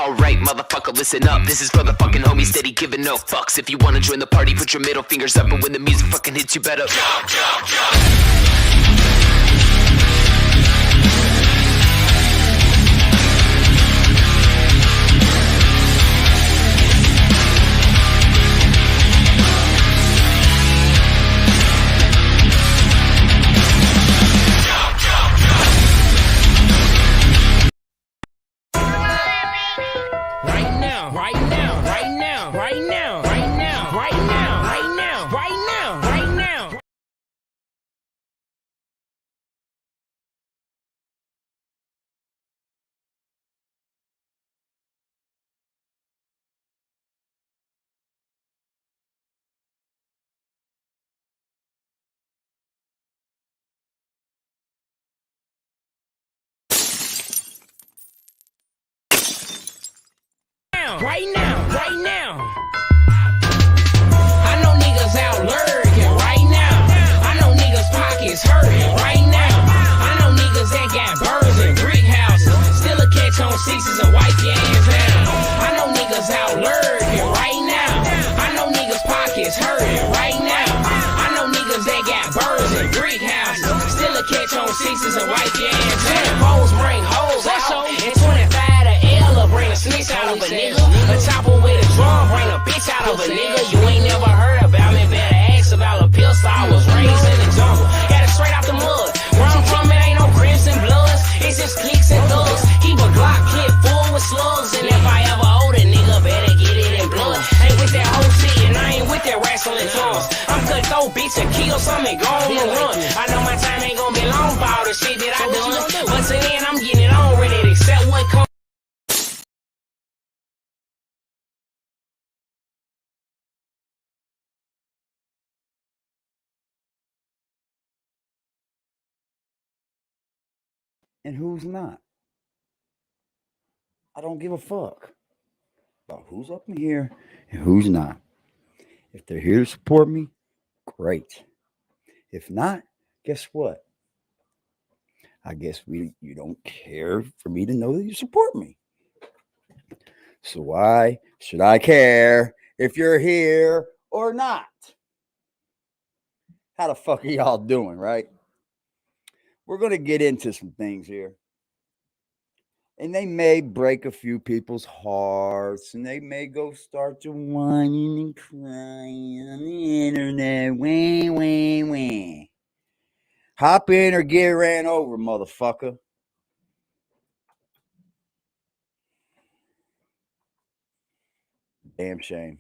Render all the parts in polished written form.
Alright, motherfucker, listen up. This is for the fucking homies steady giving no fucks. If you wanna join the party, put your middle fingers up. And when the music fucking hits, you better jump, jump, jump. Right now. I know niggas out lurking right now. I know niggas pockets hurting right now. I know niggas that got birds and brick houses, still a catch on sixes and wipe your ass down. I know niggas out lurking right now. I know niggas pockets hurting right now. I know niggas that got birds and brick houses, still a catch on sixes and wipe your ass down. Hoes bring hoes out, and 25 to L bring a snitch out of a nigga. A chopper with a drum, bring a bitch out of a nigga. You ain't never heard about me, better ask about a pistol. I was raised in the jungle, got it straight out the mud. Where I'm from, it ain't no crips and bloods, it's just clicks and thugs. Keep a Glock clip full with slugs, and if I ever hold a nigga, better get it in blood. Ain't with that whole shit, and I ain't with that wrestling drums. I'm cut throw, bitch, and kill something, go on and run. I know my time ain't gonna be long for all the shit that I done, but till then, I'm getting it on, ready to accept what comes. And who's not. I don't give a fuck about who's up in here and who's not. If they're here to support me, great. If not, guess what? I guess you don't care for me to know that you support me. So why should I care if you're here or not? How the fuck are y'all doing, right? We're going to get into some things here. And they may break a few people's hearts, and they may go start to whining and crying on the internet. Wah. Hop in or get ran over, motherfucker. Damn shame.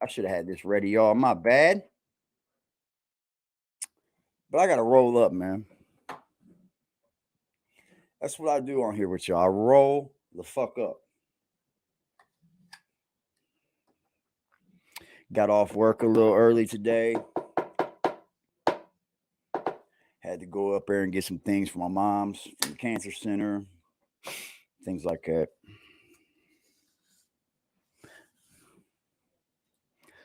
I should have had this ready, y'all. My bad. But I got to roll up, man. That's what I do on here with y'all. I roll the fuck up. Got off work a little early today. Had to go up there and get some things for my mom's from the cancer center. Things like that.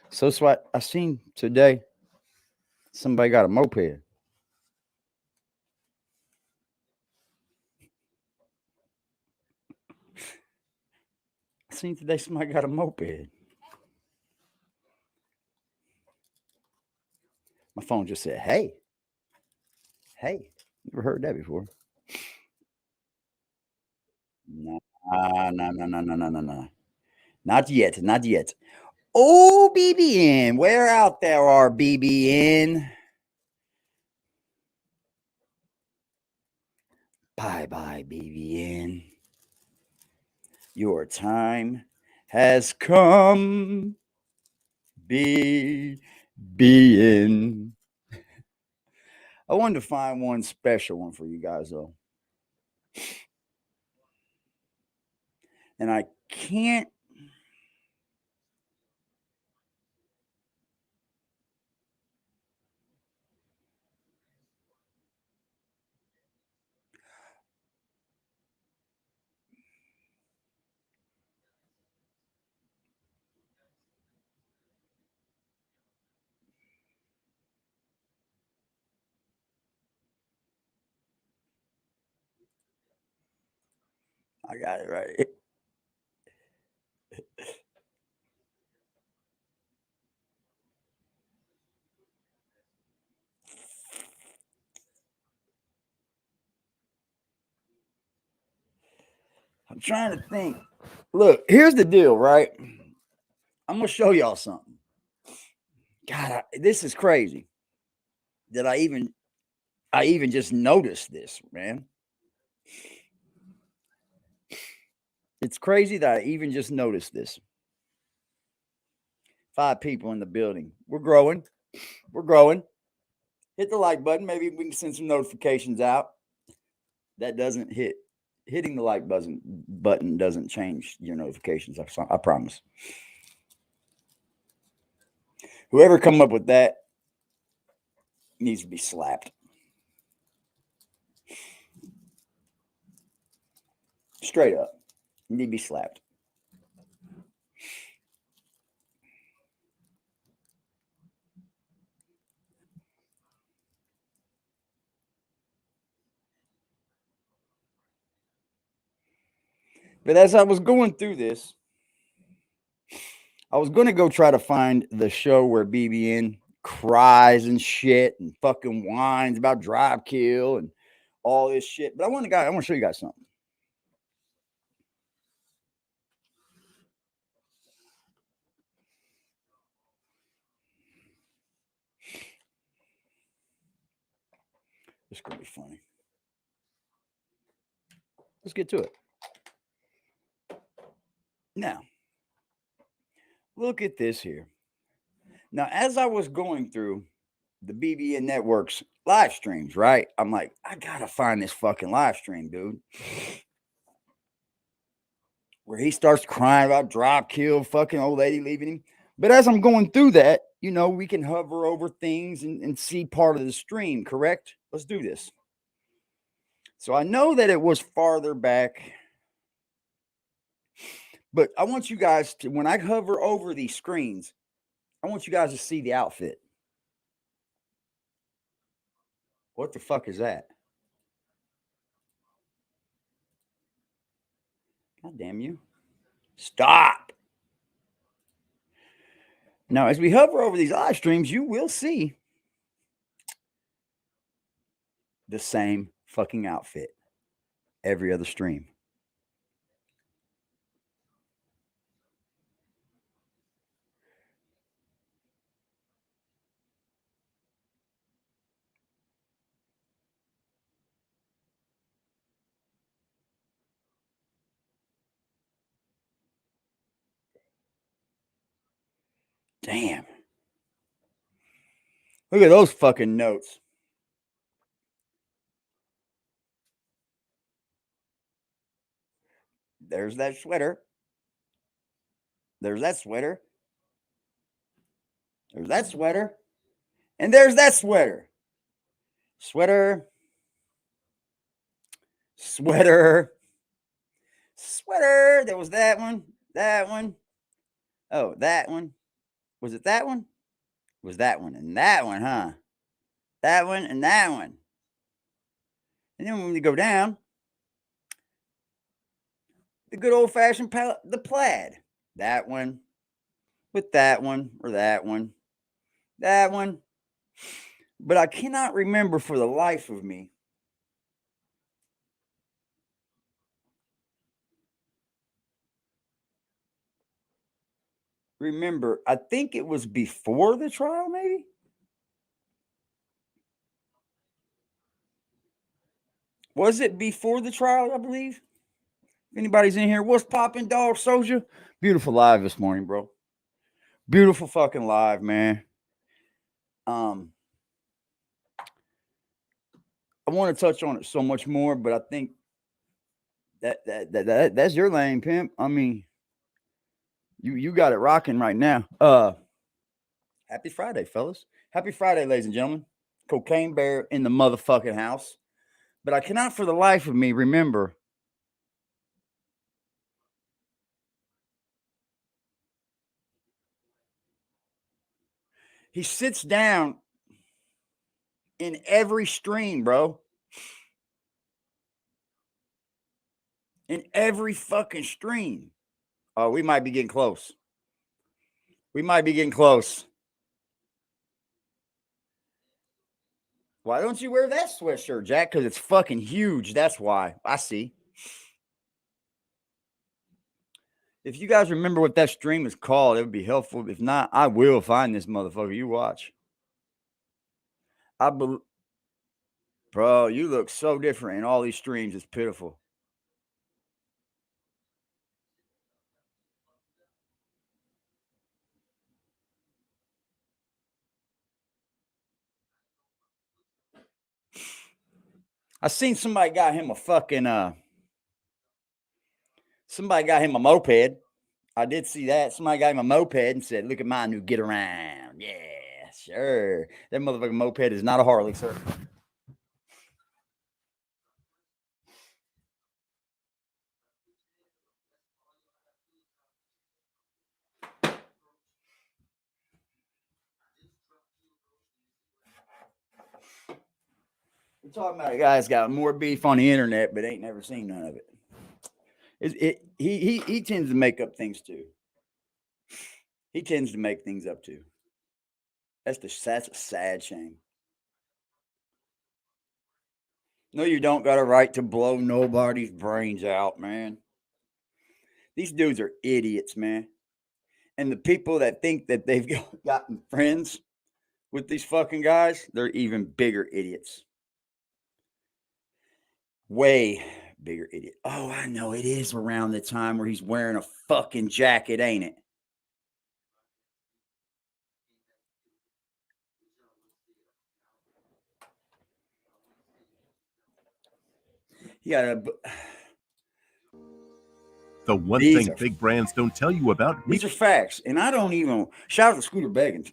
So it's what I seen today. Somebody got a moped. I seen today somebody got a moped. My phone just said, hey. Hey. Never heard that before. No. Not yet. Oh, BBN. Where out there are BBN? Bye, BBN. Your time has come. BBN. I wanted to find one special one for you guys, though. And I can't. I got it right. I'm trying to think. Look, here's the deal, right? I'm gonna show y'all something. God, this is crazy. That I even just noticed this, man. It's crazy that I even just noticed this. 5 people in the building. We're growing. We're growing. Hit the like button. Maybe we can send some notifications out. That doesn't hitting the like button doesn't change your notifications. I promise. Whoever come up with that needs to be slapped. Straight up. You need to be slapped. But as I was going through this, I was going to go try to find the show where BBN cries and shit and fucking whines about drive kill and all this shit. But I want to show you guys something. This is going to be funny. Let's get to it. Now, look at this here. Now, as I was going through the BBN Network's live streams, right? I'm like, I gotta find this fucking live stream, dude. Where he starts crying about drop kill, fucking old lady leaving him. But as I'm going through that, you know, we can hover over things and see part of the stream, correct? Let's do this. So I know that it was farther back. But I want you guys to, when I hover over these screens, I want you guys to see the outfit. What the fuck is that? God damn you. Stop. Now, as we hover over these live streams, you will see the same fucking outfit every other stream. Damn. Look at those fucking notes. There's that sweater. There's that sweater. There's that sweater. And there's that sweater. Sweater. Sweater. Sweater. There was that one. That one. Oh, that one. Was it that one? It was that one and that one, huh? That one and that one. And then when we go down, the good old fashioned the plaid. That one with that one or that one. That one. But I cannot remember for the life of me remember. I think it was before the trial, maybe. Was it before the trial, I believe? If anybody's in here, what's popping, dog soldier? Beautiful live this morning, bro. Beautiful fucking live, man. I want to touch on it so much more, but I think that's your lane, Pimp. I mean, you got it rocking right now. Happy Friday, fellas. Happy Friday, ladies and gentlemen. Cocaine Bear in the motherfucking house. But I cannot for the life of me remember he sits down in every stream, bro. In every fucking stream. Oh, we might be getting close. We might be getting close. Why don't you wear that sweatshirt, Jack? Because it's fucking huge. That's why. I see. If you guys remember what that stream is called, it would be helpful. If not, I will find this motherfucker. You watch. Bro, you look so different in all these streams. It's pitiful. I seen somebody got him a fucking somebody got him a moped. I did see that. Somebody got him a moped and said, "Look at my new get around." Yeah, sure. That motherfucking moped is not a Harley, sir. We're talking about a guy that's got more beef on the internet, but ain't never seen none of it. He tends to make up things too. He tends to make things up too. That's a sad shame. No, you don't got a right to blow nobody's brains out, man. These dudes are idiots, man. And the people that think that they've gotten friends with these fucking guys, they're even bigger idiots. Way bigger idiot. Oh, I know. It is around the time where he's wearing a fucking jacket, ain't it? He got a... The one thing big brands don't tell you about. These are facts. And I don't even... Shout out to Scooter Beggins.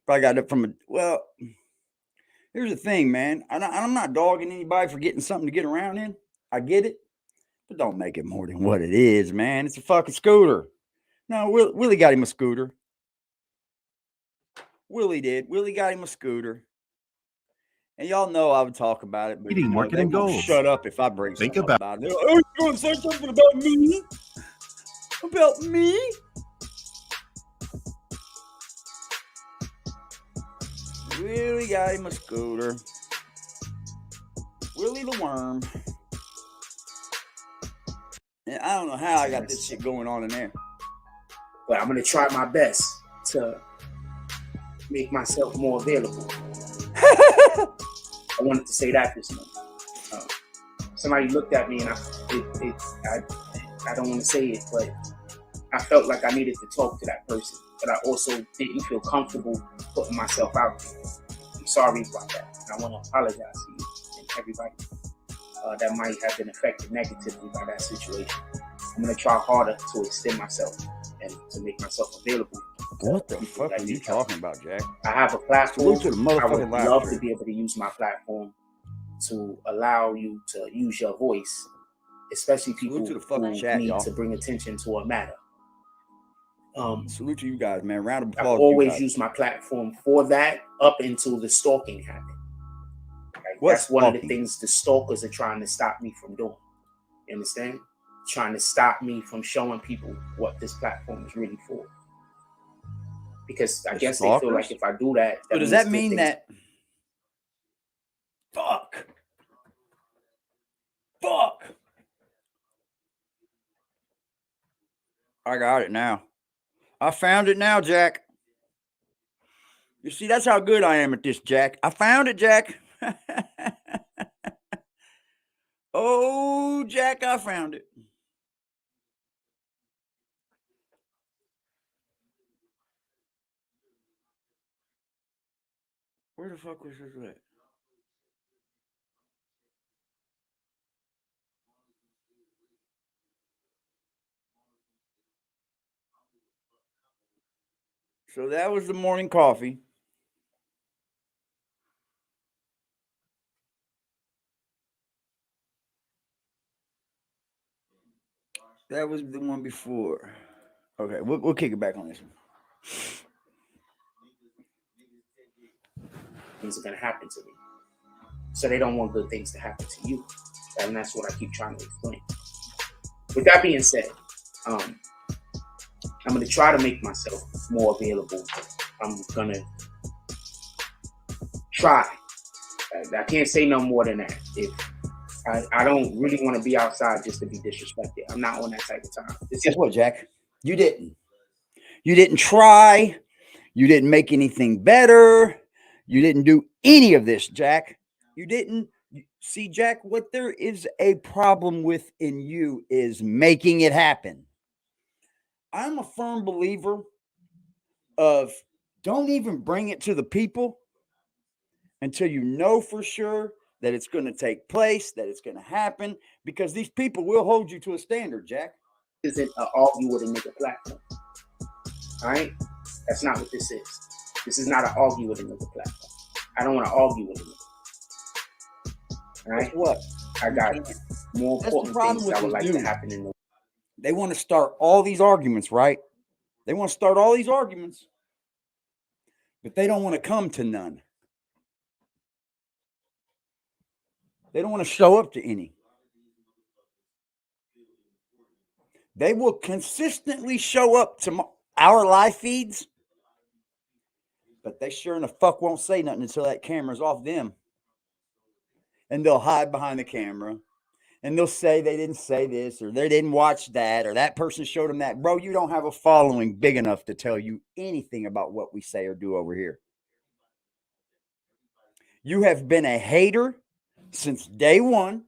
Probably got it from a... Well, here's the thing, man. I'm not dogging anybody for getting something to get around in. I get it. But don't make it more than what it is, man. It's a fucking scooter. No, Willie got him a scooter. Willie did. Willie got him a scooter. And y'all know I would talk about it. But Eating marketing goals. Shut up if I bring Think something about it. Oh, you're going to say something about me? About me? Willie got him a scooter. Willie the Worm. And I don't know how I got this shit going on in there. But I'm going to try my best to make myself more available. I wanted to say that this morning. Somebody looked at me and I don't want to say it, but I felt like I needed to talk to that person. But I also didn't feel comfortable putting myself out there. I'm sorry about that. And I want to apologize to you and everybody that might have been affected negatively by that situation. I'm going to try harder to extend myself and to make myself available. What the fuck are you talking about, Jack? I have a platform. I would love stream. to be able to use my platform to allow you to use your voice, especially people who need to bring attention to a matter. Salute to you guys, man. Round of applause. I've always used my platform for that up until the stalking happened. That's one of the things the stalkers are trying to stop me from doing. You understand? Trying to stop me from showing people what this platform is really for. Because I guess they feel like if I do that, so does that mean that? Fuck. I got it now. I found it now, Jack. You see, that's how good I am at this, Jack. I found it, Jack. Oh, Jack, I found it. Where the fuck was this at? So that was the morning coffee. That was the one before. Okay, we'll kick it back on this one. Things are going to happen to me. So they don't want good things to happen to you. And that's what I keep trying to explain. With that being said, I'm going to try to make myself more available. I'm going to try. I can't say no more than that. If I don't really want to be outside just to be disrespected. I'm not on that type of time. Guess what, Jack? You didn't. You didn't try. You didn't make anything better. You didn't do any of this, Jack. You didn't. See, Jack, what there is a problem with in you is making it happen. I'm a firm believer of don't even bring it to the people until you know for sure that it's going to take place, that it's going to happen, because these people will hold you to a standard, Jack. Isn't an argue with a nigga platform. All right? That's not what this is. This is not an argue with a nigga platform. I don't want to argue with a nigga. All right? Guess what? I got more important things I would like to happen in the world. They want to start all these arguments, right? They want to start all these arguments, but they don't want to come to none. They don't want to show up to any. They will consistently show up to our live feeds, but they sure in the fuck won't say nothing until that camera's off them. And they'll hide behind the camera. And they'll say they didn't say this, or they didn't watch that, or that person showed them that. Bro, you don't have a following big enough to tell you anything about what we say or do over here. You have been a hater since day one.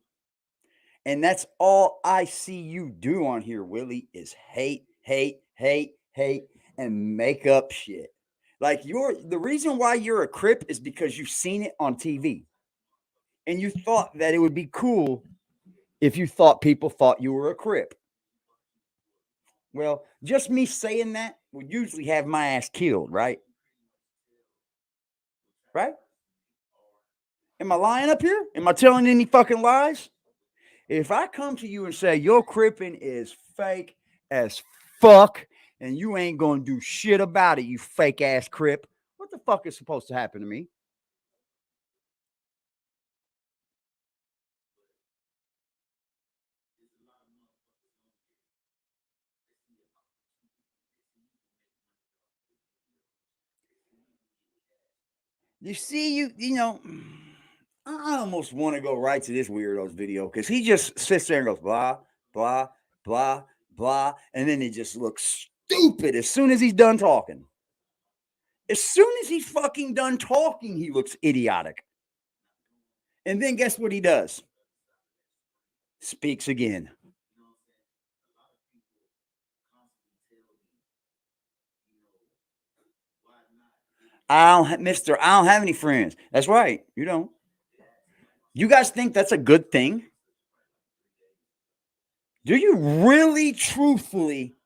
And that's all I see you do on here, Willie, is hate, hate, hate, hate, and make up shit. Like the reason why you're a Crip is because you've seen it on TV. And you thought that it would be cool if you thought people thought you were a Crip. Well, just me saying that would usually have my ass killed, right? Right? Am I lying up here? Am I telling any fucking lies? If I come to you and say your Crippin' is fake as fuck and you ain't gonna do shit about it, you fake ass Crip, what the fuck is supposed to happen to me? You see, you know, I almost want to go right to this weirdo's video because he just sits there and goes blah, blah, blah, blah. And then he just looks stupid as soon as he's done talking. As soon as he's fucking done talking, he looks idiotic. And then guess what he does? Speaks again. I don't have any friends. That's right. You don't. You guys think that's a good thing? Do you really, truthfully,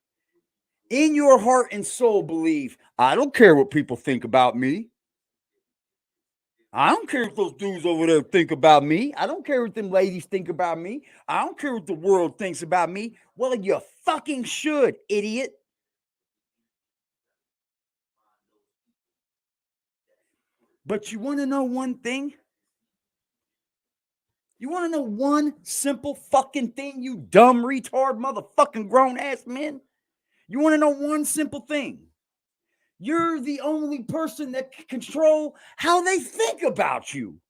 in your heart and soul believe, I don't care what people think about me? I don't care what those dudes over there think about me. I don't care what them ladies think about me. I don't care what the world thinks about me. Well, you fucking should, idiot. But you want to know one thing? You want to know one simple fucking thing, you dumb retard motherfucking grown ass men? You want to know one simple thing? You're the only person that can control how they think about you.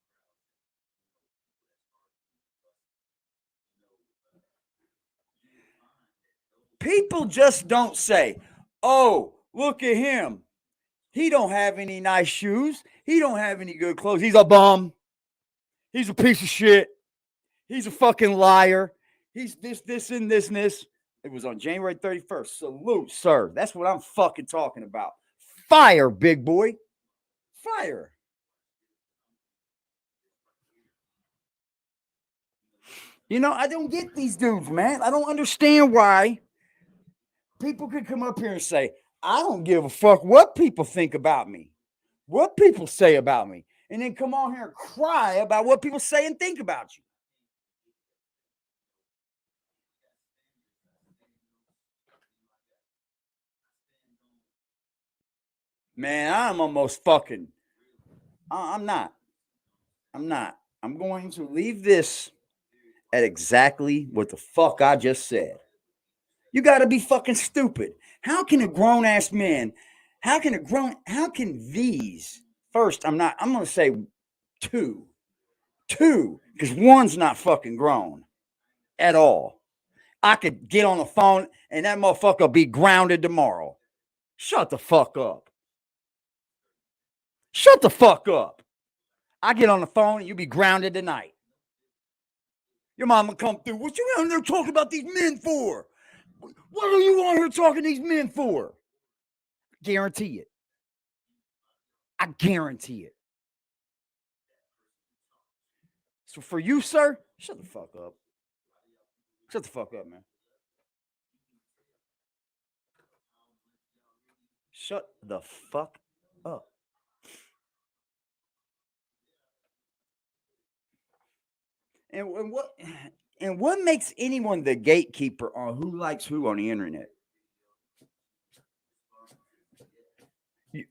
People just don't say, oh, look at him. He don't have any nice shoes. He don't have any good clothes. He's a bum. He's a piece of shit. He's a fucking liar. He's this, and this, and this. It was on January 31st. Salute, sir. That's what I'm fucking talking about. Fire, big boy. Fire. You know, I don't get these dudes, man. I don't understand why people could come up here and say, I don't give a fuck what people think about me, what people say about me, and then come on here and cry about what people say and think about you. Man, I'm almost fucking, I'm not. I'm going to leave this at exactly what the fuck I just said. You got to be fucking stupid. How can a grown ass man, how can these, first, I'm going to say two 2, because 1's not fucking grown at all. I could get on the phone and that motherfucker will be grounded tomorrow. Shut the fuck up. Shut the fuck up. I get on the phone and you be grounded tonight. Your mama come through. What you out there talking about these men for? What are you on here talking to these men for? Guarantee it. I guarantee it. So for you, sir, shut the fuck up. Shut the fuck up, man. Shut the fuck up. And what makes anyone the gatekeeper on who likes who on the internet?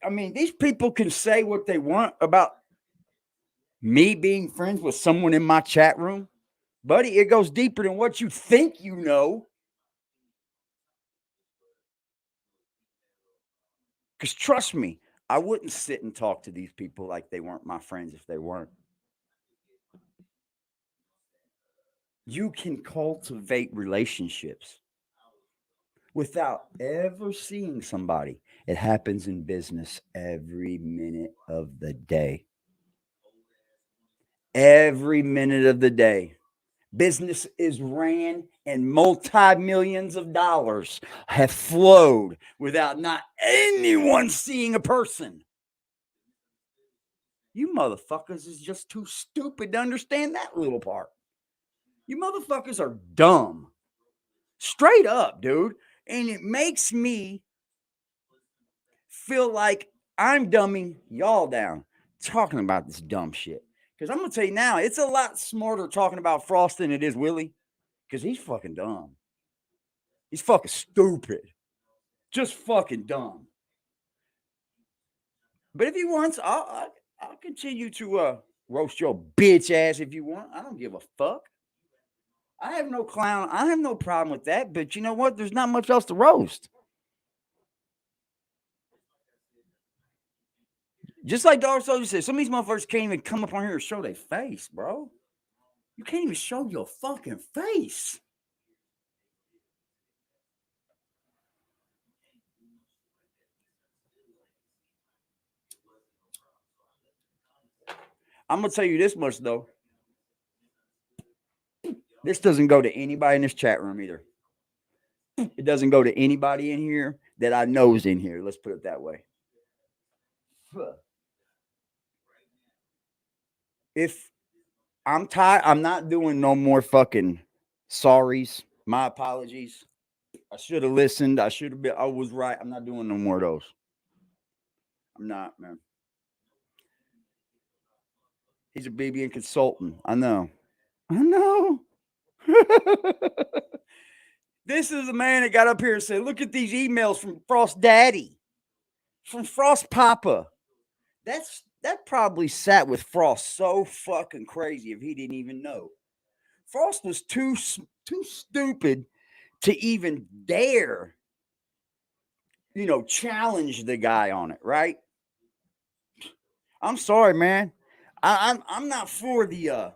I mean, these people can say what they want about me being friends with someone in my chat room. Buddy, it goes deeper than what you think you know. Because trust me, I wouldn't sit and talk to these people like they weren't my friends if they weren't. You can cultivate relationships without ever seeing somebody. It happens in business every minute of the day. Every minute of the day. Business is ran and multi-millions of dollars have flowed without not anyone seeing a person. You motherfuckers is just too stupid to understand that little part. You motherfuckers are dumb. Straight up, dude. And it makes me feel like I'm dumbing y'all down talking about this dumb shit. Because I'm going to tell you now, it's a lot smarter talking about Frost than it is Willie. Because he's fucking dumb. He's fucking stupid. Just fucking dumb. But if he wants, I'll continue to roast your bitch ass if you want. I don't give a fuck. I have no clown. I have no problem with that. But you know what? There's not much else to roast. Just like Dark Soldier said, some of these motherfuckers can't even come up on here and show their face, bro. You can't even show your fucking face. I'm going to tell you this much, though. This doesn't go to anybody in this chat room either. It doesn't go to anybody in here that I know is in here. Let's put it that way. If I'm tired, I'm not doing no more fucking sorries. My apologies. I should have listened. I should have been. I was right. I'm not doing no more of those. I'm not, man. He's a BBN consultant. I know. This is a man that got up here and said, look at these emails from Frost Daddy, from Frost Papa. That probably sat with Frost so fucking crazy if he didn't even know. Frost was too stupid to even dare, challenge the guy on it, right? I'm sorry, man. I'm not for the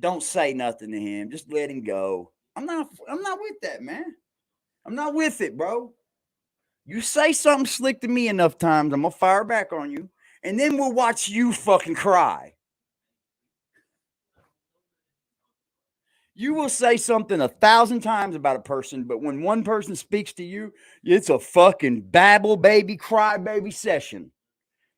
don't say nothing to him. Just let him go. I'm not with that, man. I'm not with it, bro. You say something slick to me enough times, I'm gonna fire back on you, and then we'll watch you fucking cry. You will say something 1,000 times about a person, but when one person speaks to you, it's a fucking babble baby, cry baby session.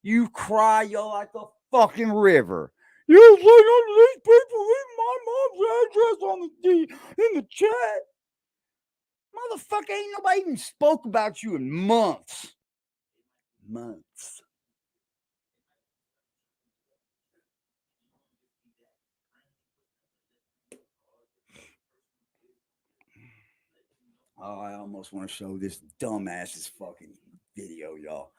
You cry, you're like a fucking river. You say none of these people leave my mom's address in the chat. Motherfucker, ain't nobody even spoke about you in months. Months. Oh, I almost want to show this dumbass's fucking video, y'all.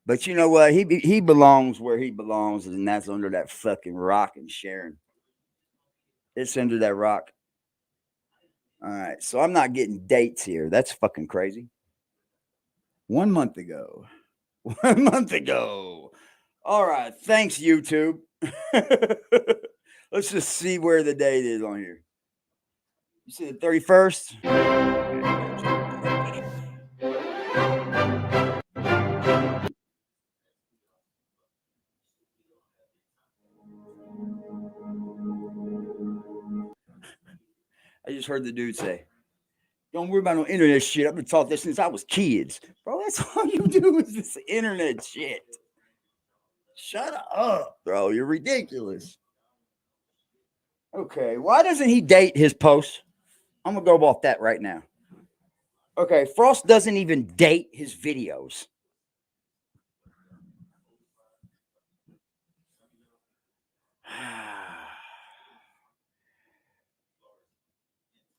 But you know what? He belongs where he belongs, and that's under that fucking rock in Sharon. It's under that rock. All right, so I'm not getting dates here. That's fucking crazy. 1 month ago. 1 month ago. All right, thanks, YouTube. Let's just see where the date is on here. You see the 31st? I just heard the dude say, don't worry about no internet shit. I've been taught this since I was kids. Bro, that's all you do is this internet shit. Shut up, bro. You're ridiculous. Okay, why doesn't he date his posts? I'm going to go off that right now. Okay, Frost doesn't even date his videos.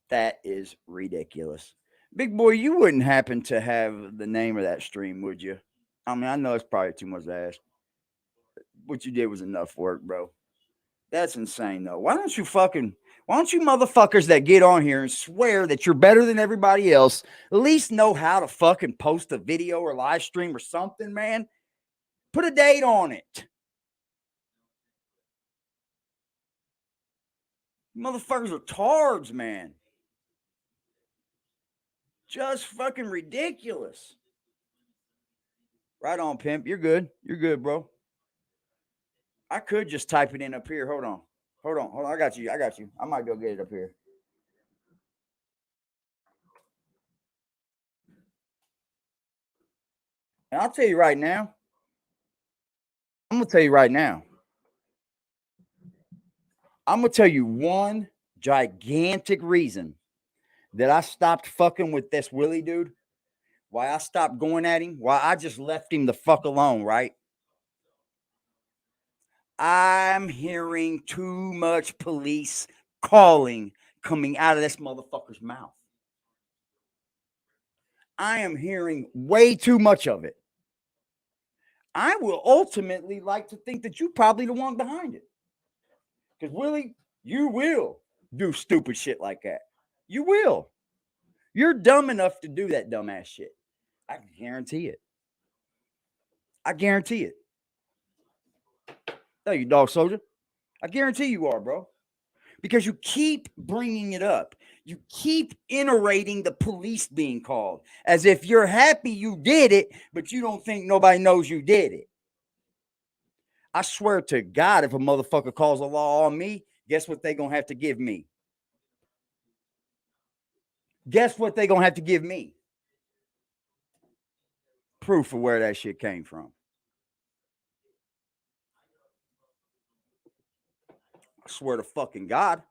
That is ridiculous. Big boy, you wouldn't happen to have the name of that stream, would you? I mean, I know it's probably too much to ask. What you did was enough work, bro. That's insane, though. Why don't you motherfuckers that get on here and swear that you're better than everybody else, at least know how to fucking post a video or live stream or something, man? Put a date on it. Motherfuckers are tards, man. Just fucking ridiculous. Right on, Pimp. You're good. You're good, bro. I could just type it in up here. Hold on. I got you. I might go get it up here. And I'll tell you right now. I'm going to tell you one gigantic reason that I stopped fucking with this Willie dude. Why I stopped going at him. Why I just left him the fuck alone, right? I'm hearing too much police calling coming out of this motherfucker's mouth. I am hearing way too much of it. I will ultimately like to think that you're probably the one behind it. Because, Willie, you will do stupid shit like that. You will. You're dumb enough to do that dumbass shit. I guarantee it. No, you dog soldier. I guarantee you are, bro. Because you keep bringing it up. You keep iterating the police being called as if you're happy you did it, but you don't think nobody knows you did it. I swear to God, if a motherfucker calls a law on me, guess what they gonna have to give me? Proof of where that shit came from. I swear to fucking God.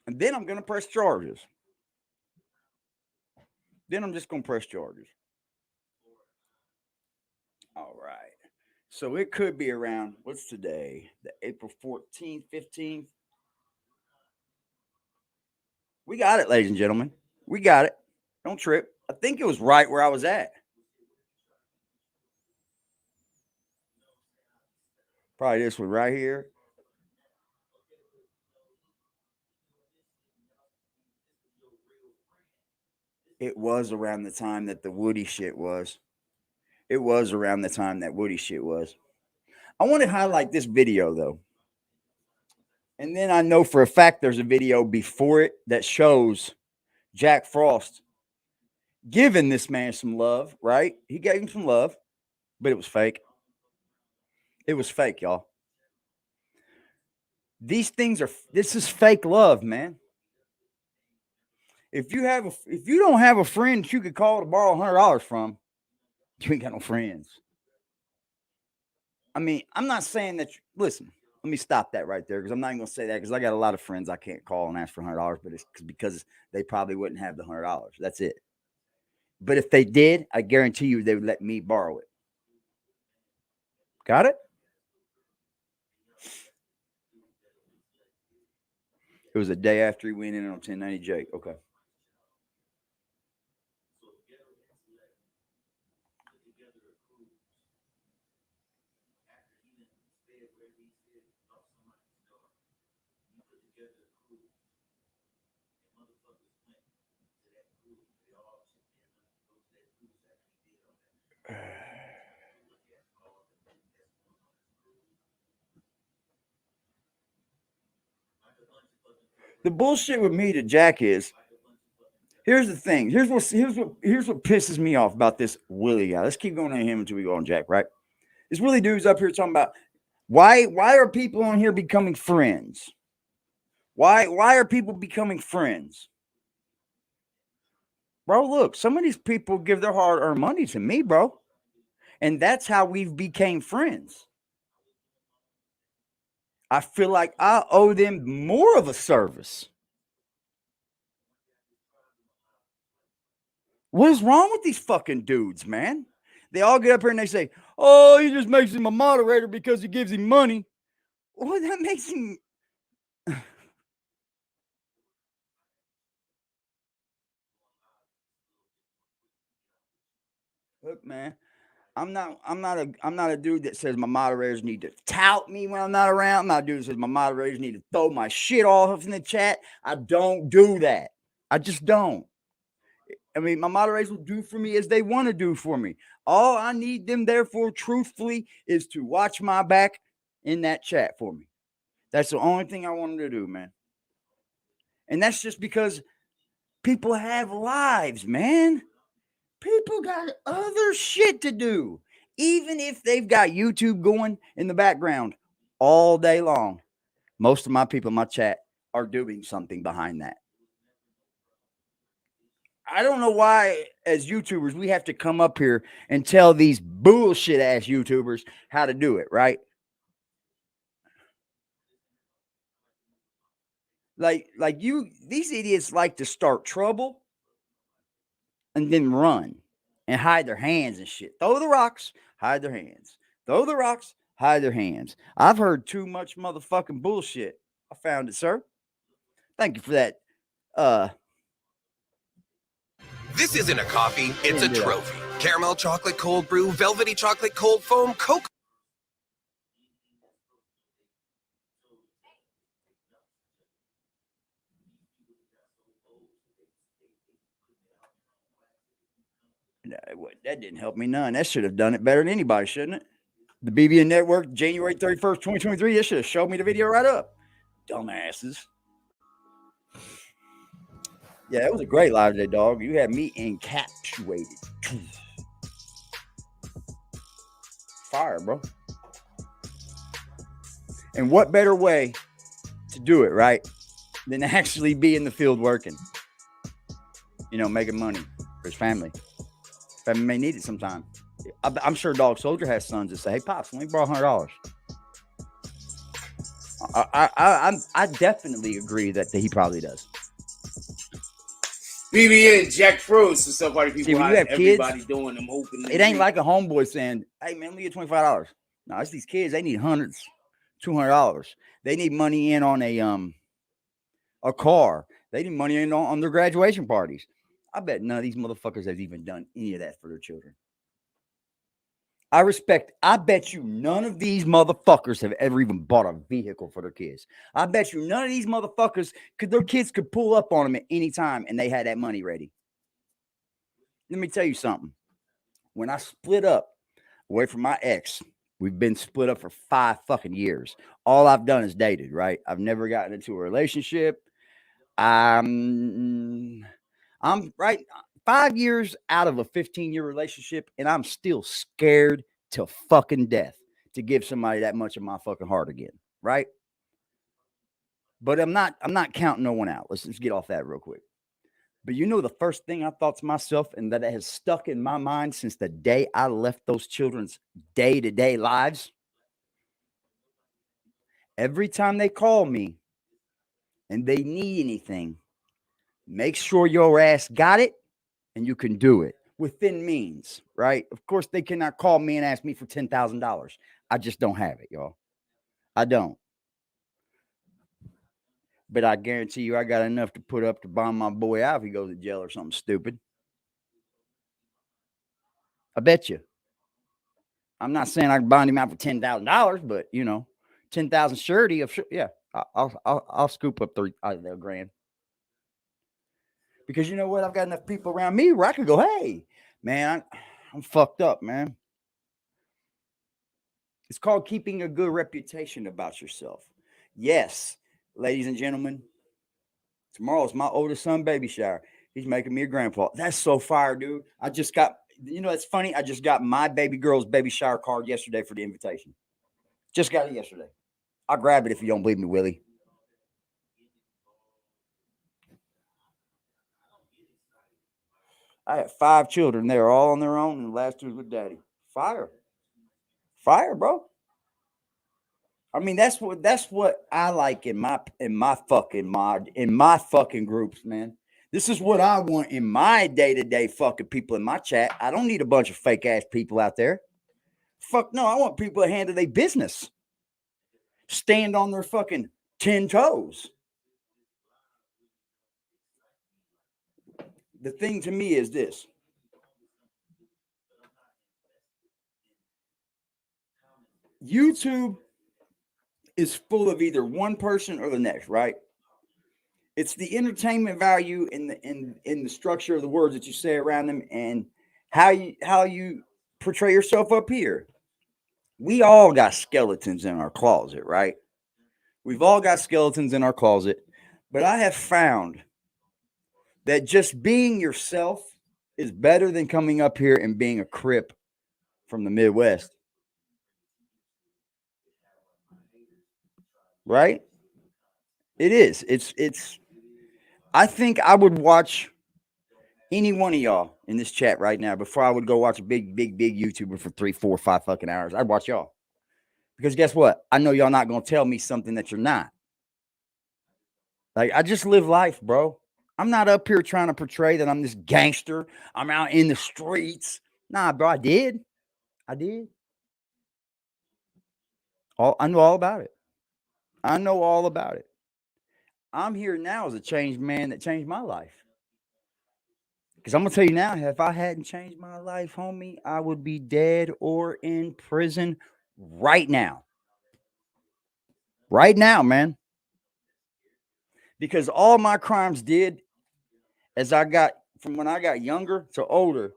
And then I'm gonna press charges. I'm just gonna press charges. All right. So it could be around, what's today? The April 14th, 15th. We got it, ladies and gentlemen. We got it. Don't trip. I think it was right where I was at. Probably this one right here. It was around the time that the Woody shit was. I want to highlight this video, though. And then I know for a fact there's a video before it that shows Jack Frost giving this man some love, right? He gave him some love, but it was fake. It was fake, y'all. This is fake love, man. If you don't have a friend that you could call to borrow $100 from, you ain't got no friends. I mean, I'm not saying that. Listen, let me stop that right there because I'm not even gonna say that because I got a lot of friends I can't call and ask for $100, but it's because they probably wouldn't have the $100. That's it. But if they did, I guarantee you they would let me borrow it. Got it? It was a day after he went in on 1090 Jake. Okay. The bullshit with me to Jack is, here's the thing. Here's what pisses me off about this Willie guy. Let's keep going on him until we go on Jack, right? This Willie dude's up here talking about why are people on here becoming friends? Why are people becoming friends? Bro, look, some of these people give their hard-earned money to me, bro. And that's how we've became friends. I feel like I owe them more of a service. What is wrong with these fucking dudes, man? They all get up here and they say, oh, he just makes him a moderator because he gives him money. Well, that makes him... Look, man, I'm not a dude that says my moderators need to tout me when I'm not around. I'm not a dude that says my moderators need to throw my shit off in the chat. I don't do that. I just don't. I mean, my moderators will do for me as they want to do for me. All I need them there for, truthfully, is to watch my back in that chat for me. That's the only thing I want them to do, man. And that's just because people have lives, man. People got other shit to do. Even if they've got YouTube going in the background all day long, most of my people in my chat are doing something behind that. I don't know why, as YouTubers, we have to come up here and tell these bullshit ass YouTubers how to do it, right? Like these idiots like to start trouble and then run and hide their hands and shit. Throw the rocks, hide their hands. Throw the rocks, hide their hands. I've heard too much motherfucking bullshit. I found it, sir. Thank you for that. This isn't a coffee, it's a trophy. Caramel chocolate cold brew, velvety chocolate cold foam, Coke. That didn't help me none. That should have done it better than anybody, shouldn't it? The BBN Network, January 31st, 2023. That should have showed me the video right up. Dumbasses. Yeah, that was a great live today, dog. You had me encapsulated. Fire, bro. And what better way to do it, right, than to actually be in the field working? You know, making money for his family. Family may need it sometime. I'm sure Dog Soldier has sons that say, hey, Pops, let me borrow $100. I definitely agree that he probably does. BBN, Jack Froze, so somebody people See, when you have everybody kids, doing them hoping. It ain't like a homeboy saying, hey, man, let me get $25. No, it's these kids. They need hundreds, $200. They need money in on a car. They need money in on their graduation parties. I bet none of these motherfuckers have even done any of that for their children. I bet you none of these motherfuckers have ever even bought a vehicle for their kids. I bet you none of these motherfuckers their kids could pull up on them at any time and they had that money ready. Let me tell you something. When I split up away from my ex, we've been split up for 5 fucking years. All I've done is dated, right? I've never gotten into a relationship. I'm right 5 years out of a 15-year relationship, and I'm still scared to fucking death to give somebody that much of my fucking heart again, right? But I'm not counting no one out. Let's just get off that real quick. But you know the first thing I thought to myself, and that has stuck in my mind since the day I left those children's day-to-day lives? Every time they call me and they need anything, make sure your ass got it and you can do it within means, right? Of course, they cannot call me and ask me for $10,000. I just don't have it, y'all. I don't. But I guarantee you I got enough to put up to bomb my boy out if he goes to jail or something stupid. I bet you. I'm not saying I can bond him out for $10,000, but, you know, 10,000 surety of yeah, I'll scoop up the grand. Because you know what? I've got enough people around me where I could go, hey, man, I'm fucked up, man. It's called keeping a good reputation about yourself. Yes, ladies and gentlemen, Tomorrow's my oldest son baby shower. He's making me a grandpa. That's so fire, dude. I just got, it's funny. I just got my baby girl's baby shower card yesterday for the invitation. Just got it yesterday. I'll grab it if you don't believe me, Willie. I had 5 children. They were all on their own, and the last 2 was with daddy. Fire. Fire, bro. I mean, that's what I like in my fucking groups, man. This is what I want in my day-to-day fucking people in my chat. I don't need a bunch of fake ass people out there. Fuck no, I want people to handle their business. Stand on their fucking 10 toes. The thing to me is this. YouTube is full of either one person or the next, right? It's the entertainment value in the structure of the words that you say around them and how you portray yourself up here. We all got skeletons in our closet, right? We've all got skeletons in our closet, but I have found that just being yourself is better than coming up here and being a Crip from the Midwest. Right? It is. It's I think I would watch any one of y'all in this chat right now before I would go watch a big YouTuber for 3, 4, 5 fucking hours. I'd watch y'all. Because guess what? I know y'all not going to tell me something that you're not. Like, I just live life, bro. I'm not up here trying to portray that I'm this gangster. I'm out in the streets. Nah, bro, I did. I know all about it. I know all about it. I'm here now as a changed man that changed my life. Because I'm going to tell you now, if I hadn't changed my life, homie, I would be dead or in prison right now. Right now, man. Because all my crimes did as I got from when I got younger to older,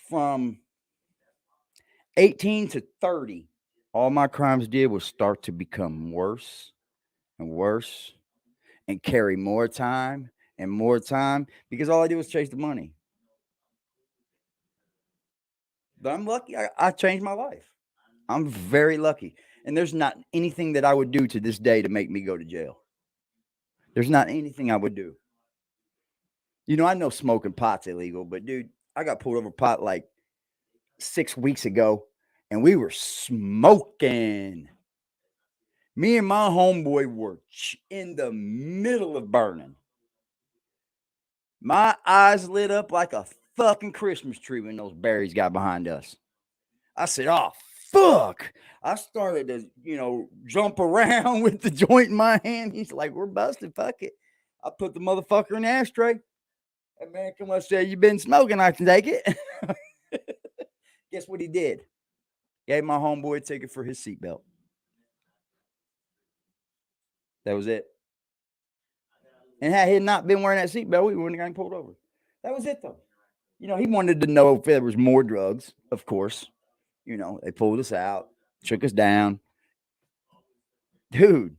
from 18 to 30, all my crimes did was start to become worse and worse and carry more time and more time because all I did was chase the money. But I'm lucky. I changed my life. I'm very lucky. And there's not anything that I would do to this day to make me go to jail. There's not anything I would do. You know, I know smoking pot's illegal, but dude, I got pulled over pot like 6 weeks ago and we were smoking. Me and my homeboy were in the middle of burning. My eyes lit up like a fucking Christmas tree when those berries got behind us. I said, oh, fuck. I started to, jump around with the joint in my hand. He's like, we're busted. Fuck it. I put the motherfucker in the ashtray. That man come up and said, you been smoking? I can take it. Guess what he did? Gave my homeboy a ticket for his seatbelt. That was it. And had he not been wearing that seatbelt, we wouldn't have gotten pulled over. That was it, though. He wanted to know if there was more drugs, of course. They pulled us out, shook us down. Dude,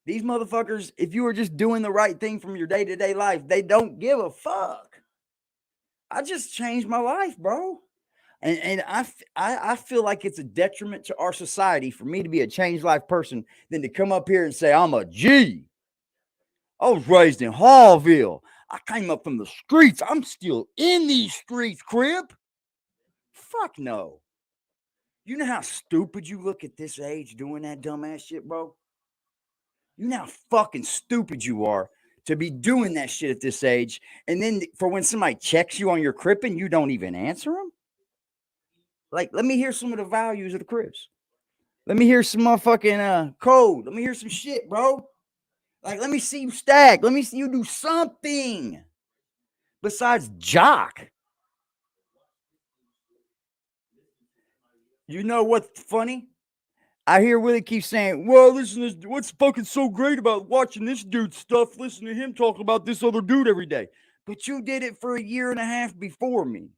these motherfuckers, if you were just doing the right thing from your day-to-day life, they don't give a fuck. I just changed my life, bro. And I feel like it's a detriment to our society for me to be a changed life person than to come up here and say, I'm a G. I was raised in Hallville. I came up from the streets. I'm still in these streets, Crip. Fuck no. You know how stupid you look at this age doing that dumbass shit, bro? You know how fucking stupid you are to be doing that shit at this age. And then for when somebody checks you on your Crippin', you don't even answer them? Like, let me hear some of the values of the Crips. Let me hear some motherfucking code. Let me hear some shit, bro. Like, let me see you stack. Let me see you do something besides jock. You know what's funny? I hear Willie keep saying, well, listen, what's fucking so great about watching this dude's stuff? Listen to him talk about this other dude every day. But you did it for a year and a half before me.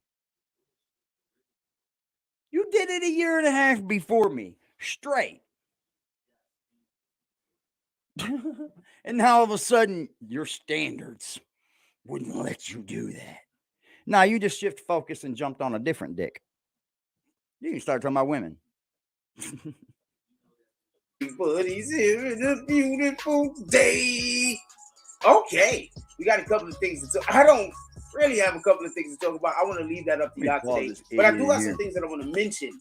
You did it a year and a half before me. Straight. And now all of a sudden, your standards wouldn't let you do that. Now you just shift focus and jumped on a different dick. You can start talking about women. But he's here in a beautiful day. Okay, we got a couple of things to talk. I don't really have a couple of things to talk about. I want to leave that up to y'all today. But I do have some things that I want to mention.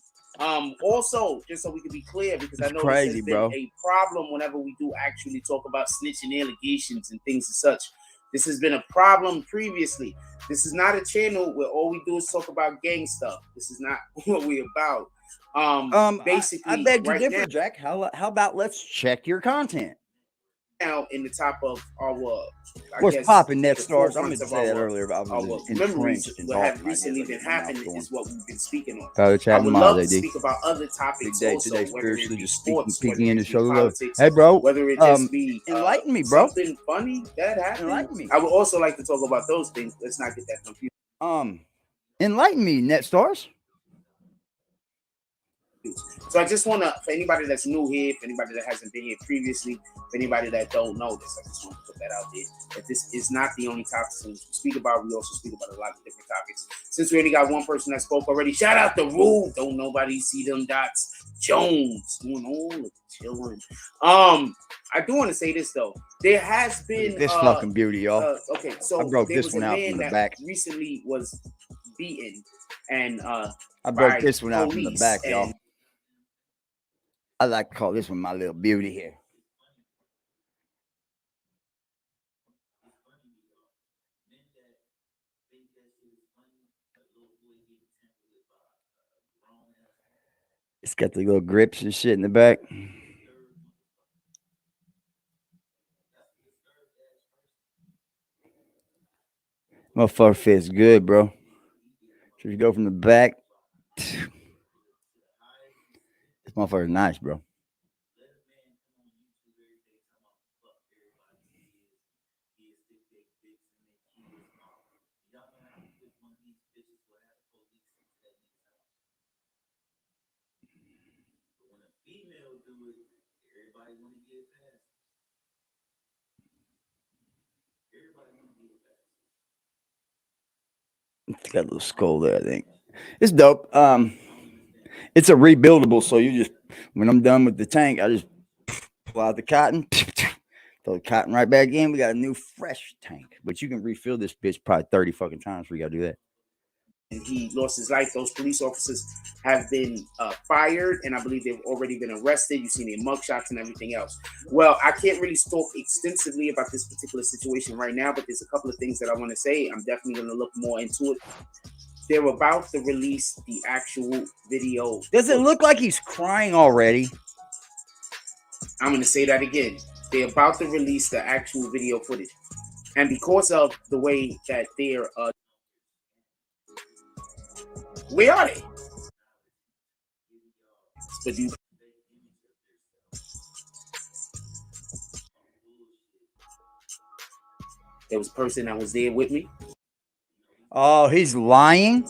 Also, just so we can be clear, because I know this has been a problem whenever we do actually talk about snitching allegations and things and such. This has been a problem previously. This is not a channel where all we do is talk about gang stuff. This is not what we're about. Basically, I beg to differ, Jack. How about let's check your content? Now, in the top of our what's popping, net stars? I'm going to say that earlier, but I was memories what have recently been happening is what we've been speaking on. I would love to speak about other topics. Big day also, today, spiritually, just sports, peeking in the show. Politics, hey, bro, whether it just be enlighten me, bro. Something funny that happened. Enlighten me. I would also like to talk about those things. Let's not get that confused. Enlighten me, net stars. So I just want to, for anybody that's new here, for anybody that hasn't been here previously, for anybody that don't know this, I just want to put that out there, that this is not the only topics we speak about. We also speak about a lot of different topics. Since we already got one person that spoke already, shout out to Rule. Don't nobody see them dots. Jones doing all of the chilling. I do want to say this though. There has been this fucking beauty, y'all. Okay, so I broke this one out from the back. Recently was beaten, and I broke this one out from the back, y'all. I like to call this one my little beauty here. It's got the little grips and shit in the back. Motherfucker fits good, bro. So you go from the back. This motherfucker's nice, bro. It's got a little skull there, I think. It's dope. It's a rebuildable, so you just, when I'm done with the tank, I just pull out the cotton, throw the cotton right back in. We got a new fresh tank, but you can refill this bitch probably 30 fucking times before you gotta do that. And he lost his life. Those police officers have been fired, and I believe they've already been arrested. You've seen their mugshots and everything else. Well, I can't really talk extensively about this particular situation right now, but there's a couple of things that I want to say. I'm definitely going to look more into it. They're about to release the actual video. Does it look like he's crying already? I'm going to say that again. They're about to release the actual video footage. And because of the way that they're where are they? But there was a person that was there with me. Oh, he's lying.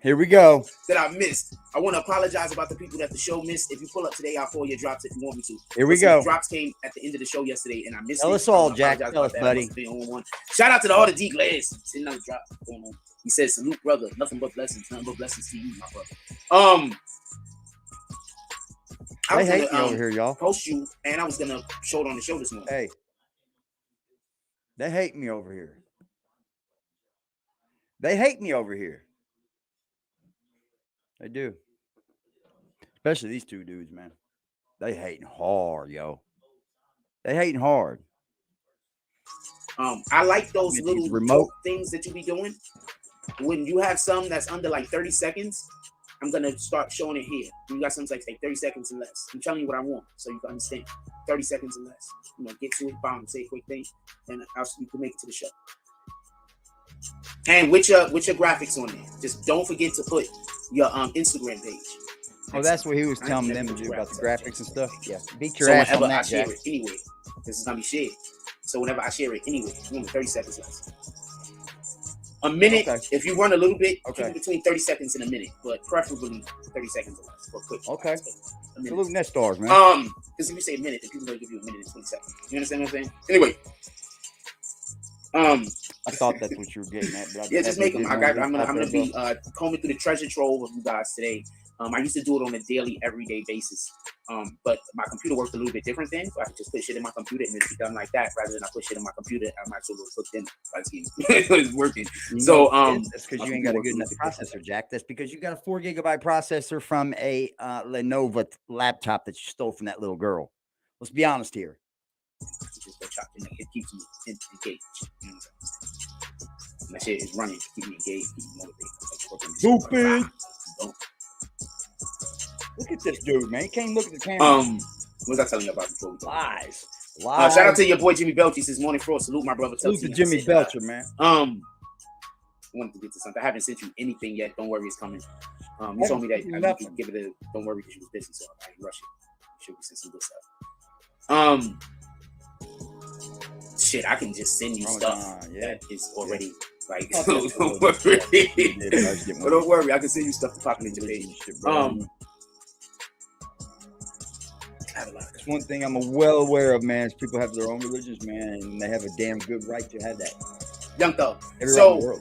Here we go. That I missed. I want to apologize about the people that the show missed. If you pull up today, I'll call your drops if you want me to. Here we go. Drops came at the end of the show yesterday, and I missed Tell us all, Jack. Tell us, buddy. Shout out to the Order D Glass. Send another drop going on. He says, "Salute, brother. Nothing but blessings. Nothing but blessings to you, my brother." They hate me over here, y'all. Post you, and I was gonna show it on the show this morning. Hey, they hate me over here. They hate me over here. They do. Especially these two dudes, man. They hating hard, yo. They hating hard. I like those little remote things that you be doing. When you have some that's under like 30 seconds, I'm gonna start showing it here. You got some like 30 seconds and less. I'm telling you what I want, so you can understand. 30 seconds and less. You know, get to it, bomb, say a quick thing, and you can make it to the show. And with your graphics on there, just don't forget to put your Instagram page. Oh, that's what he was telling them to do about the graphics and stuff. Yeah, beat your ass on that, I share it anyway. This is gonna be shared. So whenever I share it anyway, 30 seconds less. A minute, if you run a little bit, keep it between 30 seconds and a minute, but preferably 30 seconds or less. For quick. Okay. Salute net stars, man. Because if you say a minute, then people are gonna give you a minute and 20 seconds. You understand what I'm saying? Anyway. I thought that's what you were getting at. But Yeah, just make them. I'm gonna be combing through the treasure trove of you guys today. I used to do it on a daily, everyday basis. But my computer worked a little bit different then, so I could just put shit in my computer and it's done like that, rather than I put shit in my computer. I'm actually hooked in, like it's working. So that's because you ain't got a good enough processor, Jack. That's because you got a 4 gigabyte processor from a Lenovo laptop that you stole from that little girl. Let's be honest here. It keeps me engaged. You know what I'm saying? That shit is running to keep me engaged, keep me motivated. Stupid. Look at this dude, man. He can't look at the camera. What was I telling you about before? Lies. Shout out to your boy Jimmy Belcher. He says morning fraud. Salute my brother. Salute to Jimmy Belcher, man. Wanted to get to something. I haven't sent you anything yet. Don't worry, it's coming. You told me that I need to give it a don't worry because you was busy, so I ain't rushing. Should we send some good stuff? Shit, I can just send you stuff that is already like don't worry. But don't worry, I can send you stuff to populate your page. That's one thing I'm well aware of, man, is people have their own religions, man, and they have a damn good right to have that. Young Thug. So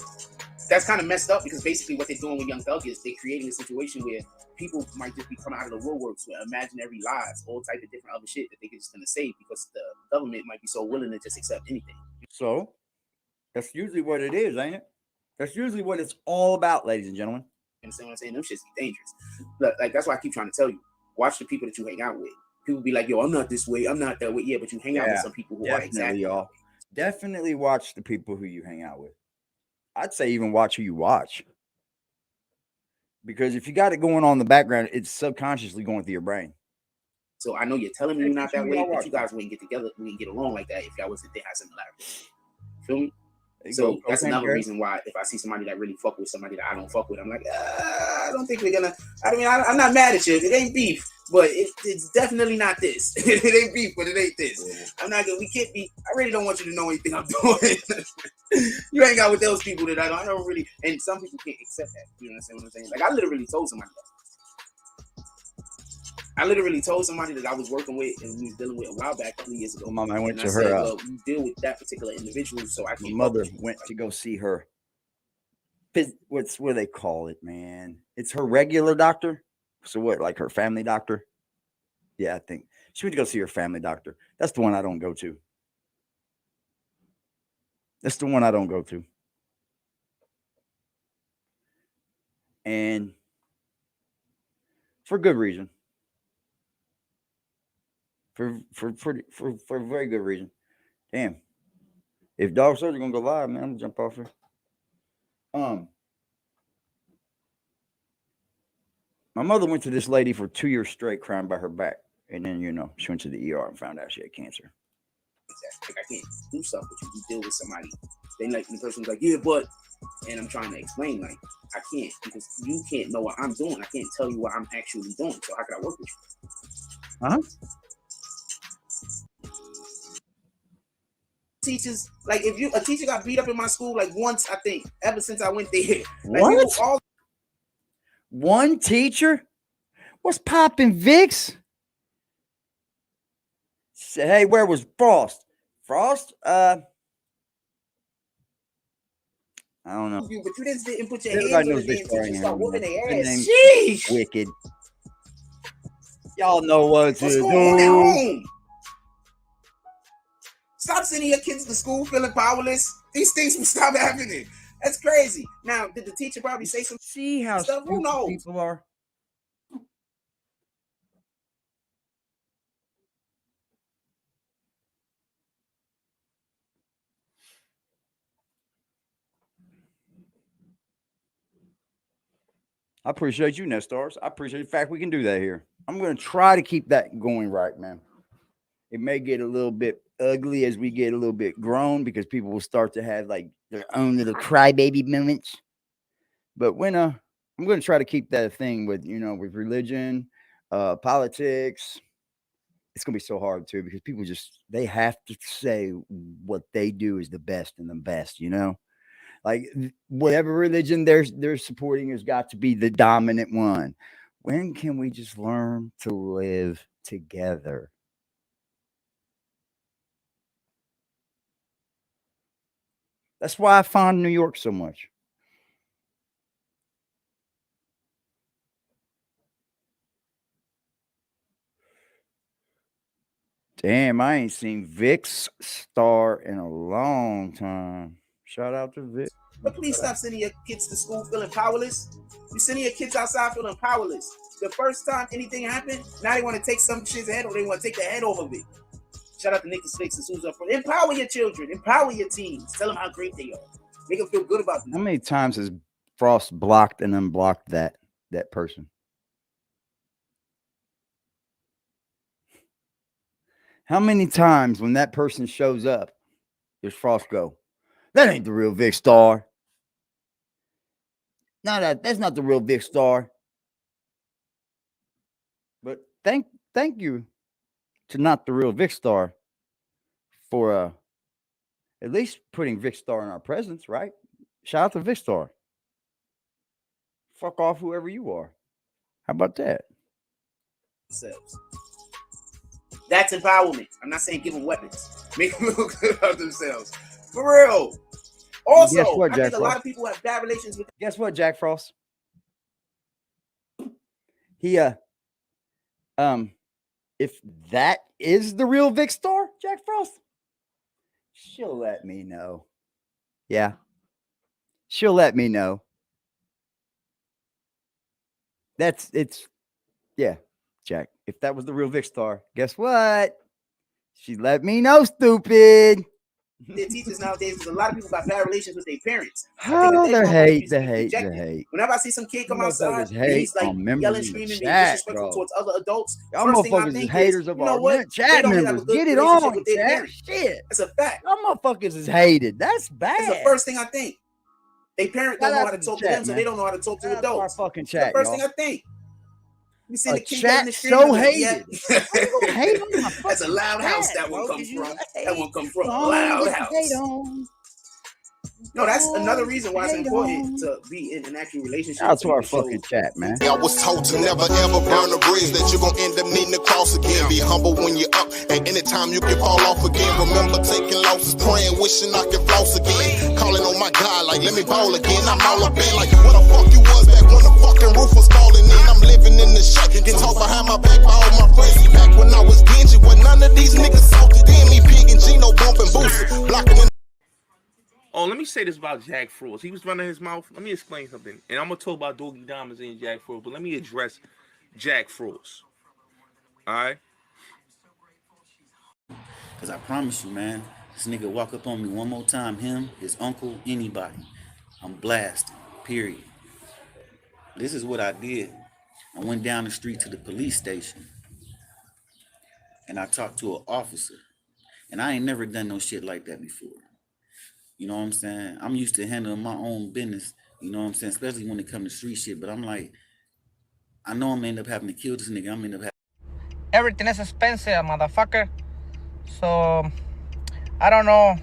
that's kind of messed up because basically what they're doing with Young Thug is they're creating a situation where people might just be coming out of the woodworks with imaginary lies, all type of different other shit that they're just gonna say because the government might be so willing to just accept anything. So that's usually what it is, ain't it? That's usually what it's all about, ladies and gentlemen. You understand what I'm saying? Them shits be dangerous. Like that's why I keep trying to tell you. Watch the people that you hang out with. People be like, yo, I'm not this way, I'm not that way. Yeah, but you hang out with some people who are exactly y'all. Definitely watch the people who you hang out with. I'd say even watch who you watch. Because if you got it going on in the background, it's subconsciously going through your brain. So I know you're telling me you're not that way, but you guys wouldn't get together, we wouldn't get along like that if y'all wasn't there had similarities. Feel me? So that's another reason why if I see somebody that really fuck with somebody that I don't fuck with, I'm like, I don't think we're gonna. I mean, I'm not mad at you. It ain't beef, but it's definitely not this. It ain't beef, but it ain't this. I'm not gonna. We can't be. I really don't want you to know anything I'm doing. You hang out with those people that I don't really. And some people can't accept that. You understand what I'm saying? Like I literally told somebody that. I literally told somebody that I was working with and we was dealing with a while back, 2 years ago. Mama, I went to her. Said, well, you deal with that particular individual, so I can't. My mother went to go see her. What do they call it, man? It's her regular doctor. So what, like her family doctor? Yeah, I think she went to go see her family doctor. That's the one I don't go to. That's the one I don't go to. And for good reason. For a very good reason. Damn. If Dog Surgery gonna go live, man, I'm gonna jump off here. My mother went to this lady for 2 years straight crying about her back. And then, she went to the ER and found out she had cancer. Like, I can't do stuff with you. You deal with somebody. Then like the person's like, yeah, but, and I'm trying to explain, like, I can't because you can't know what I'm doing. I can't tell you what I'm actually doing. So how can I work with you? Huh? Teachers, like if a teacher got beat up in my school like once, I think, ever since I went there. Like, what? One teacher? What's poppin', Vix? Say, hey, where was Frost? Frost? I don't know. But you just didn't put your hands on the damn teacher, start whooping their ass. Sheesh! Wicked. Y'all know what to do. At home? Stop sending your kids to school feeling powerless. These things will stop happening. That's crazy. Now, did the teacher probably say some See how stuff? Who knows? People are. I appreciate you, Nestars. I appreciate the fact we can do that here. I'm going to try to keep that going right, man. It may get a little bit ugly as we get a little bit grown because people will start to have like their own little crybaby moments. But when I'm going to try to keep that thing with, with religion, politics. It's going to be so hard too because people they have to say what they do is the best and the best, Like whatever religion they're supporting has got to be the dominant one. When can we just learn to live together? That's why I find New York so much. Damn, I ain't seen Vic's star in a long time. Shout out to Vic. But please stop sending your kids to school feeling powerless. You're sending your kids outside feeling powerless. The first time anything happened, now they want to take some shit's head, or they want to take the head off of it. Shout out to Nick the Snakes and Susan. Empower your children. Empower your teens. Tell them how great they are. Make them feel good about them. How many times has Frost blocked and unblocked that person? How many times when that person shows up, does Frost go, that ain't the real Vic Star? No, that's not the real Vic Star. But thank you to not the real Vic Star for at least putting Vic Star in our presence, right? Shout out to Vic Star. Fuck off whoever you are. How about that? Themselves. That's empowerment. I'm not saying give them weapons. Make them feel good about themselves. For real. Also, Guess what, I Jack think a lot of people have bad relations with. Guess what, Jack Frost? He if that is the real Vic Star, Jack Frost, she'll let me know. Yeah. She'll let me know. Yeah, Jack. If that was the real Vic Star, guess what? She let me know, stupid. Their teachers nowadays, because a lot of people got bad relations with their parents. Oh, the hate. Whenever I see some kid come outside, and hate he's like on members yelling, in the screaming, being chat, disrespectful bro. towards other adults. Y'all First thing I motherfuckers is think haters is, of you know our what? chat They don't even have members. a good Get it relationship on, with their chat. parents. Shit. That's a fact. Y'all motherfuckers is hated. That's bad. That's the first thing I think. They parents don't know how to talk to them, so they don't know how to talk to adults. Our fucking That's chat, the first y'all. thing I think. You see A the kid yelling chat and screaming. so like, hated. Yeah. How you gonna hate on my That's a fucking loud house chat, that one bro, comes 'cause you from. hate That one comes from a on loud what you house. hate on. No, that's another reason why it's Hate important on. to be in an actual relationship. Shout out to so our you can fucking show- chat, man. I was told to never ever burn a bridge that you're gonna end up needing to cross again. Be humble when you're up, and anytime you can fall off again. Remember taking losses, praying, wishing I could floss again. Calling on my God, like, let me ball again. I'm all up in, like, what the fuck you was back when the fucking roof was falling in. I'm living in the shack, can talk behind my back by all my friends. Back when I was dingy, when none of these niggas salted in me, Pig and Gino bumping boosted, blocking. Oh, let me say this about Jack Frost. He was running his mouth. Let me explain something. And I'm going to talk about Doogie Diamonds and Jack Frost, but let me address Jack Frost. All right? Because I promise you, man, this nigga walk up on me one more time, him, his uncle, anybody, I'm blasting, period. This is what I did. I went down the street to the police station, and I talked to an officer. And I ain't never done no shit like that before. You know what I'm saying? I'm used to handling my own business, you know what I'm saying? Especially when it comes to street shit. But I'm like, I know I'm gonna end up having to kill this nigga. I'm gonna end up having... Everything is expensive, motherfucker. So, I don't know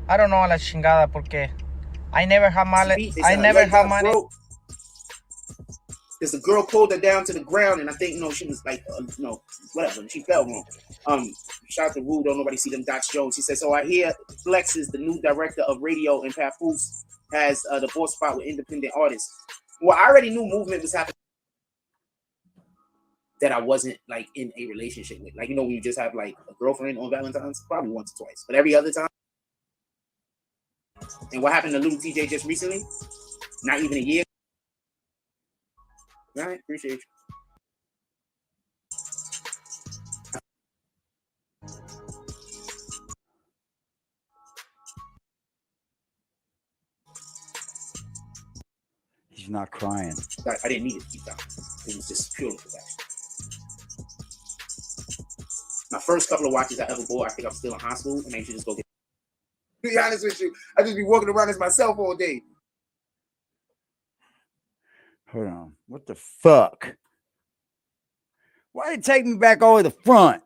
a la chingada porque I never have money. Because the girl pulled her down to the ground, and I think, she was like, whatever, she fell wrong. Shout out to Rude, don't nobody see them Docs Jones. He says, so I hear Flex is the new director of radio, and Papoose has the boss spot with independent artists. Well, I already knew movement was happening that I wasn't, like, in a relationship with. Like, when you just have, like, a girlfriend on Valentine's, probably once or twice. But every other time. And what happened to Little TJ just recently? Not even a year. All right, appreciate you. He's not crying. I didn't need it to keep down. It was just purely for that. My first couple of watches I ever bought, I think I'm still in high school, and I should just go get. To be honest with you, I just be walking around as myself all day. Hold on. What the fuck? Why did it take me back all the way to the front?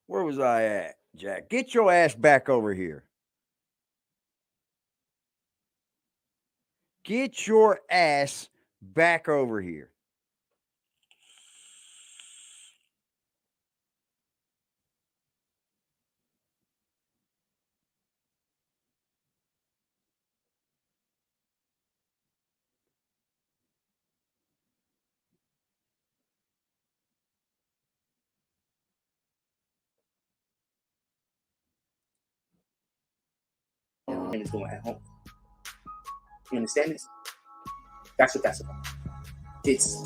Where was I at, Jack? Get your ass back over here. Get your ass back over here. Is doing at home. You understand this? That's what that's about. It's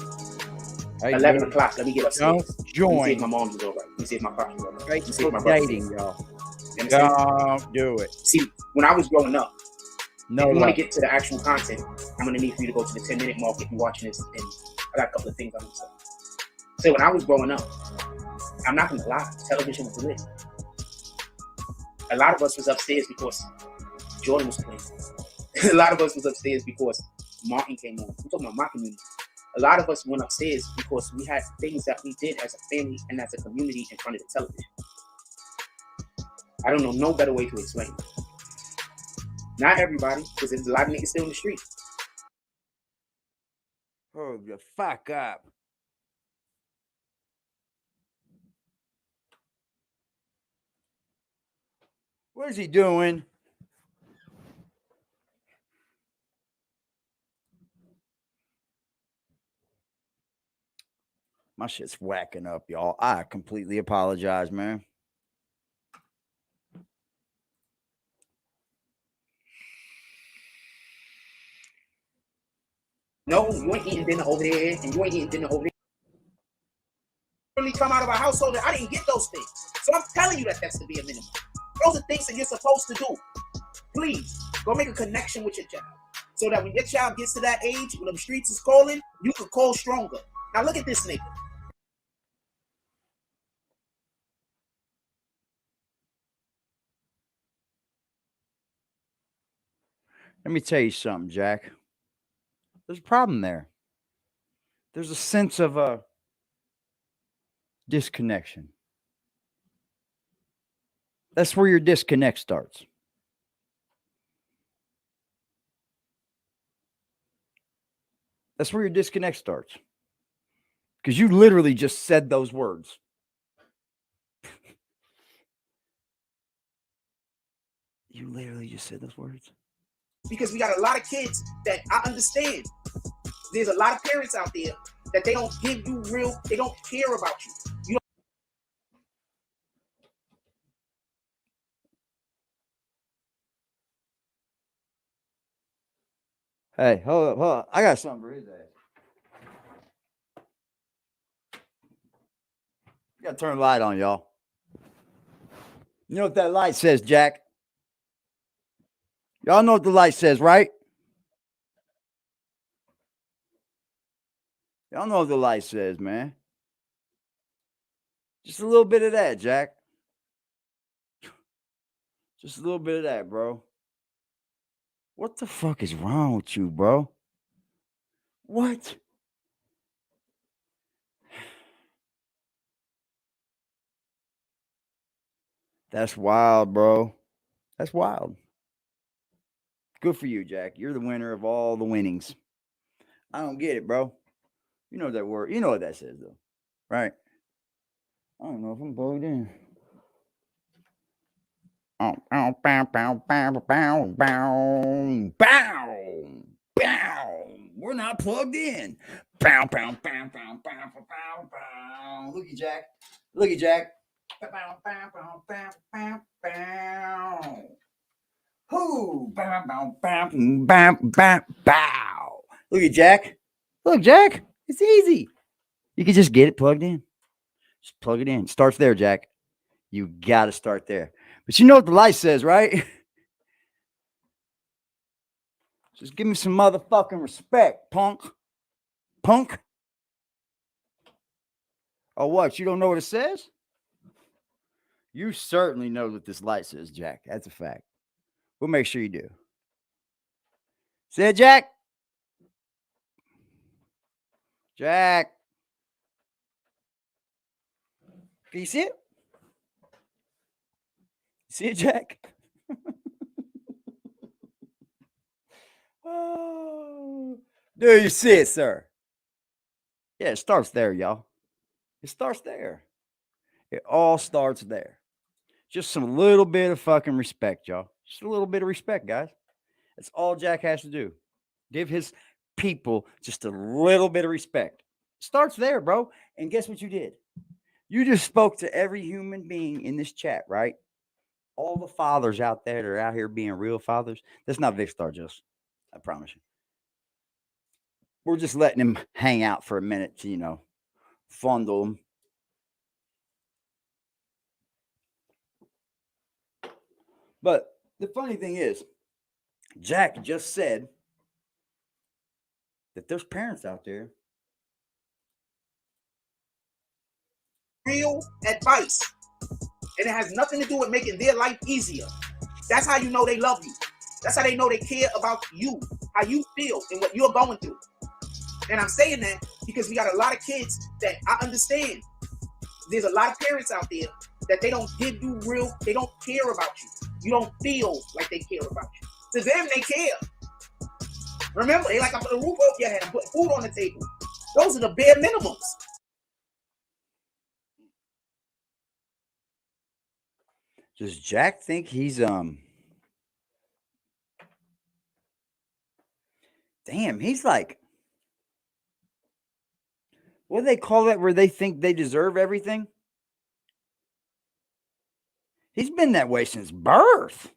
11 o'clock. Let me get upstairs. Don't Let me see if join my mom's is all right. Let me see if my pops is all right. Let me see if my brother's dating, y'all. You understand? Don't do it. See, when I was growing up, No, if you want love. to get to the actual content, I'm going to need for you to go to the 10-minute mark if you're watching this. And I got a couple of things I'm going to say. So when I was growing up, I'm not going to lie, television was lit. A lot of us was upstairs because Jordan was playing. A lot of us was upstairs because Martin came on. I'm talking about my community. A lot of us went upstairs because we had things that we did as a family and as a community in front of the television. I don't know no better way to explain it. Not everybody, because there's a lot of niggas still in the street. Oh, the fuck up. What is he doing? My shit's whacking up, y'all. I completely apologize, man. No, you ain't eating dinner over there, and you ain't eating dinner over there. Really come out of a household that I didn't get those things. So I'm telling you that that's to be a minimum. Those are things that you're supposed to do. Please, go make a connection with your child. So that when your child gets to that age, when the streets is calling, you can call stronger. Now look at this nigga. Let me tell you something, Jack. There's a problem there. There's a sense of a disconnection. That's where your disconnect starts. That's where your disconnect starts. Because you literally just said those words. You literally just said those words. Because we got a lot of kids that I understand. There's a lot of parents out there that they don't give you real, they don't care about you. Hey, hold up. I got something for his ass. You gotta turn the light on, y'all. You know what that light says, Jack? Y'all know what the light says, right? Y'all know what the light says, man. Just a little bit of that, Jack. Just a little bit of that, bro. What the fuck is wrong with you, bro? What? That's wild, bro. That's wild. Good for you, Jack. You're the winner of all the winnings. I don't get it, bro. You know that word. You know what that says, though, right? I don't know if I'm plugged in. We're not plugged in. Look at Jack. Look at Jack. Whoo! Look at Jack. Look, Jack. It's easy. You can just get it plugged in. Just plug it in. Starts there, Jack. You got to start there. But you know what the light says, right? Just give me some motherfucking respect, punk. Punk. Oh, what? You don't know what it says? You certainly know what this light says, Jack. That's a fact. We'll make sure you do. Say it, Jack. Jack. Can you see it? See it, Jack? Oh, do you see it, sir? Yeah, it starts there, y'all. It starts there. It all starts there. Just some little bit of fucking respect, y'all. Just a little bit of respect, guys. That's all Jack has to do. Give his people just a little bit of respect. Starts there, bro. And guess what you did? You just spoke to every human being in this chat, right? All the fathers out there that are out here being real fathers. That's not Vic Star, just. I promise you. We're just letting him hang out for a minute to, fondle him. But the funny thing is, Jack just said that there's parents out there. Real advice. And it has nothing to do with making their life easier. That's how you know they love you. That's how they know they care about you, how you feel and what you're going through. And I'm saying that because we got a lot of kids that I understand. There's a lot of parents out there that they don't give you real, they don't care about you. You don't feel like they care about you. To them, they care. Remember, they like, I put a roof over your head, I put food on the table. Those are the bare minimums. Does Jack think he's damn, he's like, what do they call that where they think they deserve everything? He's been that way since birth.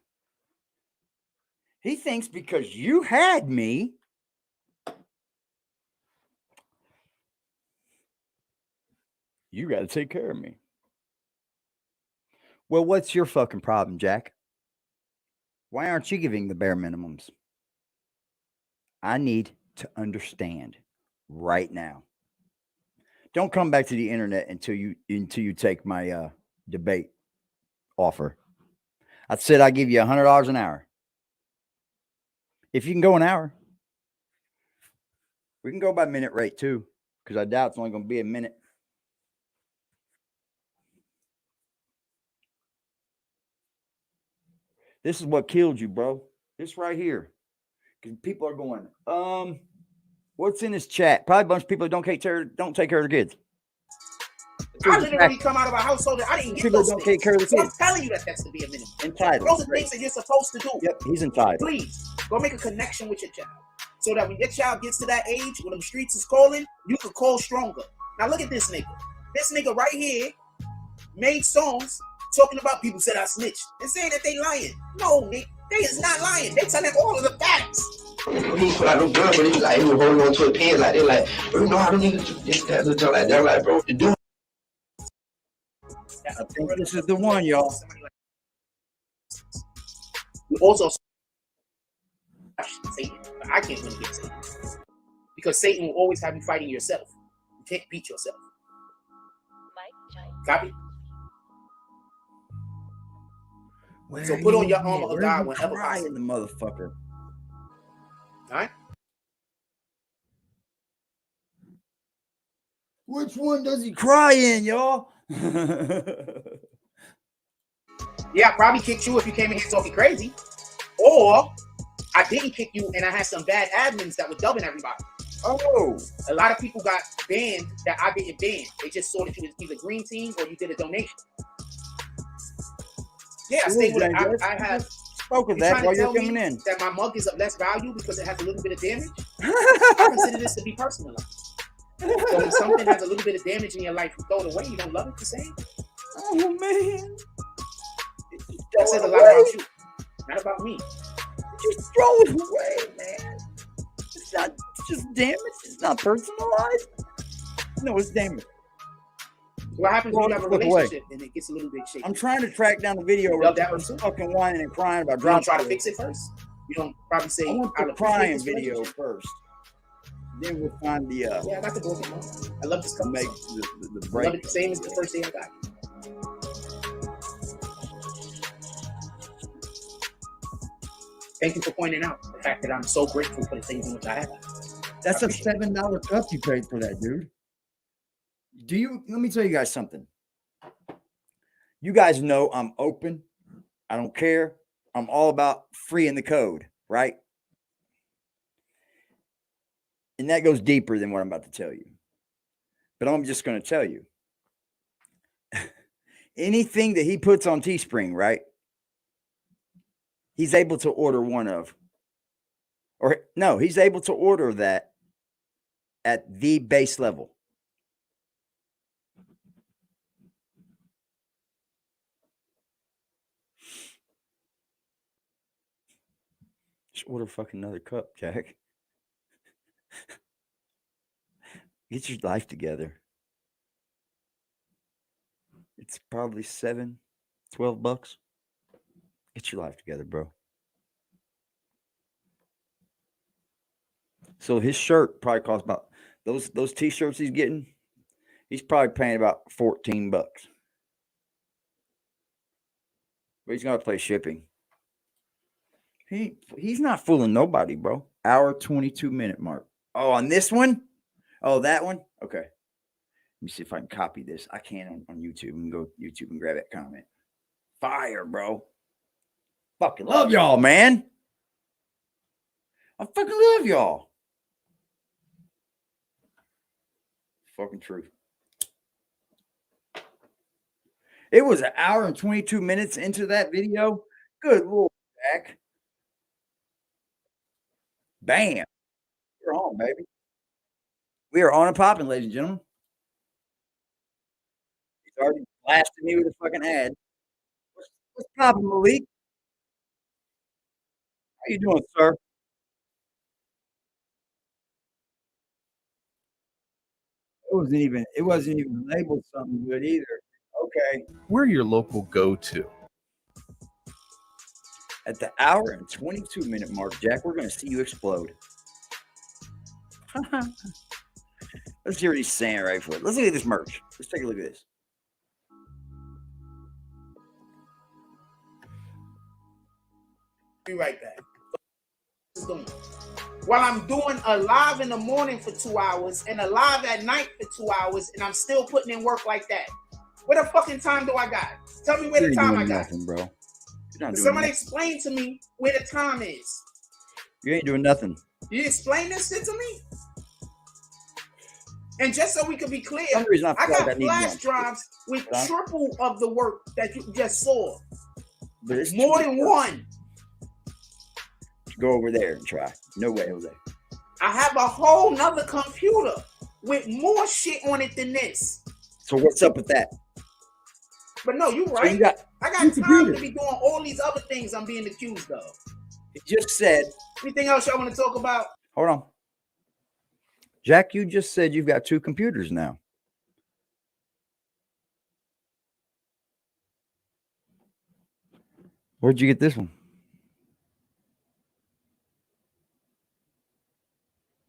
He thinks because you had me, you got to take care of me. Well, what's your fucking problem, Jack? Why aren't you giving the bare minimums? I need to understand right now. Don't come back to the internet until you take my debate offer. I said I give you $100 an hour. If you can go an hour, we can go by minute rate too, because I doubt it's only going to be a minute. This is what killed you, bro. This right here. Because people are going, what's in this chat? Probably a bunch of people that don't take care of their kids. I literally come out of a household that I didn't get those things. Take care of the So I'm kids. telling you that's to be a minimum. Entitled. Those are things that you're supposed to do. Yep, he's entitled. Please, go make a connection with your child. So that when your child gets to that age, when the streets is calling, you can call stronger. Now look at this nigga. This nigga right here made songs talking about people said I snitched and saying that they lying. No, they is not lying. They telling all of the facts. He put out no gun, but he was like, he was holding on to a pen like they're like, bro, you know how to niggas do this, that, and like they're like, bro, you do. I think this is the one, y'all. We also Satan, but I can't win against Satan because Satan will always have you fighting yourself. You can't beat yourself. Copy? So put on your armor of God whenever possible. The motherfucker. All right? Which one does he cry in, y'all? Yeah, I probably kicked you if you came in here talking crazy. Or I didn't kick you and I had some bad admins that were dubbing everybody. Oh. A lot of people got banned that I didn't ban. They just saw that you was either green team or you did a donation. Yeah, I stayed with it. I have spoke of that while you're coming in. That my mug is of less value because it has a little bit of damage. I consider this to be personalized. So when something has a little bit of damage in your life, you throw it away, you don't love it the same. Oh man. That says a lot about you, not about me. Just throw it away, man. It's not just damage, it's not personalized. No, it's damage. What happens when you have a relationship and it gets a little bit shaky? I'm trying to track down the video where that was fucking whining and crying about dropping. You don't try to fix it first? You don't probably say, I want the crying video first. Then we'll find the yeah, I got the broken one. I love this cover. Make the break. I love it the same as the first day I got it. Thank you for pointing out the fact that I'm so grateful for the things in which I have. That's a $7 cup you paid for that, dude. Let me tell you guys something. You guys know I'm open. I don't care. I'm all about freeing the code, right? And that goes deeper than what I'm about to tell you. But I'm just going to tell you. Anything that he puts on Teespring, right? He's able to order one of. Or no, he's able to order that at the base level. Just order fucking another cup, Jack. Get your life together. It's probably $7, $12. Get your life together, bro. So his shirt probably costs about those t-shirts he's getting. He's probably paying about $14. But he's got to pay shipping. He's not fooling nobody, bro. Hour 22-minute mark. Oh, on this one? Oh, that one? Okay. Let me see if I can copy this. I can on YouTube. And go YouTube and grab that comment. Fire, bro. Fucking love y'all, man. I fucking love y'all. Fucking truth. It was an hour and 22 minutes into that video. Good Lord, Jack. Bam. We're on, baby. We are on and popping, ladies and gentlemen. He's already blasted me with a fucking ad. What's popping, Malik? How you doing, sir? It wasn't even labeled something good either. Okay. We're your local go-to. At the hour and 22-minute mark, Jack, we're going to see you explode. Let's hear what he's saying right for it. Let's look at this merch. Let's take a look at this. Be right back. While I'm doing a live in the morning for 2 hours and a live at night for 2 hours, and I'm still putting in work like that. Where the fucking time do I got? Tell me where the time I got. Nothing, bro. Somebody explain to me where the time is. You ain't doing nothing. You explain this shit to me? And just so we can be clear, I got flash drives with triple of the work that you just saw. But it's more than one. Go over there and try. No way, Jose. I have a whole nother computer with more shit on it than this. So what's up with that? But no, you're right. So I got time to be doing all these other things I'm being accused of. You just said. Anything else y'all want to talk about? Hold on. Jack, you just said you've got 2 computers now. Where'd you get this one?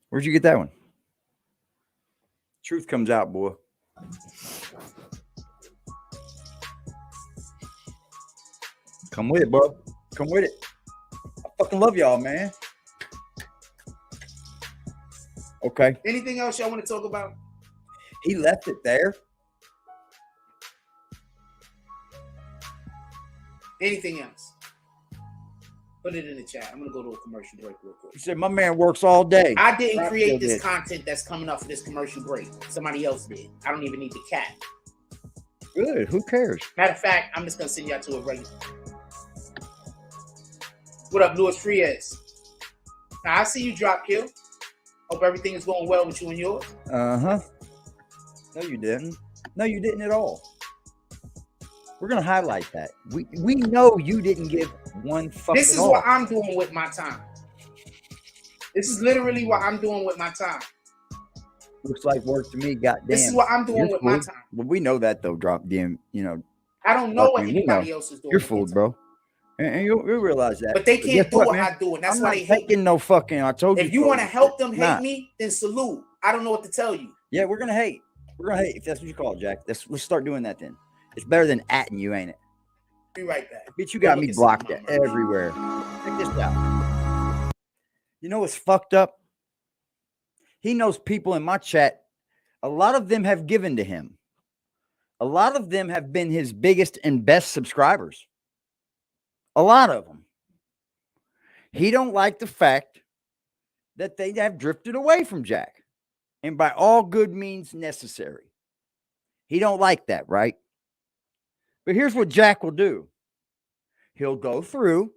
Where'd you get that one? Truth comes out, boy. Come with it, bro. Come with it. I fucking love y'all, man. Okay. Anything else y'all want to talk about? He left it there. Anything else? Put it in the chat. I'm going to go to a commercial break real quick. He said, my man works all day. I didn't create this content that's coming up for this commercial break. Somebody else did. I don't even need the cat. Good. Who cares? Matter of fact, I'm just going to send y'all to a regular. What up, Louis Frias? Now, I see you drop kill. Hope everything is going well with you and yours. Uh-huh. No, you didn't. No, you didn't at all. We're going to highlight that. We know you didn't give one fucking This is off. what I'm doing with my time. This is literally what I'm doing with my time. Looks like work to me, goddamn. This is what I'm doing with my time. Well, we know that, though, drop DM, you know. I don't know what anybody else is doing. You're fooled, bro. And you'll realize that. But they can't do what I do, and that's why they hate me. No fucking, I told you. If you want to help them hate me, then salute. I don't know what to tell you. Yeah, we're going to hate. We're going to hate, if that's what you call it, Jack. Let's start doing that then. It's better than atting you, ain't it? Be right back. Bitch, you got me blocked everywhere. Check this out. You know what's fucked up? He knows people in my chat. A lot of them have given to him. A lot of them have been his biggest and best subscribers. A lot of them. He don't like the fact that they have drifted away from Jack. And by all good means necessary. He don't like that, right? But here's what Jack will do. He'll go through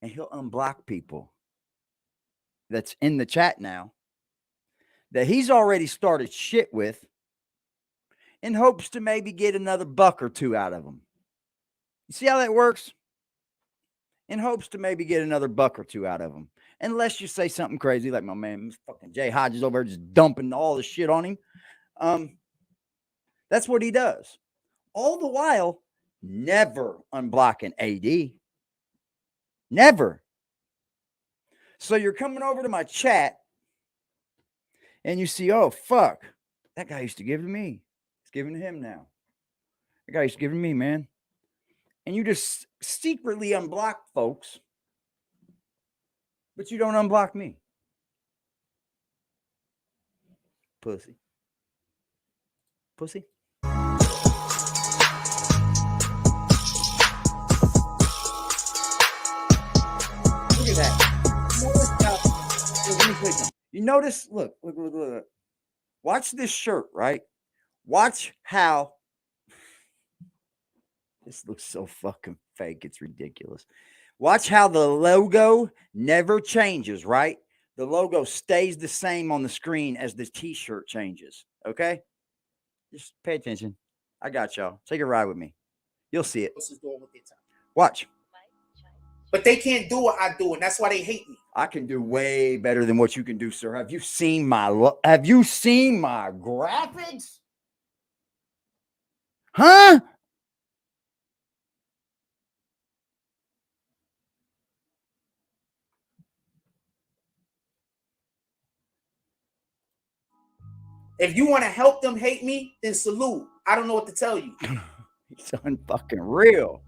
and he'll unblock people that's in the chat now that he's already started shit with in hopes to maybe get another buck or two out of them. You see how that works? In hopes to maybe get another buck or two out of them. Unless you say something crazy like my man fucking Jay Hodges over there just dumping all the shit on him. That's what he does. All the while, never unblocking AD. Never. So you're coming over to my chat and you see, oh, fuck. That guy used to give to me. He's giving to him now. That guy used to give to me, man. And you just secretly unblock folks, but you don't unblock me. Pussy. Pussy. Look at that. You notice, look. Watch this shirt, right? Watch how this looks so fucking fake. It's ridiculous. Watch how the logo never changes, right? The logo stays the same on the screen as the t-shirt changes. Okay? Just pay attention. I got y'all. Take a ride with me. You'll see it. Watch. But they can't do what I do, and that's why they hate me. I can do way better than what you can do, sir. Have you seen my graphics? Huh? If you want to help them hate me, then salute. I don't know what to tell you. It's unfucking real.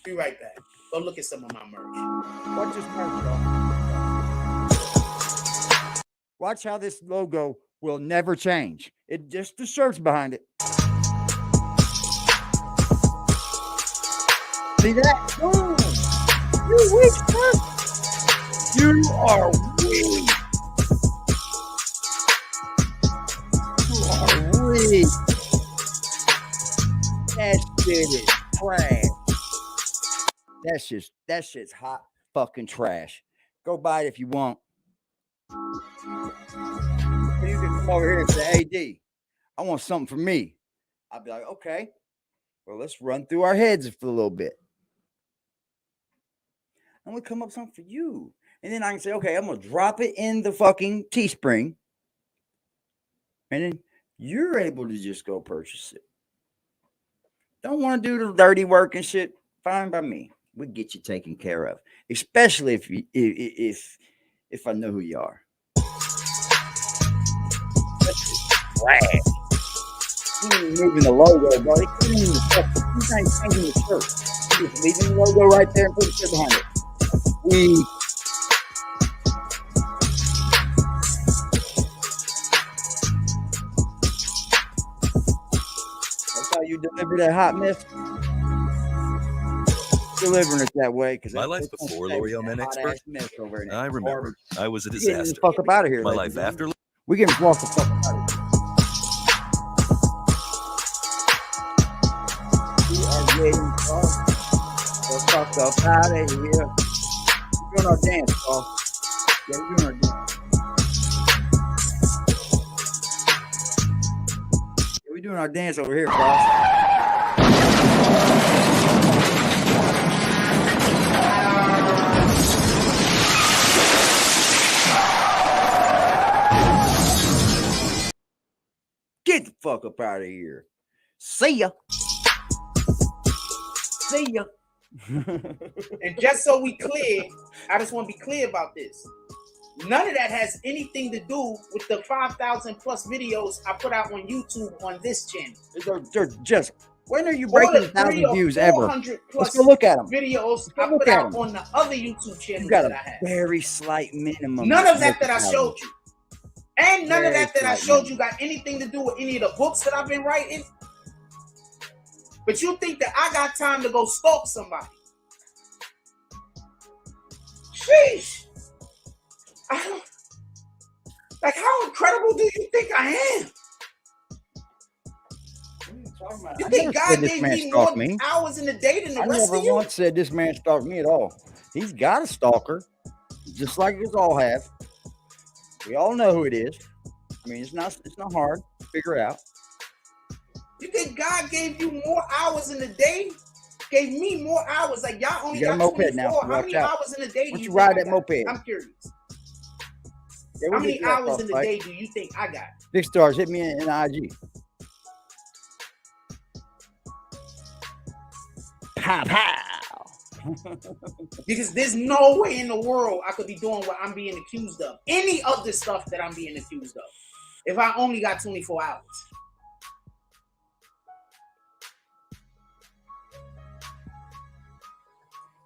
Be right back. Go look at some of my merch. Watch this merch, y'all. Watch how this logo will never change. It just the shirt's behind it. See that? Boom. You weak, sir. You are weak. You are weak. That shit is trash. That shit's hot fucking trash. Go buy it if you want. You can come over here and say, AD, I want something for me. I'll be like, okay, well, let's run through our heads for a little bit. I'm gonna come up with something for you. And then I can say, okay, I'm gonna drop it in the fucking Teespring. And then you're able to just go purchase it. Don't want to do the dirty work and shit. Fine by me. We'll get you taken care of. Especially if I know who you are. Trash. You ain't moving the logo, bro. You ain't changing the shirt. You just leaving the logo right there and put the shit behind it. That's how you deliver that hot mess. Delivering it that way because my life before L'Oreal Men Expert, I remember I was a disaster. Fuck up out of here. My life after, we getting fucked the fuck out of here. We are getting the fuck up out of here. We're doing our dance, Paul. Yeah, we're doing our dance. Yeah, we're doing our dance over here, Paul. Get the fuck up out of here. See ya. See ya. And just so we clear, I just want to be clear about this. None of that has anything to do with the 5,000 plus videos I put out on YouTube on this channel. They're just, when are you breaking 1,000 views ever? Let's go look at them. Videos I put out on the other YouTube channels that I have. Very slight minimum. None of that I showed you. And none of that I showed you got anything to do with any of the books that I've been writing. But you think that I got time to go stalk somebody? Sheesh. Like, how incredible do you think I am? You think God gave me more hours in the day than the rest of you? I never once said this man stalked me at all. He's got a stalker, just like us all have. We all know who it is. I mean, it's not hard to figure out. You think God gave you more hours in the day? Gave me more hours. Like, y'all only got 24. Now, how many hours in the day do you ride that moped? I'm curious. Yeah, how many hours in the day do you think I got? Big Stars, hit me in IG. Pow, pow. Because there's no way in the world I could be doing what I'm being accused of. Any of the stuff that I'm being accused of. If I only got 24 hours.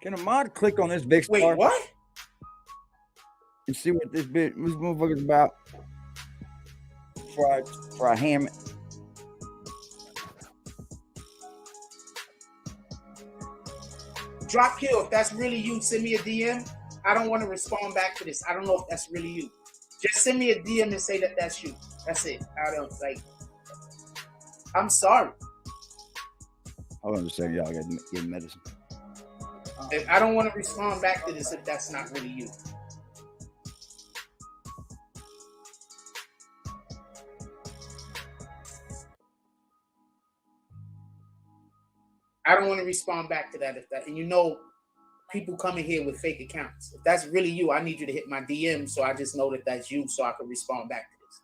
Can a mod click on this big star? Wait, what? And see what this motherfucker's about before I ham it. Drop kill. If that's really you, send me a DM. I don't want to respond back to this. I don't know if that's really you. Just send me a DM and say that that's you. That's it. I don't like. I'm sorry. Hold on just a second, y'all. I gotta get medicine. If I don't want to respond back to this if that's not really you. I don't want to respond back to that if that, and you know, people coming here with fake accounts. If that's really you, I need you to hit my DM so I just know that that's you so I can respond back to this.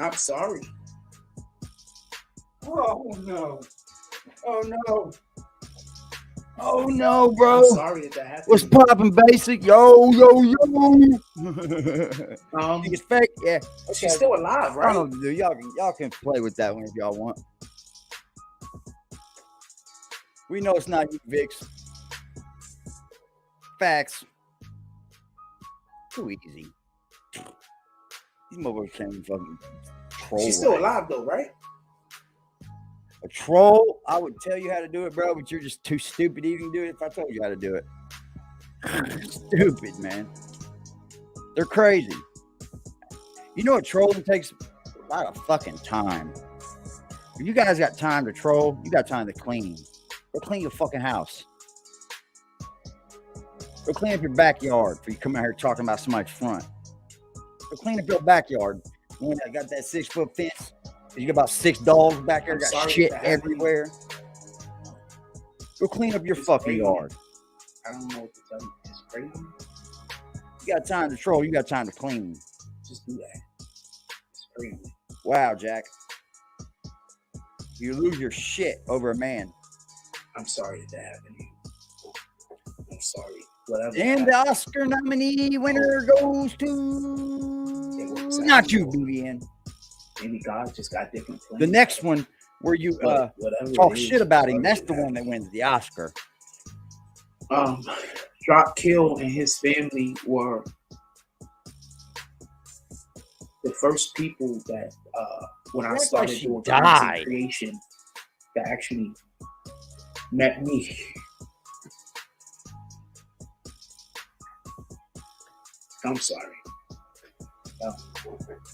I'm sorry. Oh no. Oh no. Oh no, bro. I'm sorry that happened. What's poppin', basic? Yo. It's fake, yeah. She's still alive, right? I don't know, dude. Y'all can play with that one if y'all want. We know it's not you, Vix. Facts. Too easy. These motherfuckers can't fucking troll. She's still alive though, right? A troll, I would tell you how to do it, bro, but you're just too stupid to even do it if I told you how to do it. Stupid, man. They're crazy. You know what trolling takes? A lot of fucking time. If you guys got time to troll, you got time to clean. Go clean your fucking house. Go clean up your backyard before you come out here talking about somebody's front. Go clean up your backyard. When I got that 6-foot fence, you got about 6 dogs back there, got shit everywhere. Go clean up your fucking yard. I don't know what to tell you. It's crazy. You got time to troll, you got time to clean. Just do that. It's crazy. Wow, Jack. You lose your shit over a man. I'm sorry that happened to you. I'm sorry. Whatever. And the Oscar nominee winner goes to not you, BBN. Maybe God just got different plans. The next one where you talk shit about him, that's the one that wins the Oscar. Drop Kill and his family were the first people that when I started doing content creation that actually met me. I'm sorry.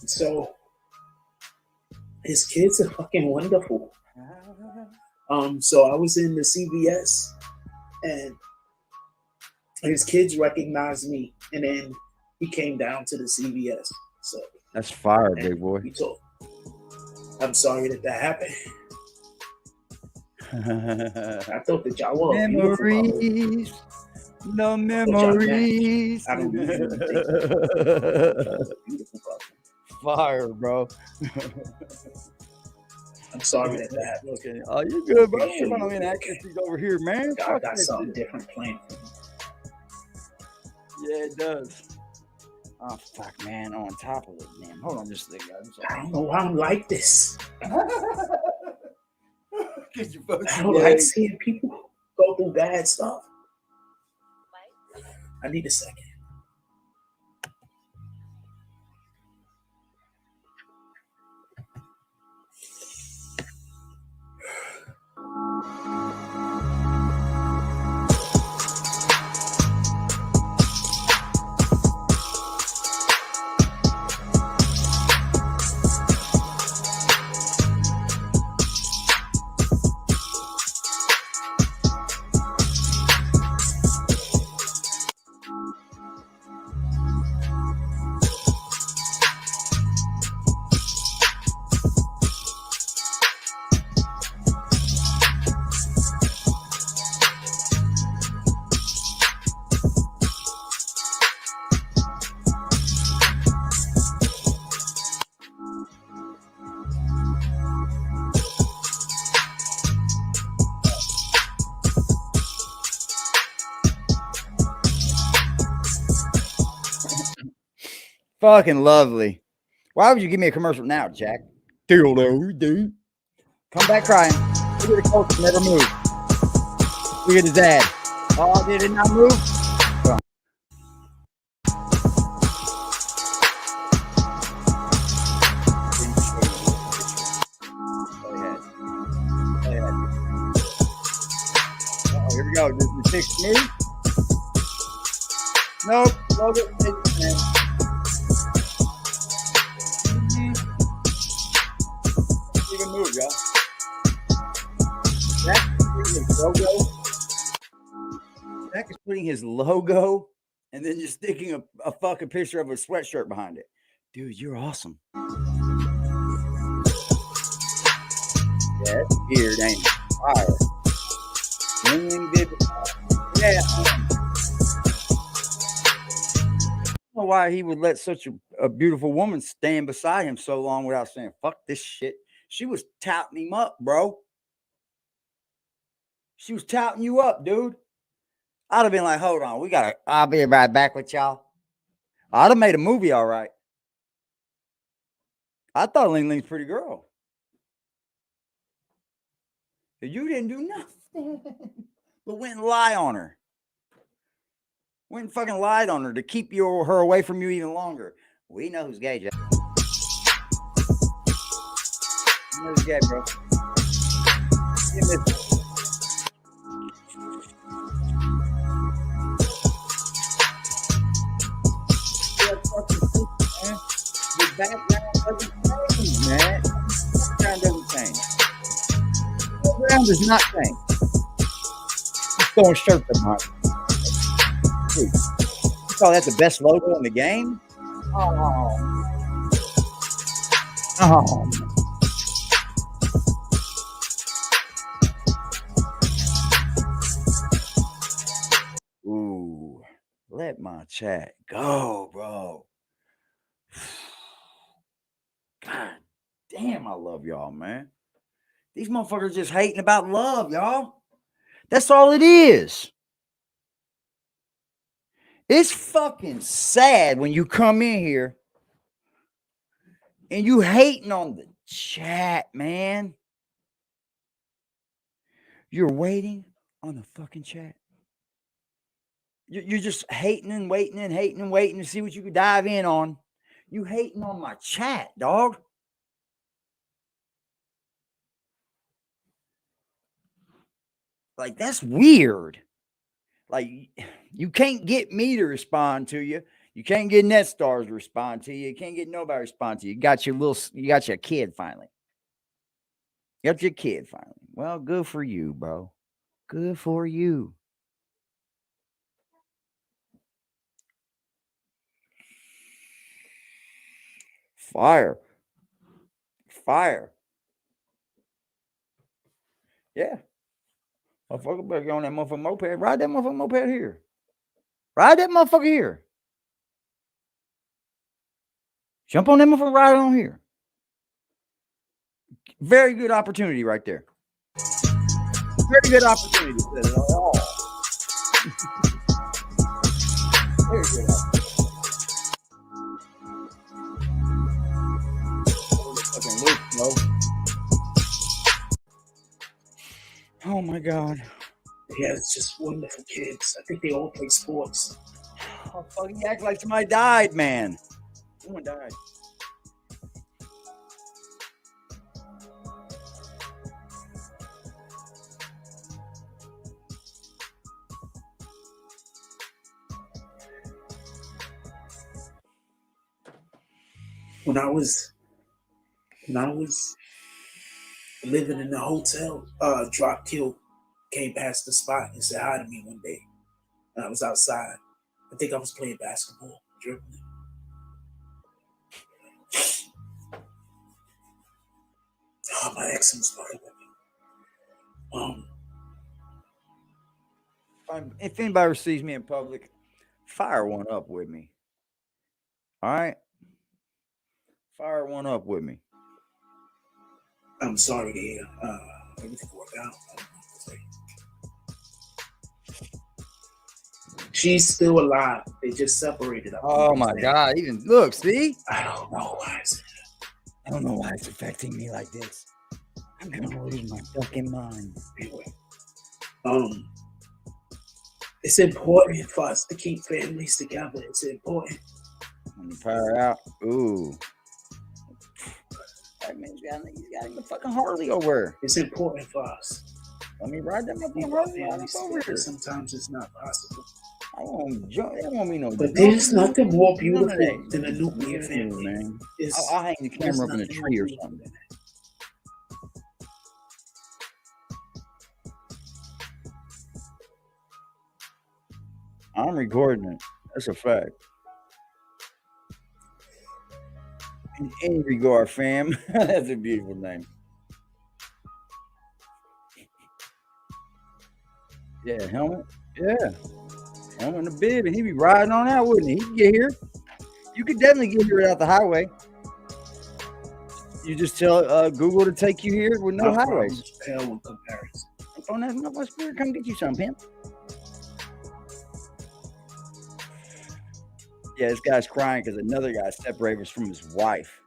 So his kids are fucking wonderful. So I was in the CVS and his kids recognized me, and then he came down to the CVS. So that's fire, big boy. He told, I'm sorry that happened. I thought that y'all were No memories. I don't usually think it's a beautiful couple. Fire, bro. I'm sorry that happened. Okay. Oh, you good, bro? Appreciate Come on, it. inaccuracies over here, man. God Fuck got that something shit. different planned for me. Yeah, it does. Oh, fuck, man. On top of it, man. Hold on just a second, guys. I don't know why I'm like this. I You don't like seeing people go through bad stuff. I need a second. Fucking lovely. Why would you give me a commercial now, Jack? Dude. Come back crying. Look at the coach never move. Look at his dad. Oh, did it not move? Well. Oh, here we go. Did the six move? Nope. Logo didn't even move, y'all. Jack is putting his logo and then just sticking a fucking picture of a sweatshirt behind it. Dude, you're awesome. Yeah, it's weird, ain't it? Fire. Yeah. I don't know why he would let such a beautiful woman stand beside him so long without saying, fuck this shit. She was touting him up, bro. She was touting you up, dude. I'd have been like, hold on, I'll be right back with y'all. I'd have made a movie, all right. I thought Ling Ling's a pretty girl. You didn't do nothing but went and lie on her. Went and fucking lied on her to keep her away from you even longer. We know who's gay, Jack. You know who's gay, bro. The background doesn't change, man. The background doesn't change. The background does not change. Just throwing shirts at my dude, you call that the best logo in the game? Ooh, let my chat go, bro. God damn, I love y'all, man. These motherfuckers just hating about love, y'all. That's all it is. It's fucking sad when you come in here and you hating on the chat, man. You're waiting on the fucking chat. You're just hating and waiting and hating and waiting to see what you could dive in on. You hating on my chat, dog. Like, that's weird. Like, you can't get me to respond to you. You can't get NetStars to respond to you. You can't get nobody to respond to you. You got your kid finally. You got your kid finally. Well, good for you, bro. Good for you. Fire. Yeah. Motherfucker better get on that motherfucking moped. Ride that motherfucking moped here. Ride that motherfucker here. Jump on that motherfucker, ride on here. Very good opportunity right there. Very good opportunity. Oh. Very good opportunity. Oh my God. Yeah, it's just wonderful kids. I think they all play sports. Oh, fuck, you act like somebody died, man. Someone died. When I was living in the hotel, Drop Kill came past the spot and said hi to me one day. And I was outside. I think I was playing basketball, dribbling. Oh, my ex was fucking with me. If anybody sees me in public, fire one up with me. All right? Fire one up with me. I'm sorry to hear everything worked out. She's still alive. They just separated up. Oh my God. Even look, see? I don't know why. I don't know why it's affecting me like this. I'm gonna lose my fucking mind. Anyway, it's important for us to keep families together. It's important. When you fire out, ooh. That man's got a fucking Harley over. It's important for us. Let me ride that motherfucking Harley over here. Sometimes it's not possible. I won't be no. But there's nothing more beautiful than a nuclear family, man. I'll hang the camera up in a tree or something. I'm recording it. That's a fact. In any regard, fam. That's a beautiful name. Yeah, helmet. Yeah. Helmet and a bib, and he'd be riding on out, wouldn't he? He could get here. You could definitely get here without the highway. You just tell Google to take you here with no highways. Pale in comparison. On that motherfucker spirit, come get you some, Pimp. Yeah, this guy's crying because another guy separated from his wife.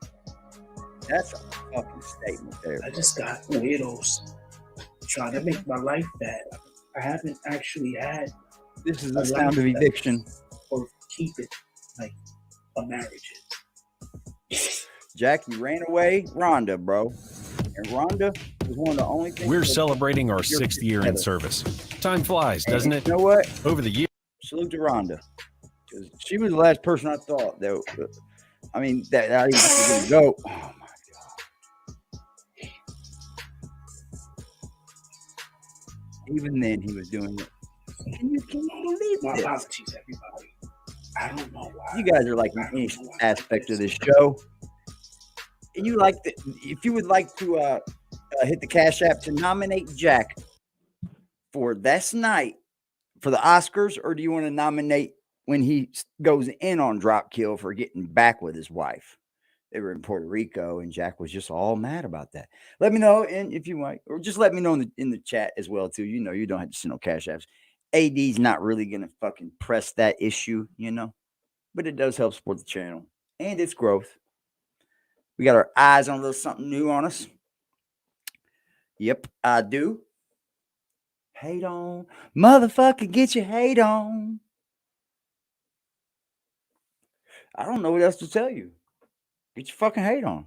That's a fucking statement there. I just got weirdos trying to make my life bad. I haven't actually had. This is the sound of eviction. Or keep it like a marriage is. Jack, you ran away, Rhonda, bro. And Rhonda was one of the only things. We're celebrating our 6th year in service. Time flies, doesn't it? You know what? Over the years. Salute to Rhonda. Because she was the last person I thought that. I mean, that I was going to go. Oh my God. Even then, he was doing it. Can you believe My this? apologies, everybody. I don't know why. You guys are like any aspect of this show. And you like the, if you would like to hit the Cash App to nominate Jack for this night for the Oscars, or do you want to nominate when he goes in on Drop Kill for getting back with his wife? They were in Puerto Rico, and Jack was just all mad about that. Let me know, and if you want, or just let me know in the chat as well too. You know, you don't have to send no Cash Apps. AD's not really gonna fucking press that issue, you know, but it does help support the channel and its growth. We got our eyes on a little something new on us. Yep, I do. Hate on, motherfucker, get your hate on. I don't know what else to tell you. Get your fucking hate on.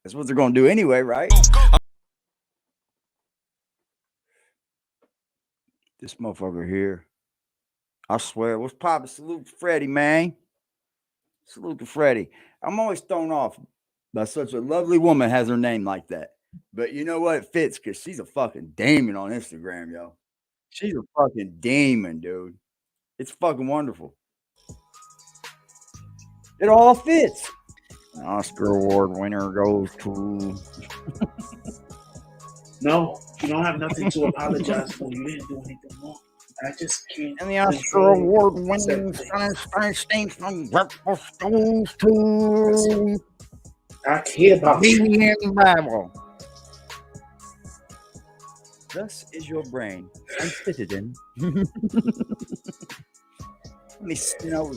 That's what they're going to do anyway, right? This motherfucker here. I swear. What's poppin'? Salute to Freddie, man. Salute to Freddie. I'm always thrown off by such a lovely woman has her name like that. But you know what? It fits because she's a fucking demon on Instagram, yo. She's a fucking demon, dude. It's fucking wonderful. It all fits. Oscar Award winner goes to... No, You don't have nothing to apologize for. You didn't do anything wrong. I just can't. And the Oscar award winning Feinstein from breakfast goes to I care about you. BBN Bible. Thus is your brain. I'm fitted in. Me snow.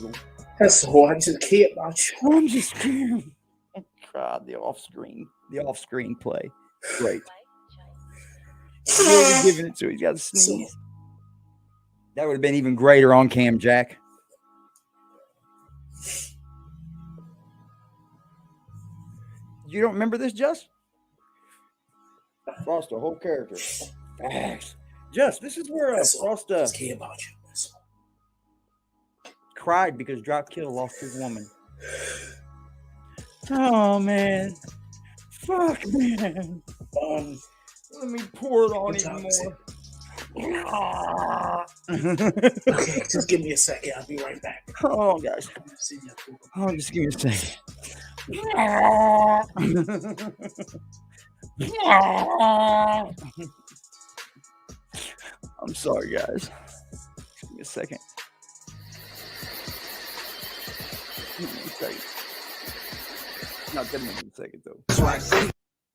That's all. I just care about you. I'm just scared. Oh, God, the off-screen play. Great. He's giving it to. He's got to sneeze. That would have been even greater on cam, Jack. You don't remember this, Just? Frost, a whole character. Facts. Just, this is where Frost care about you. Cried because Dropkill lost his woman. Oh man. Fuck, man. Let me pour it on even more. Okay, just give me a second. I'll be right back. Oh, guys. Oh, just give me a second. I'm sorry, guys. Just give me a second. Not that much in a second, though.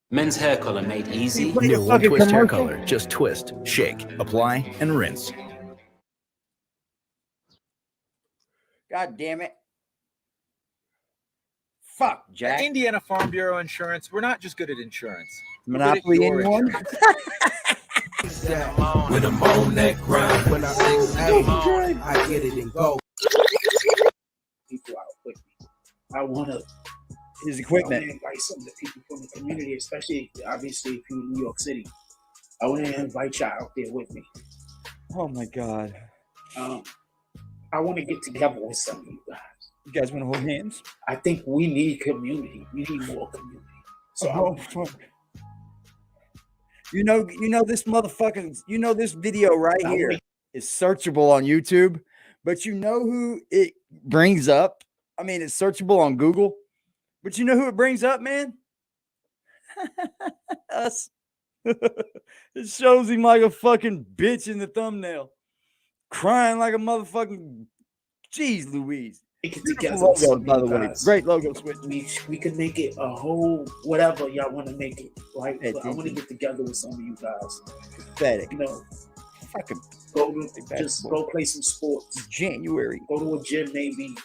Men's hair color made easy. New One Twist hair color. Just twist, shake, apply, and rinse. God damn it. Fuck, Jack. Indiana Farm Bureau Insurance. We're not just good at insurance. Monopoly anyone? When I'm on that grind, when I get it and go. People out with me. I want to. His equipment. Invite some of the people from the community, especially obviously if you're in New York City. I want to invite y'all out there with me. Oh my God. I want to get together with some of you guys. You guys want to hold hands? I think we need community. We need more community. So fuck. You know this motherfucking, this video right here is searchable on YouTube, but you know who it brings up? I mean, it's searchable on Google, but you know who it brings up, man? Us. It shows him like a fucking bitch in the thumbnail, crying like a motherfucking, jeez Louise. Get together logo, by the way. Great logo switch. We can make it a whole whatever y'all want to make it, right? But I want to get together with some of you guys. Pathetic. You know, fucking go play some sports. January. Go to a gym maybe.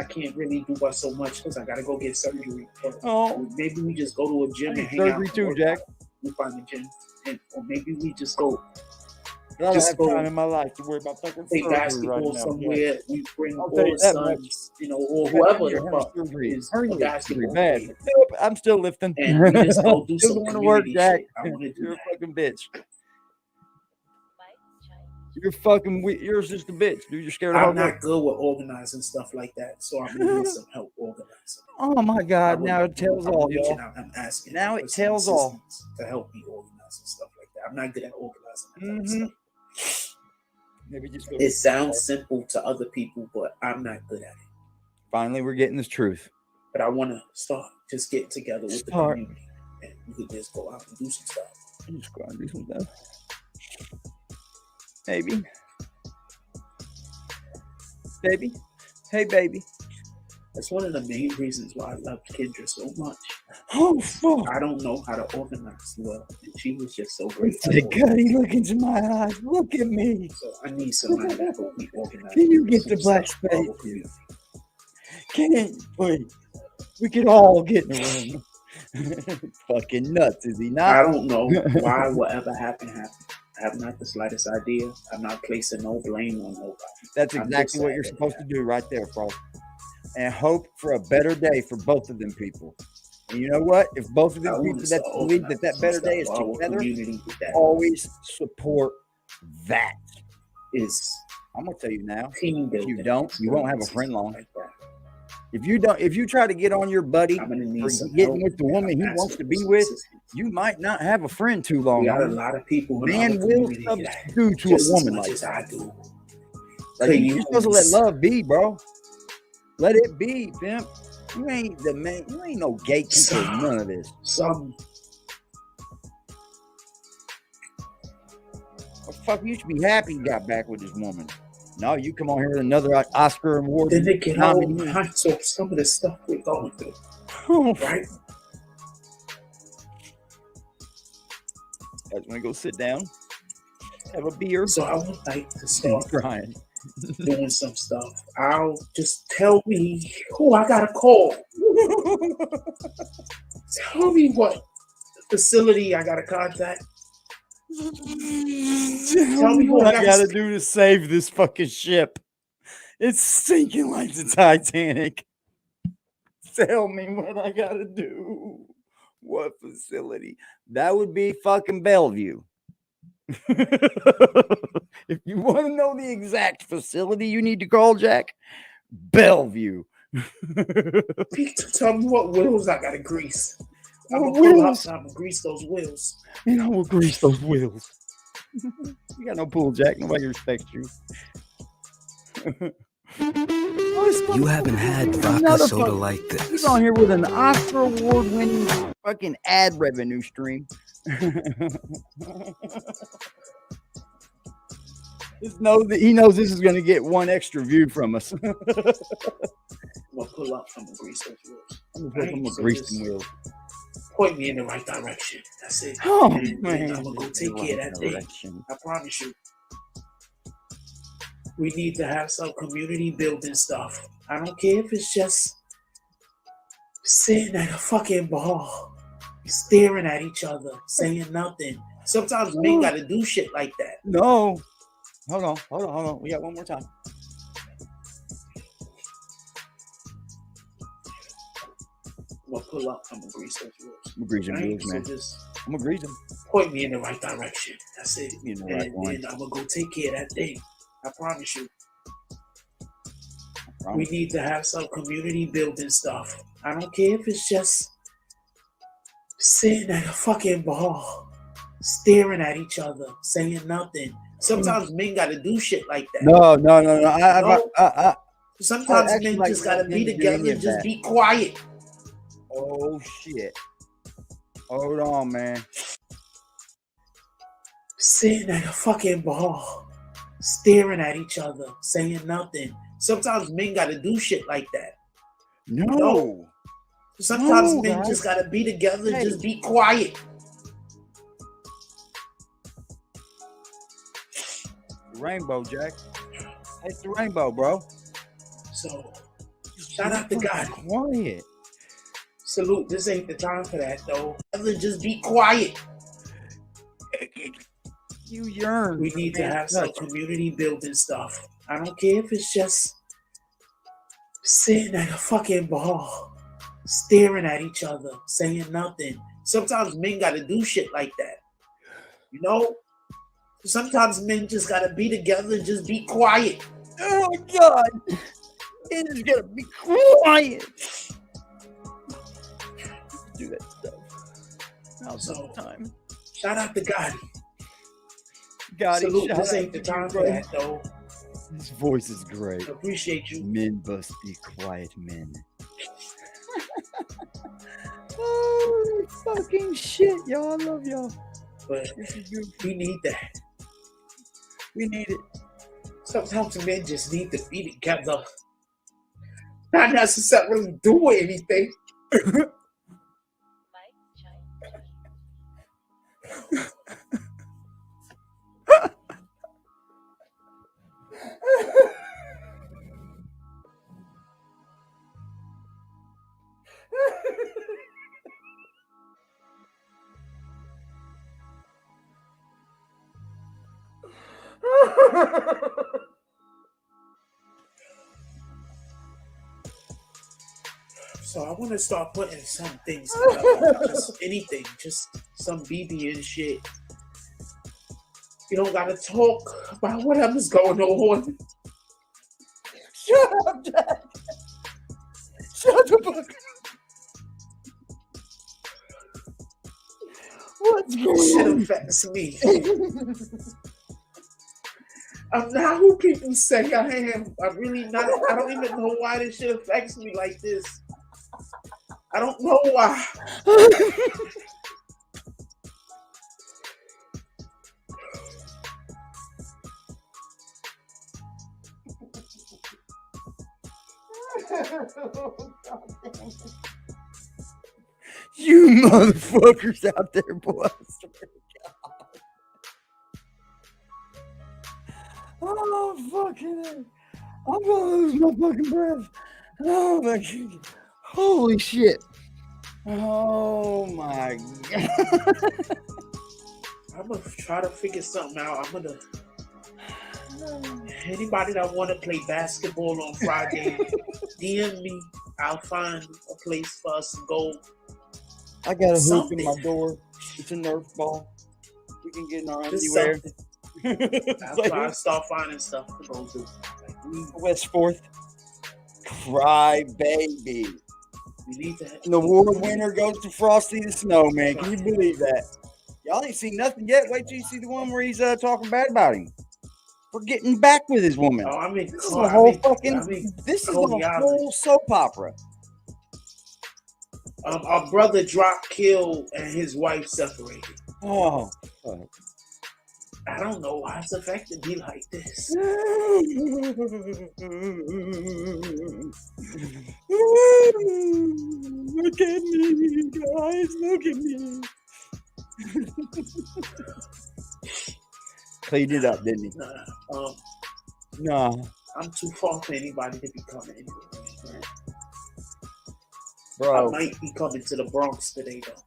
I can't really do by so much because I gotta go get surgery. But maybe we just go to a gym and hang out. Surgery too, Jack. We find a gym, or maybe we just go. I don't have time in my life to worry about fucking play basketball right somewhere. Yeah. We bring all sons, or whoever the fuck is a basketball bad. player. Nope, I'm still lifting. And we just go do still some going to work, Jack. shit. I want to do You're that. a fucking bitch. You're just a bitch, dude. You're scared of I'm not good with organizing stuff like that, so I'm gonna need some help organizing. Oh my God! Now it tells all, y'all. I'm asking. Now it tells all to help me organize and stuff like that. I'm not good at organizing. Maybe just it sounds simple to other people, but I'm not good at it. Finally, we're getting this truth. But I want to start just getting together with the community, and we could just go out and do some stuff. Just go out and do some stuff. Maybe. Baby. Hey, baby. That's one of the main reasons why I love Kendra so much. Oh, fuck. I don't know how to organize well, and she was just so great. God, he look into my eyes. Look at me. So I need somebody that help me organize. Can you get the black space? Can you, please? We can all get in the room. Fucking nuts, is he not? I don't know why whatever happened. I have not the slightest idea. I'm not placing no blame on nobody. That's exactly what you're supposed to do right there, bro. And hope for a better day for both of them people. And you know what? If both of them people that believe that better day is together, always support that. I'm gonna tell you now. If you don't, you won't have a friend long. If you try to get on your buddy for getting with the woman he wants to be with, you might not have a friend too long. We got a lot of people. Man will substitute to a woman like that. I do. Like, you're supposed to let love be, bro. Let it be, Pimp. You ain't the man. You ain't no gatekeeper. None of this. motherfucker, you should be happy you got back with this woman. No, you come on here with another Oscar award. Then they get all behind so some of the stuff we're going through. Right? I want to go sit down, have a beer. So I would like to start crying. Doing some stuff. I'll just tell me who I gotta call. Tell me what facility I gotta contact. Tell me what I gotta do to save this fucking ship. It's sinking like the Titanic. Tell me what I gotta do. What facility? That would be fucking Bellevue. If you want to know the exact facility you need to call, Jack, Bellevue. Tell me what wheels I gotta grease. I'm gonna grease those wheels. And I will grease those wheels. You got no pull, Jack. Nobody respects you. You haven't had vodka soda like this. He's on here with an Oscar award-winning fucking ad revenue stream. He knows this is going to get one extra view from us. I'm gonna pull up. I'm gonna grease those wheels. I'm gonna grease them wheels. Point me in the right direction. That's it. Oh, and man. I'm gonna go take care of that thing. I promise you. We need to have some community building stuff. I don't care if it's just sitting at a fucking bar, staring at each other, saying nothing. Sometimes men gotta do shit like that. No. Hold on. We got one more time. I'm gonna pull up. I'm gonna grease those wheels. I'm gonna grease them wheels, man. I'm gonna grease them. Point me in the right direction. That's it. In the right one. And I'm gonna go take care of that thing. I promise you. We need to have some community building stuff. I don't care if it's just sitting at a fucking bar, staring at each other, saying nothing. Sometimes men gotta do shit like that. No. Sometimes men just gotta be together and just be quiet. Oh shit. Hold on, man. Sitting at a fucking bar, staring at each other, saying nothing. Sometimes men gotta do shit like that. No. Sometimes men just gotta be together and just be quiet. The rainbow, Jack. It's the rainbow, bro. So, shout out to God. Quiet. Salute. This ain't the time for that, though. Just be quiet. You yearn. We need to have some community building stuff. I don't care if it's just sitting at a fucking bar, staring at each other, saying nothing. Sometimes men gotta do shit like that. You know? Sometimes men just gotta be together and just be quiet. Oh my God. It is gonna be quiet. Do that stuff. Now's the time. Shout out to Gotti. Salute. This ain't the time for that, though. His voice is great. Appreciate you. Men must be quiet men. Holy fucking shit, y'all. I love y'all. But we need that. We need it. Sometimes men just need to be together. Not necessarily do anything. So I want to start putting some things together. Just anything. Just some BBN shit. You don't gotta talk about whatever's going on. Shut up, Jack. Shut the fuck up. What's going Shit on? affects me. I'm not who people say I am. I'm really not. I don't even know why this shit affects me like this. I don't know why. You motherfuckers out there, boy. I swear to God. Oh, fucking hell. I'm gonna lose my fucking breath. Oh, my God. Holy shit. Oh, my God. I'm gonna try to figure something out. Anybody that want to play basketball on Friday, DM me. I'll find a place for us to go. I got a hoop in my door. It's a Nerf ball. We can get in our underwear. I'll try to start finding stuff to go to. West 4th. Cry baby. We need to. And the award winner goes to Frosty the Snowman. Can you believe that? Y'all ain't seen nothing yet. Wait till you see the one where he's talking bad about him for getting back with his woman. Oh, This is a whole this is a whole soap opera. Our brother dropped Kill and his wife separated. Oh, fuck. I don't know why it's affecting me like this. Look at me, guys. Look at me. Cleaned it up, didn't he? Nah. I'm too far for anybody to be coming anyway, man. Bro. I might be coming to the Bronx today, though.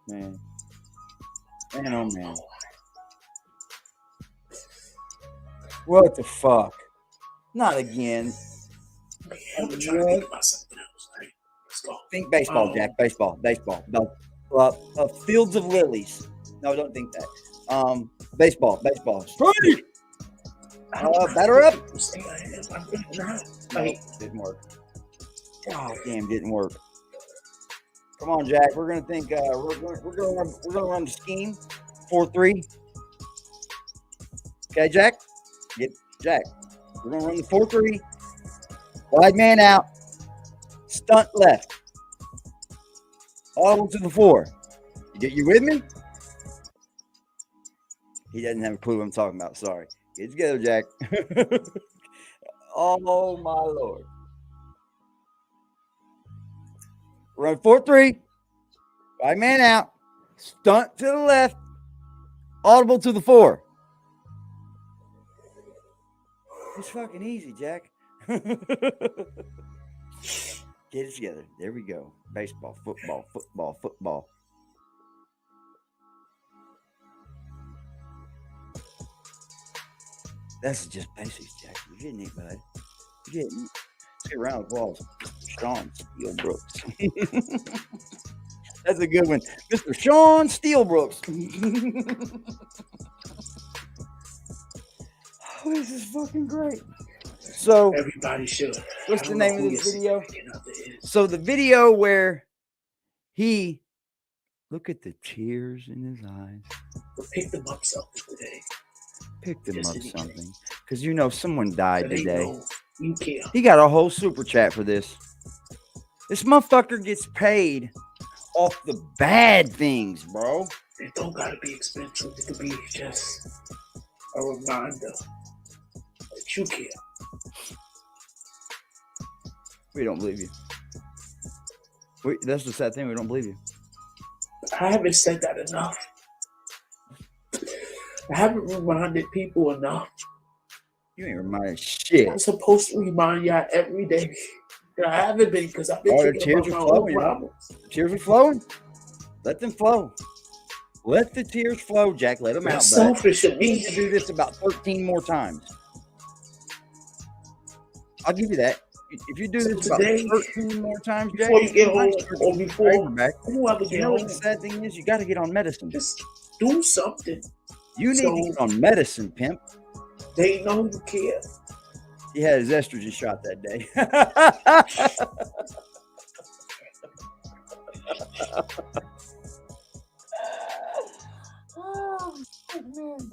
Man. Man, oh, man. What the fuck? Not again. I'm trying to think about something else. Right? Let's go. Think baseball, Jack. Baseball. No. Fields of Lilies. No, don't think that. Baseball. Straight! Batter up. Didn't work. God damn, didn't work. Come on, Jack. We're gonna think. We're gonna run the scheme. 4-3. Okay, Jack. Get Jack. We're gonna run the 4-3. Wide man out. Stunt left. All to the 4. You with me? He doesn't have a clue what I'm talking about. Sorry. Get together, Jack. Oh, my Lord. Run 4-3. Right man out. Stunt to the left. Audible to the 4. It's fucking easy, Jack. Get it together. There we go. Baseball, football. That's just basics, Jack. You're getting it, bud. You're getting it. Let's get around the balls. Sean Steelbrooks. That's a good one. Mr. Sean Steelbrooks. Oh, this is fucking great. So everybody should. What's the name of this video? So the video where he look at the tears in his eyes. We'll pick them up something today. Pick them up something. Because you know someone died today. You can't. He got a whole super chat for this. This motherfucker gets paid off the bad things, bro. It don't gotta be expensive. It could be just a reminder that you care. We don't believe you. That's the sad thing. We don't believe you. I haven't said that enough. I haven't reminded people enough. You ain't reminded shit. I'm supposed to remind y'all every day. I haven't been because I've been thinking about my own problems. Tears are flowing. Let them flow. Let the tears flow, Jack. Let them out. That's selfish of me. You do this about 13 more times. I'll give you that. If you do this about 13 more times, Jack, before you get home or before whoever you know what the sad thing is? You got to get on medicine. Just do something. You need to get on medicine, Pimp. They know you care. He had his estrogen shot that day. Oh, man.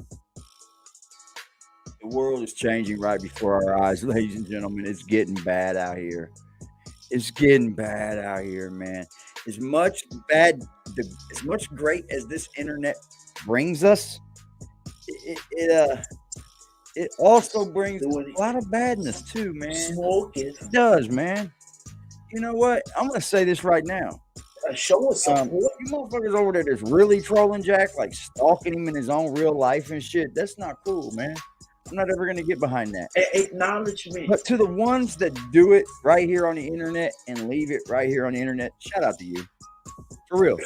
The world is changing right before our eyes, ladies and gentlemen. It's getting bad out here. It's getting bad out here, man. As much great as this internet brings us, it also brings Doing a lot of badness too, man. Smoking. It does, man. You know what? I'm gonna say this right now. Show us support. You motherfuckers over there that's really trolling Jack, like stalking him in his own real life and shit. That's not cool, man. I'm not ever gonna get behind that. Acknowledgement. But to the ones that do it right here on the internet and leave it right here on the internet, shout out to you. For real.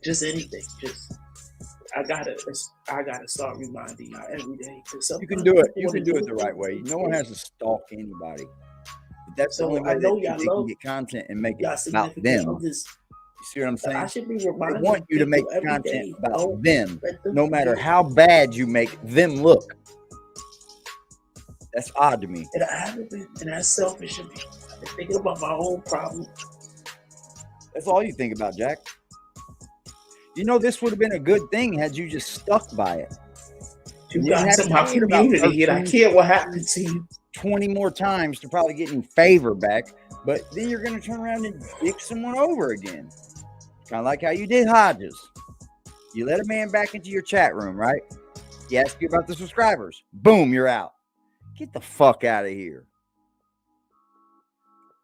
Just anything. Just I gotta start reminding y'all every day. You can do it. You can do it the right way. No one has to stalk anybody. But that's the only way that you can get content and make it about them. You see what I'm saying? I should be they reminding want you to make every content day. about them, no matter how bad you make them look. That's odd to me. And I haven't been, and that's selfish of me. I've been thinking about my own problem. That's all you think about, Jack. You know, this would have been a good thing had you just stuck by it. You got to my community, and I care what happened to you. 20 more times to probably get any favor back, but then you're going to turn around and dick someone over again. Kind of like how you did Hodges. You let a man back into your chat room, right? He asked you about the subscribers. Boom, you're out. Get the fuck out of here.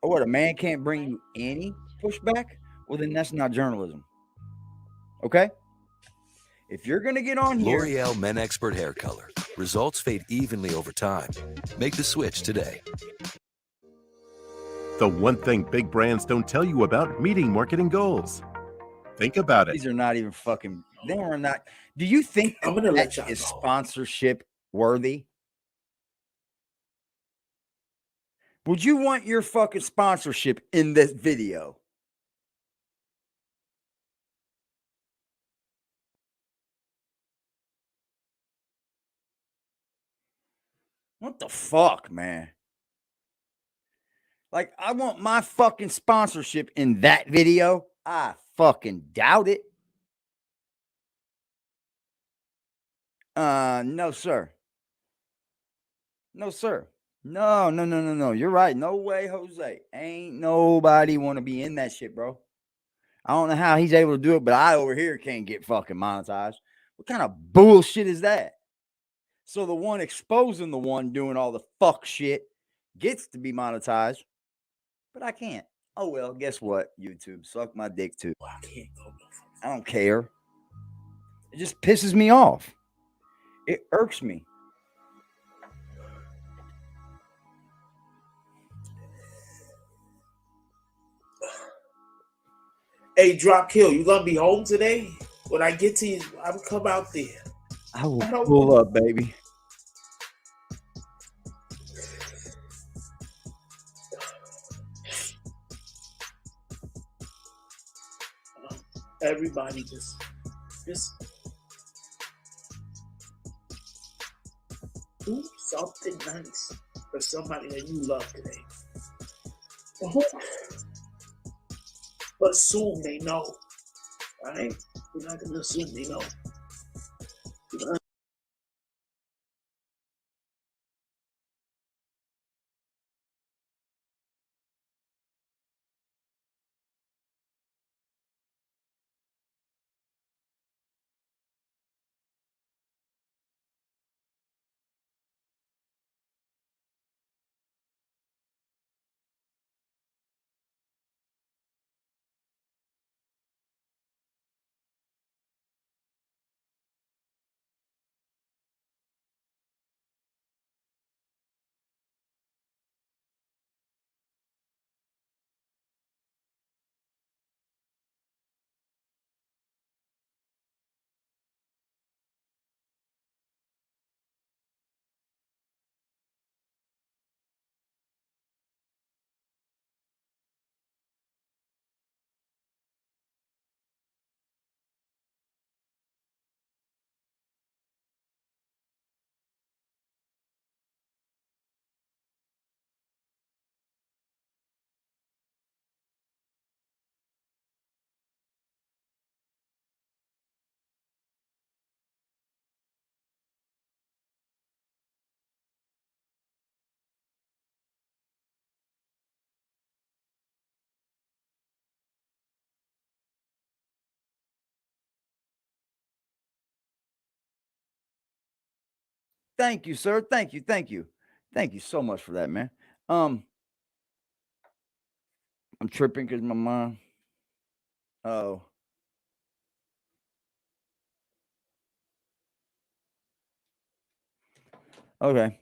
Oh, what, a man can't bring you any pushback? Well, then that's not journalism. Okay? If you're going to get on here... L'Oreal Men Expert Hair Color. Results fade evenly over time. Make the switch today. The one thing big brands don't tell you about meeting marketing goals. Think about it. These are not even fucking... They are not... Do you think I'm gonna let y'all is know. sponsorship worthy? Would you want your fucking sponsorship in this video? What the fuck, man? Like, I want my fucking sponsorship in that video? I fucking doubt it. No, sir. No, sir. No. You're right. No way, Jose. Ain't nobody want to be in that shit, bro. I don't know how he's able to do it, but I over here can't get fucking monetized. What kind of bullshit is that? So the one exposing the one doing all the fuck shit gets to be monetized, but I can't. Oh, well, guess what, YouTube? Suck my dick too. I can't go. I don't care. It just pisses me off. It irks me. Hey, Drop Kill, you gonna be home today? When I get to you, I'll come out there. I will pull up, baby. Everybody just do something nice for somebody that you love today. But assume they know. All right? We're not gonna assume they know. Thank you, sir. Thank you. Thank you. Thank you so much for that, man. I'm tripping because my mom. Oh. Okay.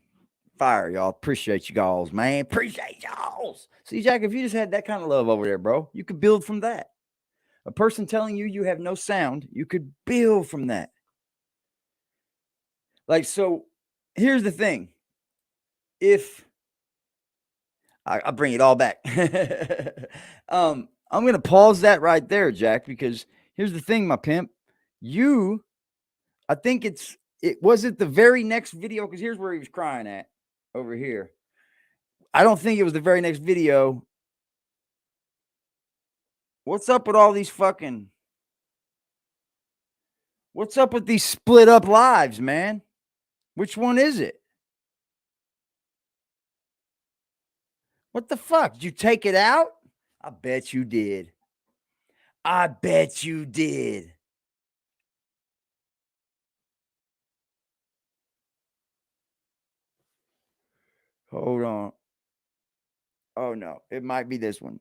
Fire, y'all. Appreciate you guys, man. Appreciate y'all. See, Jack, if you just had that kind of love over there, bro, you could build from that. A person telling you have no sound, you could build from that. Like, so here's the thing. If I'll bring it all back. I'm going to pause that right there, Jack, because here's the thing, my pimp. I think it wasn't the very next video, because here's where he was crying at over here. I don't think it was the very next video. What's up with all these fucking... What's up with these split up lives, man? Which one is it? What the fuck? Did you take it out? I bet you did. I bet you did. Hold on. Oh, no. It might be this one.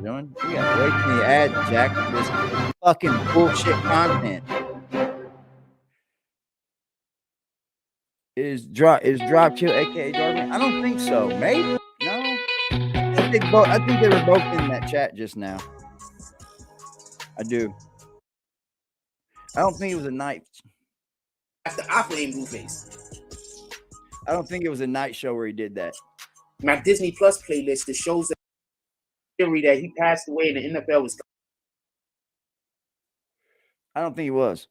Doing? We got way too many ads, Jack. This fucking bullshit content. Is drop kill aka Darwin? I don't think so. Maybe no. I think they were both in that chat just now. I do. I don't think it was a night. After I blame Blueface. I don't think it was a night show where he did that. My Disney Plus playlist that shows that theory that he passed away and the NFL was. I don't think he was.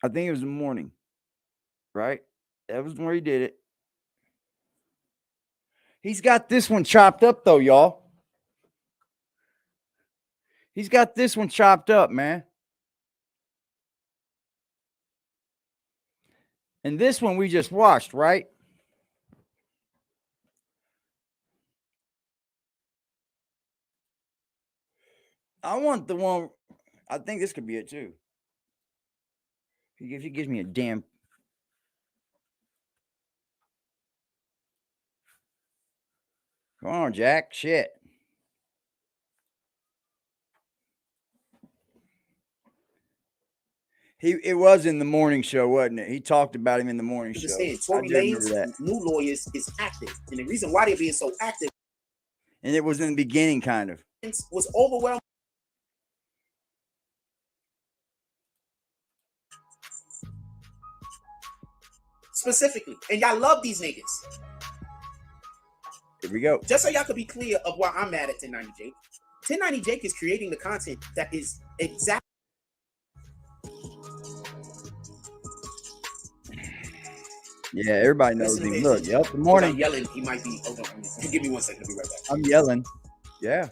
I think it was the morning. Right? That was where he did it. He's got this one chopped up, though, y'all. He's got this one chopped up, man. And this one we just watched, right? I want the one. I think this could be it, too. If he gives me a damn... Come on, Jack. Shit. It was in the morning show, wasn't it? He talked about him in the morning show. Tory Lanez new lawyers is active. And the reason why they're being so active. And it was in the beginning, kind of. Was overwhelming. Specifically. And y'all love these niggas. Here we go. Just so y'all could be clear of why I'm mad at 1090 Jake. 1090 Jake is creating the content that is exact. Yeah, everybody knows him. Look, yep. Good morning. I'm yelling. He might be. Hold on. Give me 1 second. I'll be right back. I'm yelling. Yeah.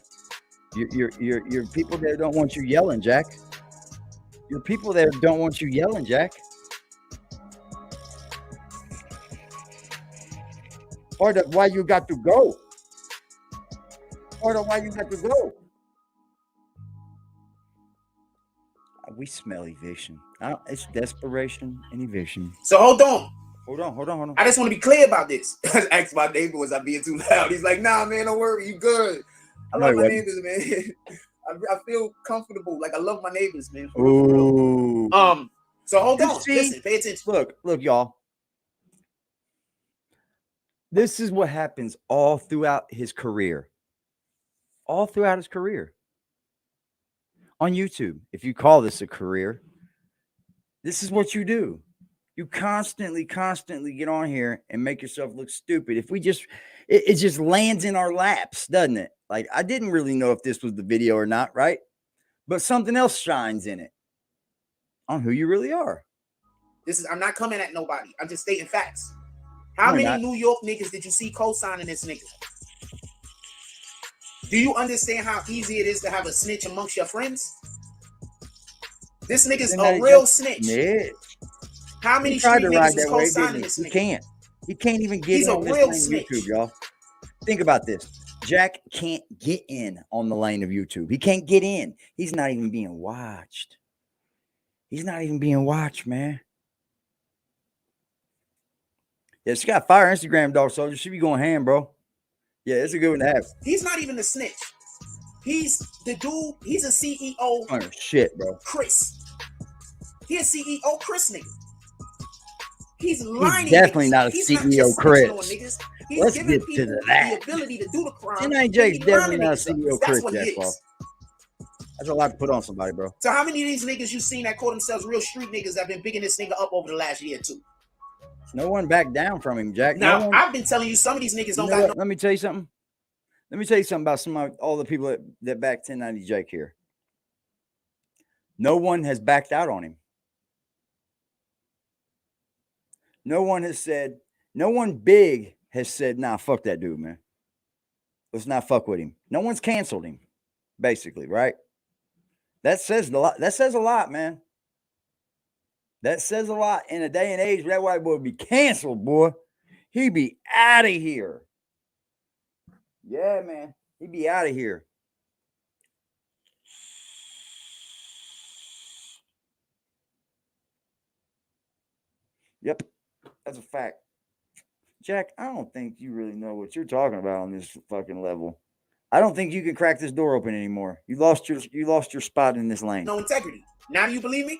Your people there don't want you yelling, Jack. Your people there don't want you yelling, Jack. Part of why you got to go. Part of why you got to go. We smell eviction. It's desperation and eviction. So hold on. Hold on. I just want to be clear about this. I asked my neighbor, was I being too loud? He's like, nah, man, don't worry. You good. I love my neighbors, man. I feel comfortable. Like, I love my neighbors, man. Ooh. So hold on. Listen, pay attention. Look, y'all. This is what happens all throughout his career. All throughout his career. On YouTube, if you call this a career, this is what you do. You constantly get on here and make yourself look stupid. If we just, it just lands in our laps, doesn't it? Like, I didn't really know if this was the video or not, right? But something else shines in it on who you really are. I'm not coming at nobody. I'm just stating facts. How many New York niggas did you see co-signing this nigga? Do you understand how easy it is to have a snitch amongst your friends? This nigga's a real snitch. How many street niggas is co-signing this nigga? He can't even get on this YouTube, y'all. Think about this. Jack can't get in on the lane of YouTube. He can't get in. He's not even being watched. He's not even being watched, man. Yeah, she got fire Instagram, dog soldier. She be going ham, bro. Yeah, it's a good one to have. He's not even a snitch. He's the dude. He's a CEO. Oh, shit, bro. Chris. He's a CEO Chris nigga. He's lying. He's definitely not a CEO Chris. He's Let's giving get people to that. the ability to do the crime. Jake's definitely not a CEO That's Chris, what Jack, he bro. is. That's a lot to put on somebody, bro. So how many of these niggas you seen that call themselves real street niggas that been bigging this nigga up over the last year or two? No one backed down from him, Jack. Now, no one, I've been telling you some of these niggas don't got no. Let me tell you something. Let me tell you something about all the people that backed 1090 Jake here. No one has backed out on him. No one has said, no one big has said, nah, fuck that dude, man. Let's not fuck with him. No one's canceled him, basically, right? That says a lot. That says a lot, man. That says a lot in a day and age where that white boy would be canceled, boy. He'd be out of here. Yeah, man. He'd be out of here. Yep. That's a fact. Jack, I don't think you really know what you're talking about on this fucking level. I don't think you can crack this door open anymore. You lost your spot in this lane. No integrity. Now do you believe me?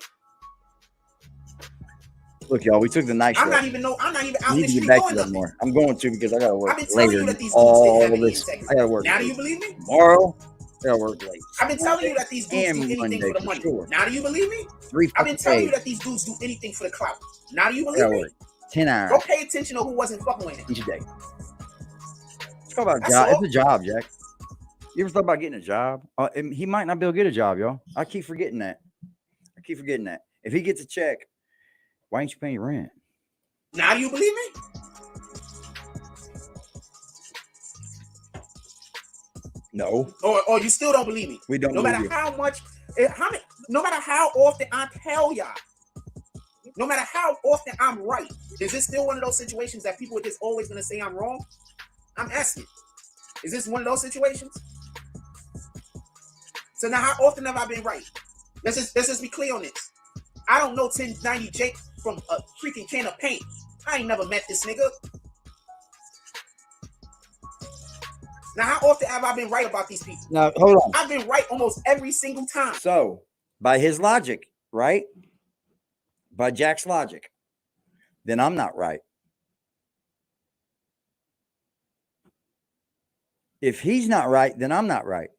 Look, y'all, we took the night I'm show. not even out I need in the to get street back doing to that nothing. more. I'm going to because I gotta work I've been telling later. you that these dudes All didn't have of any this. integrity. I gotta work. Now do you believe me? Tomorrow, I gotta work late. I've been telling you that these dudes do anything for the money. Sure. Now do you believe me? 3 I've been fucking telling you days. that these dudes do anything for the clout. Now do you I believe gotta me? work 10 hours Go pay attention to who wasn't fucking with him. each day. Let's talk about a That's job. all. It's a job, Jack. You ever thought about getting a job? He might not be able to get a job, y'all. I keep forgetting that. If he gets a check, why ain't you paying your rent? Now do you believe me? No. Or you still don't believe me? We don't No believe matter you. how much, no matter how often I tell y'all, no matter how often I'm right, is this still one of those situations that people are just always gonna say I'm wrong? I'm asking. Is this one of those situations? So now how often have I been right? Let's just be clear on this. I don't know 1090 Jake from a freaking can of paint. I ain't never met this nigga. Now, how often have I been right about these people? Now, hold on. I've been right almost every single time. So, by his logic, right? By Jack's logic, then I'm not right. If he's not right, then I'm not right.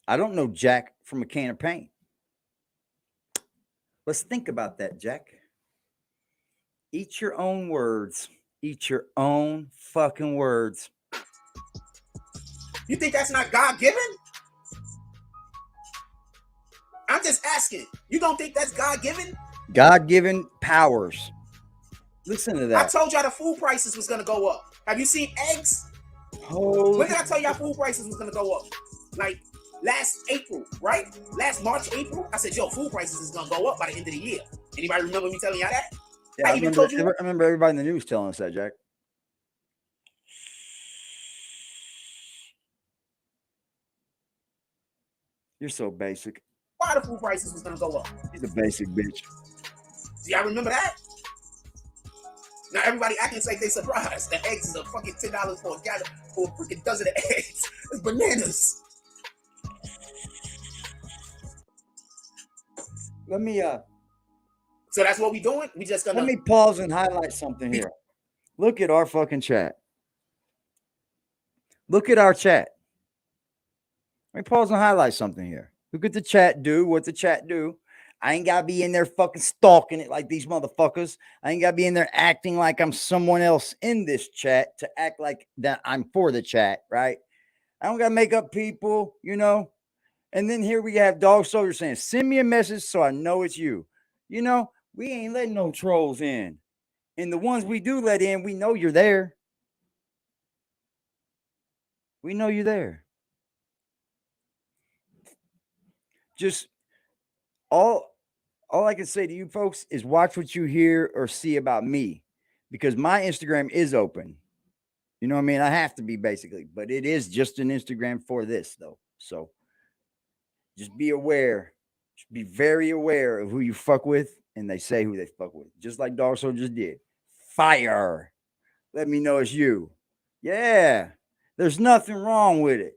I don't know Jack from a can of paint. Let's think about that, Jack. Eat your own words. Eat your own fucking words. You think that's not God-given? I'm just asking. You don't think that's God-given? God-given powers. Listen to that. I told y'all the food prices was going to go up. Have you seen eggs? Holy When did I tell y'all food prices was going to go up? Like last April, right? Last March, April. I said, yo, food prices is going to go up by the end of the year. Anybody remember me telling y'all that? Yeah, I even told you. I remember everybody in the news telling us that, Jack. You're so basic. Why the food prices was going to go up? He's a basic bitch. Do y'all remember that? Now everybody acting like they surprised. The eggs is a fucking $10 for a gallon for a freaking dozen of eggs. It's bananas. Let me So that's what we doing? We just gonna let me pause and highlight something here. Look at our fucking chat. Look at our chat. Let me pause and highlight something here. Look at the chat do what the chat do. I ain't gotta be in there fucking stalking it like these motherfuckers. I ain't gotta be in there acting like I'm someone else in this chat to act like that I'm for the chat, right? I don't gotta make up people, you know. And then here we have Dog Soldier saying, send me a message so I know it's you. You know, we ain't letting no trolls in. And the ones we do let in, we know you're there. We know you're there. Just all I can say to you folks is watch what you hear or see about me, because my Instagram is open. You know what I mean? I have to be basically, but it is just an Instagram for this though. So just be aware. Just be very aware of who you fuck with, and they say who they fuck with. Just like Dog Soul just did. Fire. Let me know it's you. Yeah. There's nothing wrong with it.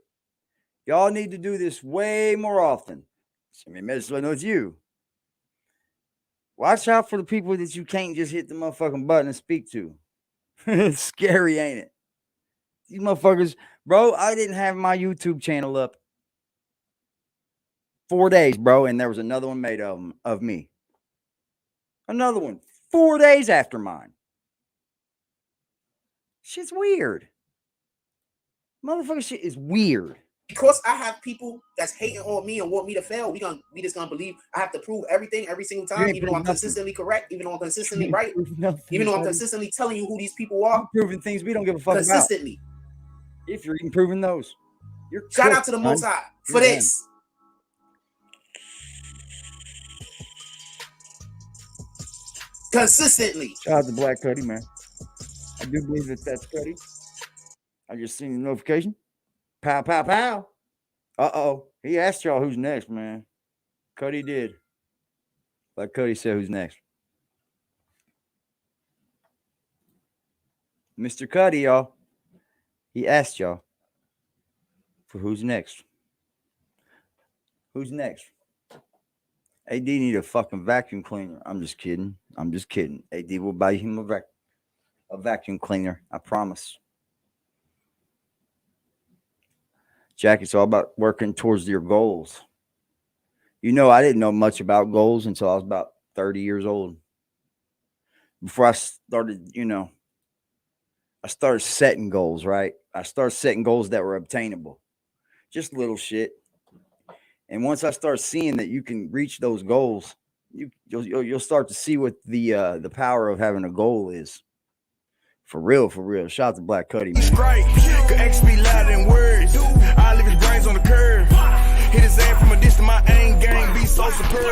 Y'all need to do this way more often. Send me a message so I know it's you. Watch out for the people that you can't just hit the motherfucking button and speak to. It's scary, ain't it? These motherfuckers, bro, I didn't have my YouTube channel up 4 days, bro, and there was another one made of me. Another one 4 days after mine. Shit's weird. Motherfucker shit is weird. Because I have people that's hating on me and want me to fail, we just gonna believe I have to prove everything every single time, even though I'm consistently correct, even though I'm consistently right, even though I'm consistently telling you who these people are. You're proving things we don't give a fuck consistently. About. If you're even proving those, you're shout out to the Most High for this. Consistently. Shout out to Black Cuddy, man. I do believe that's Cuddy. I just seen the notification. Pow, pow, pow. Uh-oh. He asked y'all who's next, man. Cuddy did. Like Cuddy said, who's next? Mr. Cuddy, y'all. He asked y'all for who's next. Who's next? AD need a fucking vacuum cleaner. I'm just kidding. I'm just kidding. AD will buy him a vacuum cleaner. I promise. Jack, it's all about working towards your goals. You know, I didn't know much about goals until I was about 30 years old. Before I started, I started setting goals, right? I started setting goals that were obtainable. Just little shit. And once I start seeing that you can reach those goals, you'll start to see what the power of having a goal is. For real, for real. Shout out to Black Cuddy, man. Right, could X be louder than words. I leave his brains on the curve. Hit his ass from a distance, my aim game be so superb.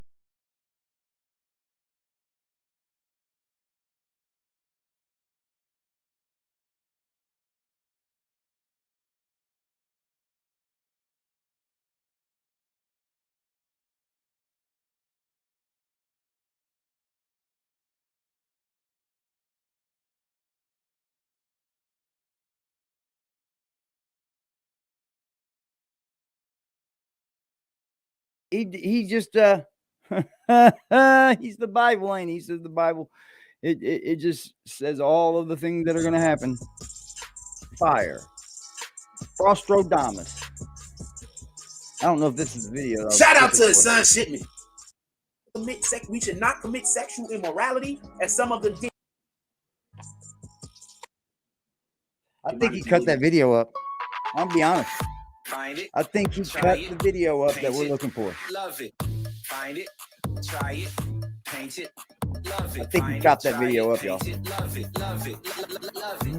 He just he's the Bible, ain't he? He says the Bible. It just says all of the things that are gonna happen. Fire. Frostrodamus. I don't know if this is the video. Shout out to his son Shipman. We should not commit sexual immorality as some of the. I think he cut that video up. I'll be honest. Find it. I think he cut the video up that we're looking for. Love it. Find it. Try it. Paint it. Love it. I think he got that video up, y'all. Love it. Love it. Love it. Love it.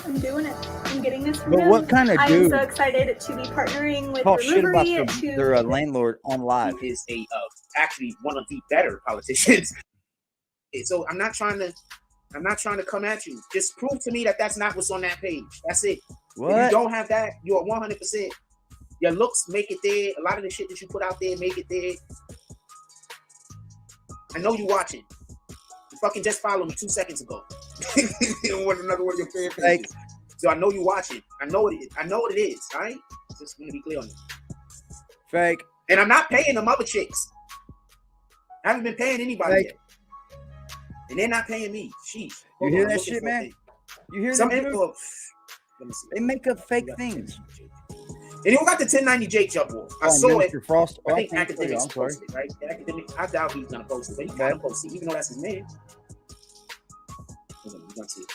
I'm doing it. I'm getting this from But him. what kind of I dude am so excited to be partnering with talk shit about Delivery their landlord on live? He is actually one of the better politicians. So I'm not trying to come at you. Just prove to me that that's not what's on that page. That's it. What? If you don't have that, you are 100%. Your looks make it there. A lot of the shit that you put out there make it there. I know you watching. You fucking just followed me 2 seconds ago. You don't want another one of your fan pages. So I know you watching. I know what it is. I know what it is. All right. Just gonna be clear on it. Fake. And I'm not paying them other chicks. I haven't been paying anybody yet. And they're not paying me. Sheesh. You hear that shit, man? You hear that? Info. Let me see. They make up fake things. And you got the 1090 Jake jump off. I saw it. Frost. I think Academics posted it, right? Academic. I doubt he's gonna post it, but he gotta post it, even though that's his name. We're gonna see it.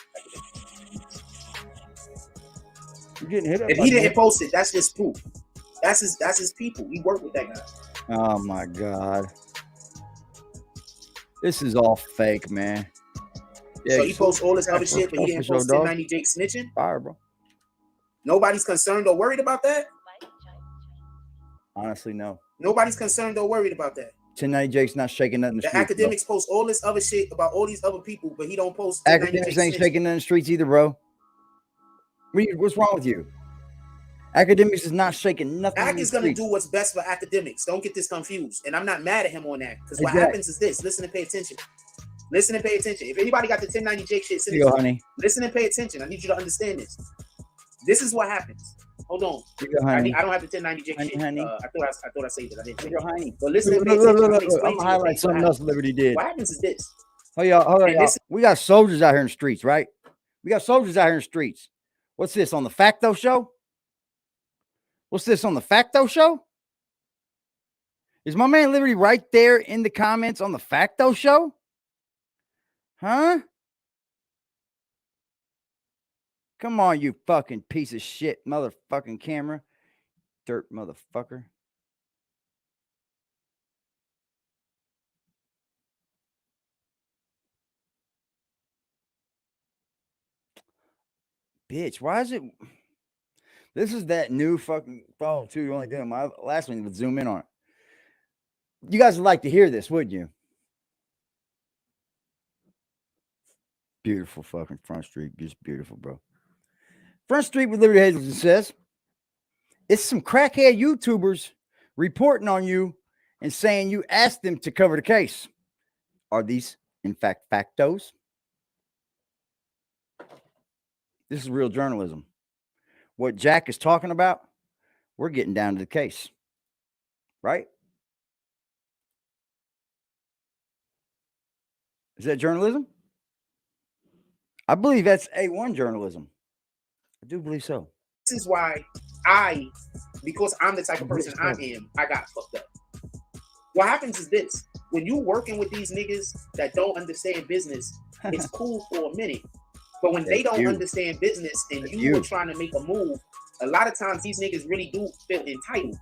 You're getting hit up. If he didn't post it, that's just proof. That's his people. We work with that guy. Oh my god. This is all fake, man. Yeah, so he posts all this other shit, but he didn't post 1090 Jake snitching. Fire, bro. Nobody's concerned or worried about that. Honestly, no. Nobody's concerned or worried about that. 1090 Jake's not shaking nothing in the The streets. academics post all this other shit about all these other people, but he don't post. Academics ain't shaking nothing in the streets either, bro. What's wrong with you? Academics is not shaking nothing. Ack is gonna do what's best for academics. Don't get this confused. And I'm not mad at him on that, because what happens is this. Listen and pay attention. Listen and pay attention. If anybody got the 1090 Jake shit, honey. Listen and pay attention. I need you to understand this. This is what happens. Hold on. I don't have the 1090 Jake shit. Honey. I thought I saved it. I didn't. Honey. But listen and pay attention. I'm gonna highlight something else Liberty did. What happens is this. Hold on, y'all. We got soldiers out here in the streets, right? We got soldiers out here in the streets. What's this on the Facto show? What's this on the Facto show? Is my man Liberty right there in the comments on the Facto show? Huh? Come on, you fucking piece of shit, motherfucking camera. Dirt motherfucker. Bitch, why is it? This is that new fucking phone, too. You only did my last one, but zoom in on it. You guys would like to hear this, wouldn't you? Beautiful fucking Front Street. Just beautiful, bro. Front Street with Liberty Hazelton says, it's some crackhead YouTubers reporting on you and saying you asked them to cover the case. Are these, in fact, factos? This is real journalism. What Jack is talking about, we're getting down to the case. Right? Is that journalism? I believe that's A1 journalism. I do believe so. This is why because I'm the type of person I am, I got fucked up. What happens is this. When you working with these niggas that don't understand business, it's cool for a minute. But when they don't understand business and you are trying to make a move, a lot of times these niggas really do feel entitled.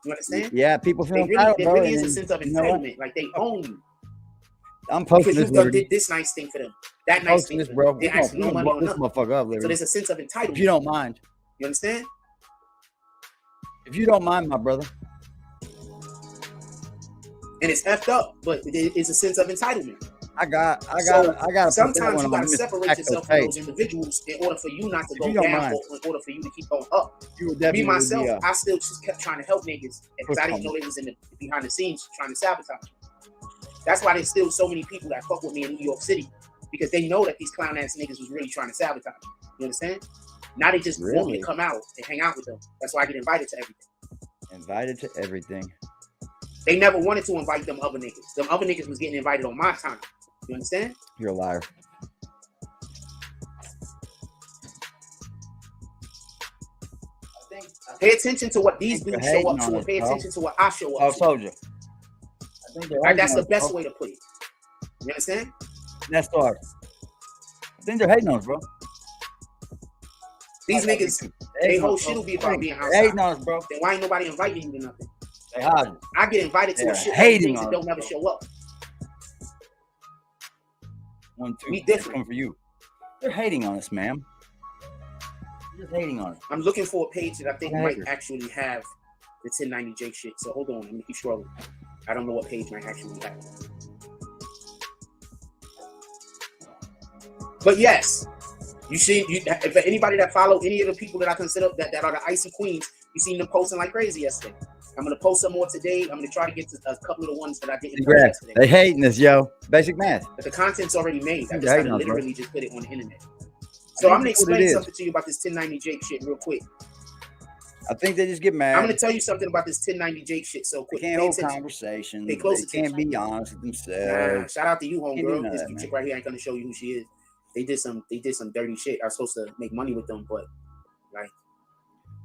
You understand? Yeah, people feel entitled. There really is a sense of entitlement. Like they own you. I'm posting because this. You did this nice thing for them. That nice thing this, for bro. them. They ask no money or nothing. Up, so there's a sense of entitlement. If you don't mind. You understand? If you don't mind, my brother. And it's effed up, but it's a sense of entitlement. I got. Sometimes you gotta separate yourself from those individuals in order for you not to go down, or in order for you to keep going up. Me myself, I still just kept trying to help niggas because I didn't know they was in the behind the scenes trying to sabotage me. That's why there's still so many people that fuck with me in New York City, because they know that these clown ass niggas was really trying to sabotage me. You understand? Now they just want me to come out and hang out with them. That's why I get invited to everything. Invited to everything. They never wanted to invite them other niggas. Them other niggas was getting invited on my time. You understand? You're a liar. Pay attention to what these dudes show up to, and pay attention to what I show up to. Soldier. That's the best way to put it. You understand? That's hard. I think they're hating on us, bro. These niggas, they whole shit will be about being outside. Hating on us, bro. Then why ain't nobody inviting you to nothing? They hide. I get invited to a shit that don't never show up. 1, 2. We different. For you. They're hating on us, ma'am. They're hating on us. I'm looking for a page that I think might actually have the 1090 Jake shit. So hold on, let me keep scrolling. I don't know what page might actually have. But yes, you see, if anybody that follow any of the people that I consider that are the icy queens, you seen them posting like crazy yesterday. I'm gonna post some more today. I'm gonna try to get to a couple of the ones that I didn't post yesterday. They hating us, yo. Basic math. But the content's already made. I just gotta literally just put it on the internet. So I'm gonna explain something to you about this 1090 Jake shit real quick. I think they just get mad. I'm gonna tell you something about this 1090 Jake shit so quick. They can't hold conversations. They can't be honest with themselves. Shout out to you, homegirl. This chick right here ain't gonna show you who she is. They did some dirty shit. I was supposed to make money with them, but like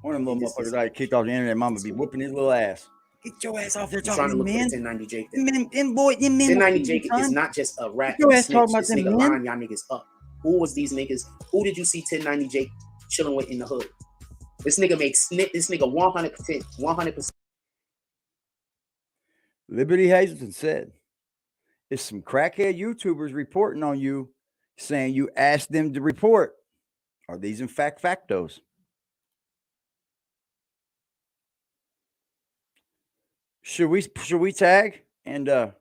one of them little motherfuckers I kicked off the internet, mama be whooping his little ass. Get your ass off there talking to men. 1090 Jake. 1090 Jake is not just a rap. Your ass talking about this nigga line y'all niggas up. Who was these niggas? Who did you see 1090 Jake chilling with in the hood? This nigga makes this nigga 100%. Liberty Hazelton said, "It's some crackhead YouTubers reporting on you, saying you asked them to report. Are these in fact factos?" Should we tag and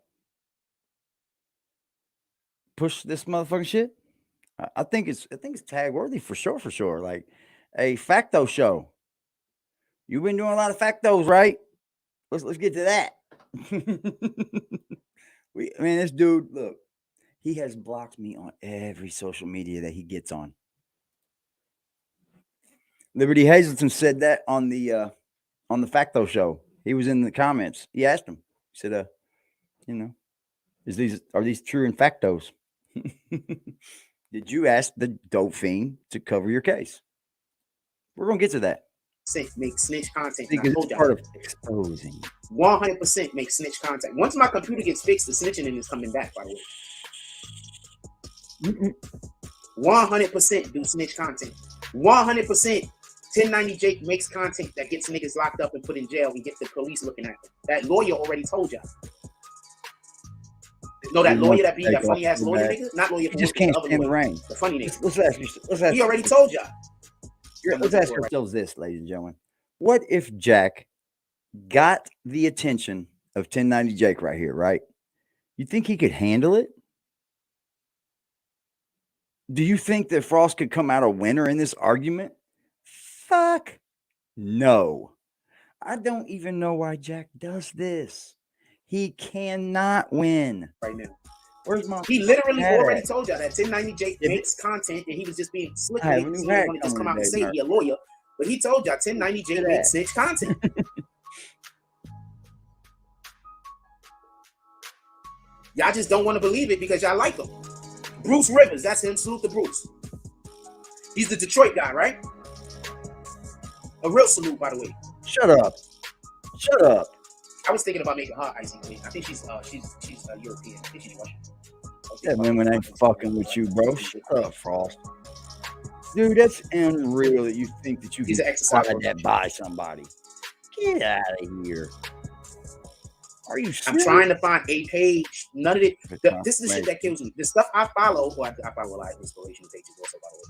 push this motherfucking shit. I think it's tag worthy for sure. Like a facto show. You've been doing a lot of factos, right? Let's get to that. This dude, look, he has blocked me on every social media that he gets on. Liberty Hazleton said that on the Facto show. He was in the comments. He asked him. He said, are these true and factos? Did you ask the dope fiend to cover your case? We're gonna get to that. Make snitch content. Because it's part of exposing. 100% make snitch content. Once my computer gets fixed, the snitching is coming back, by the way. 100% do snitch content. 100% 1090 Jake makes content that gets niggas locked up and put in jail and get the police looking at them. That lawyer already told y'all. No, that lawyer that be that funny ass lawyer nigga, not lawyer. He just can't stand the rain. The funny nigga. Let's ask. He already told y'all. Let's ask ourselves this, ladies and gentlemen. What if Jack got the attention of 1090 Jake right here, right? You think he could handle it? Do you think that Frost could come out a winner in this argument? Fuck no. I don't even know why Jack does this. He cannot win right now. Where's my? He literally already told y'all that 1090 Jake makes content and he was just being slick. He didn't want to just come out and say he a lawyer, but he told y'all 1090 Jake makes snitch content. Y'all just don't want to believe it because y'all like him. Bruce Rivers, that's him. Salute to Bruce. He's the Detroit guy, right? A real salute, by the way. Shut up. I was thinking about making her icy queen. I think she's European. I think she's Russian. That women ain't fucking with you, bro. Shut up, Frost. Dude, that's unreal that you think that you can slide that by somebody. Get out of here. Are you serious? I'm trying to find a page. None of it. This is the shit that kills me. The stuff I follow, I follow a lot of inspiration pages also, by the way.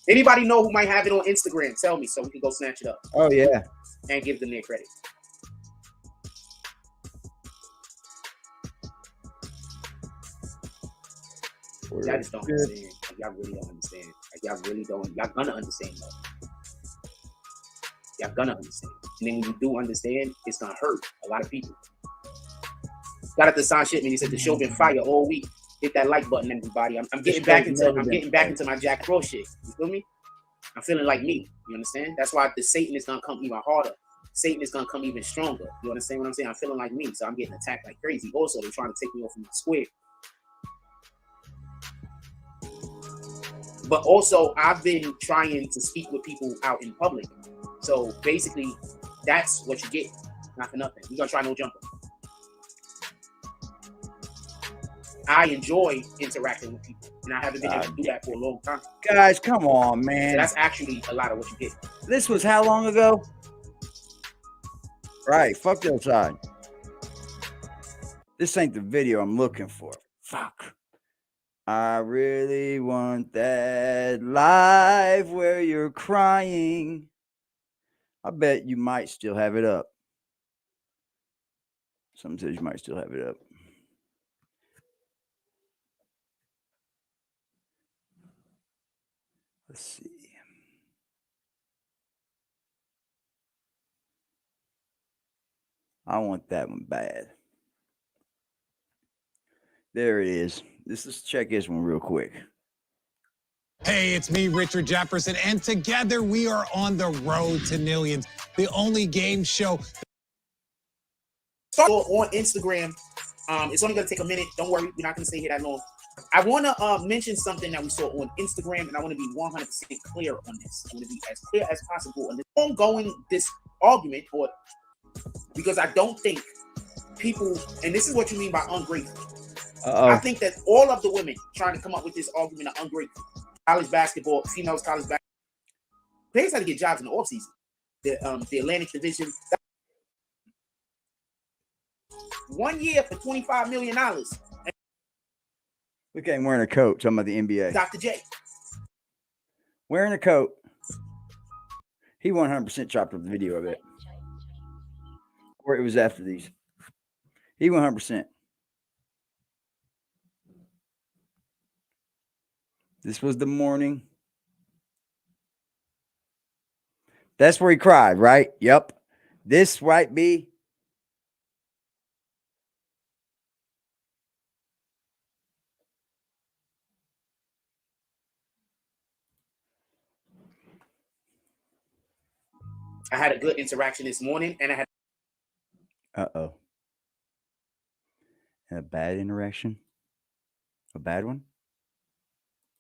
Anybody know who might have it on Instagram? Tell me so we can go snatch it up. Oh, yeah. And give them their credit. Y'all just don't understand. Y'all really don't understand. Y'all really don't. Y'all gonna understand though. Y'all gonna understand. And then when you do understand, it's gonna hurt a lot of people. Got at the sign shit, man. He said the show been fire all week. Hit that like button, everybody. I'm getting back into my Jack Frost shit. You feel me? I'm feeling like me. You understand? That's why the Satan is gonna come even harder. Satan is gonna come even stronger. You understand what I'm saying? I'm feeling like me, so I'm getting attacked like crazy. Also, they're trying to take me off of my square. But also, I've been trying to speak with people out in public. So basically, that's what you get. Not for nothing. We're gonna try no jumper. I enjoy interacting with people, and I haven't been able to do that for a long time. Guys, come on, man. So that's actually a lot of what you get. This was how long ago? Right, fuck the outside. This ain't the video I'm looking for. Fuck. I really want that live where you're crying. I bet you might still have it up. Some says you might still have it up. Let's see. I want that one bad. There it is. Let's check this one real quick. Hey, it's me, Richard Jefferson, and together we are on the road to millions, the only game show. Start on Instagram. It's only going to take a minute. Don't worry. We're not going to stay here that long. I want to mention something that we saw on Instagram, and I want to be 100% clear on this. I want to be as clear as possible on this ongoing argument, because I don't think people, and this is what you mean by ungrateful. I think that all of the women trying to come up with this argument are ungrateful. College basketball, females college basketball. Players had to get jobs in the offseason. The Atlantic Division. 1 year for $25 million. Look at him wearing a coat. Talking about the NBA. Dr. J. Wearing a coat. He 100% chopped up the video of it. Or it was after these. He 100%. This was the morning. That's where he cried, right? Yep. This might be. I had a good interaction this morning, and I had Uh-oh. A bad interaction? A bad one?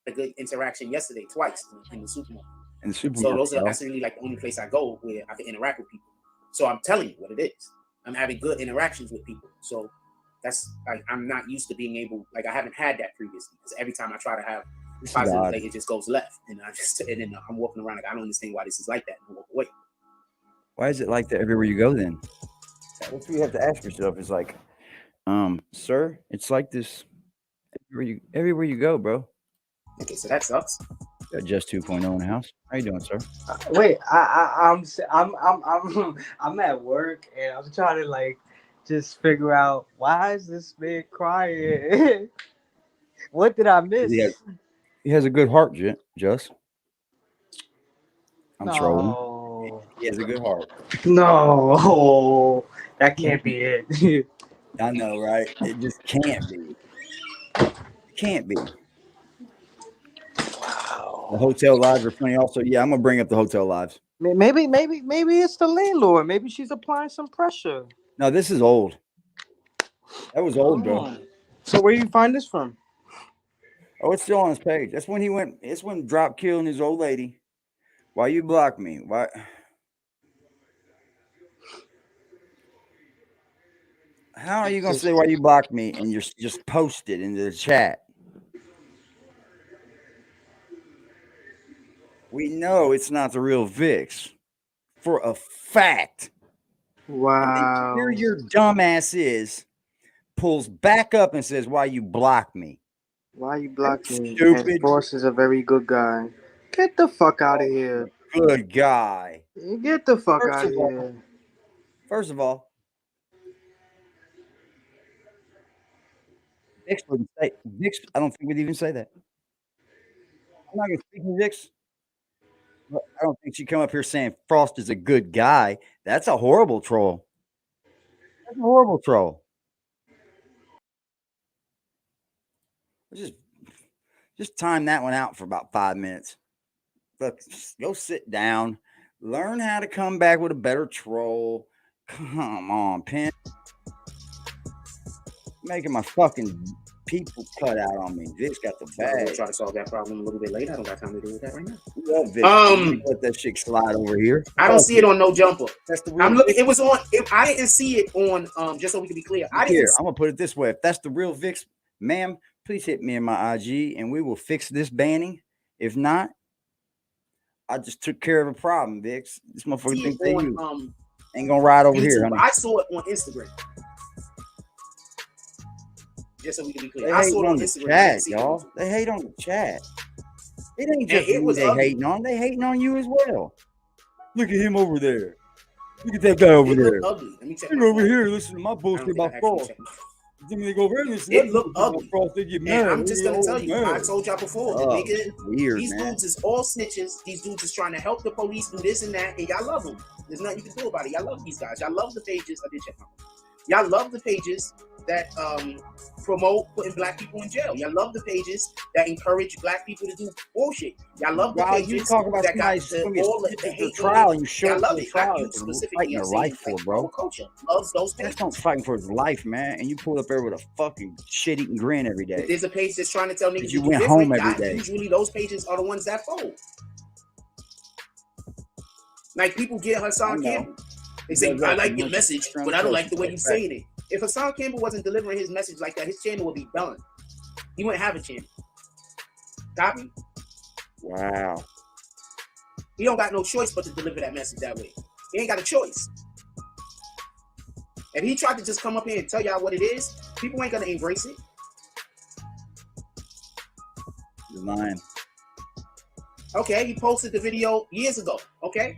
a good interaction yesterday, twice in the supermarket. In the supermarket. So those are actually like the only place I go where I can interact with people. So I'm telling you what it is. I'm having good interactions with people. So that's like, I'm not used to being able, like I haven't had that previously, because every time I try to have positive, like, it just goes left, and then I'm walking around like I don't understand why this is like that, and I walk away. Why is it like that everywhere you go then? That's what you have to ask yourself. Is like, sir, it's like this everywhere you go, bro. Okay, so that sucks. Got just 2.0 in the house. How you doing, sir? Wait, I'm at work and I'm trying to like just figure out why is this man crying? What did I miss? He has a good heart, Just. I'm No. trolling. He has a good heart. No, that can't be it. I know, right? It just can't be. It can't be. Wow. The hotel lives are funny. Also, yeah, I'm gonna bring up the hotel lives. Maybe it's the landlord. Maybe she's applying some pressure. No, this is old. That was old, bro. So where you find this from? Oh, it's still on his page. That's when he went. It's when drop killing his old lady. Why you block me? Why? How are you gonna say why you blocked me and you're just post it into the chat? We know it's not the real Vix for a fact. Wow. And here your dumbass pulls back up and says, "Why you blocked me? Why you blocked me?" Stupid. And boss is a very good guy. Get the fuck out of here. Good guy. Get the fuck out of here. First of all, Vix wouldn't say Vix. I don't think we'd even say that. I'm not gonna speak to Vix. But I don't think she'd come up here saying Frost is a good guy. That's a horrible troll. That's a horrible troll. Just time that one out for about 5 minutes. Look, go sit down. Learn how to come back with a better troll. Come on, Pimp. Making my fucking people cut out on me. Vix got the bag. We'll try to solve that problem a little bit later. I don't got time to deal with that right now. Let that shit slide over here. I don't see it on No Jumper. That's the real I'm looking. It was on. I didn't see it on. Just so we can be clear, I didn't. Here, I'm gonna put it this way: if that's the real Vix, ma'am, please hit me in my IG, and we will fix this banning. If not, I just took care of a problem, Vix. This motherfucker thinks they you ain't gonna ride over YouTube, here, honey. I saw it on Instagram. Just so we can be clear, They I hate saw it on on the Instagram. chat, y'all. They hate on the chat. It ain't just you they hating on. They hating on you as well. Look at him over there. Look at that guy over there. Ugly. Let me check. You're over here listening to my bullshit about Frost. Then they go over there and listen. It looked ugly. Frost, they get mad. And I'm just gonna tell you, I told y'all before. Weird, these dudes is all snitches. These dudes is trying to help the police do this and that, and y'all love them. There's nothing you can do about it. Y'all love these guys. Y'all love the pages. I did check my phone. Y'all love the pages that promote putting black people in jail. Y'all love the pages that encourage black people to do bullshit. Y'all love the pages you talk about that got all the hate trial and you show love the it. trial You is specifically fighting their life for, bro. Culture loves those pages. That's not fighting for his life, man. And you pull up there with a fucking shit-eating grin every day. If there's a page that's trying to tell niggas you went home every day. Usually those pages are the ones that fold. Like people get Hassan Campbell. They say, I like your message, but I don't like the way you're saying it. If Hassan Campbell wasn't delivering his message like that, his channel would be done. He wouldn't have a channel. Copy? Wow. He don't got no choice but to deliver that message that way. He ain't got a choice. If he tried to just come up here and tell y'all what it is, people ain't gonna embrace it. You're lying. Okay, he posted the video years ago. Okay,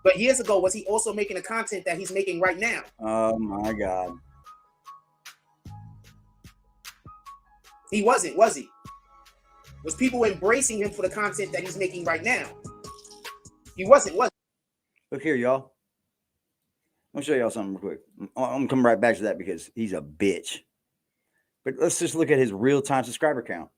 but years ago, was he also making the content that he's making right now? Oh my God. He wasn't, was he? Was people embracing him for the content that he's making right now? He wasn't, was he? Look here, y'all. I'm gonna show y'all something real quick. I'm gonna come right back to that because he's a bitch. But let's just look at his real-time subscriber count.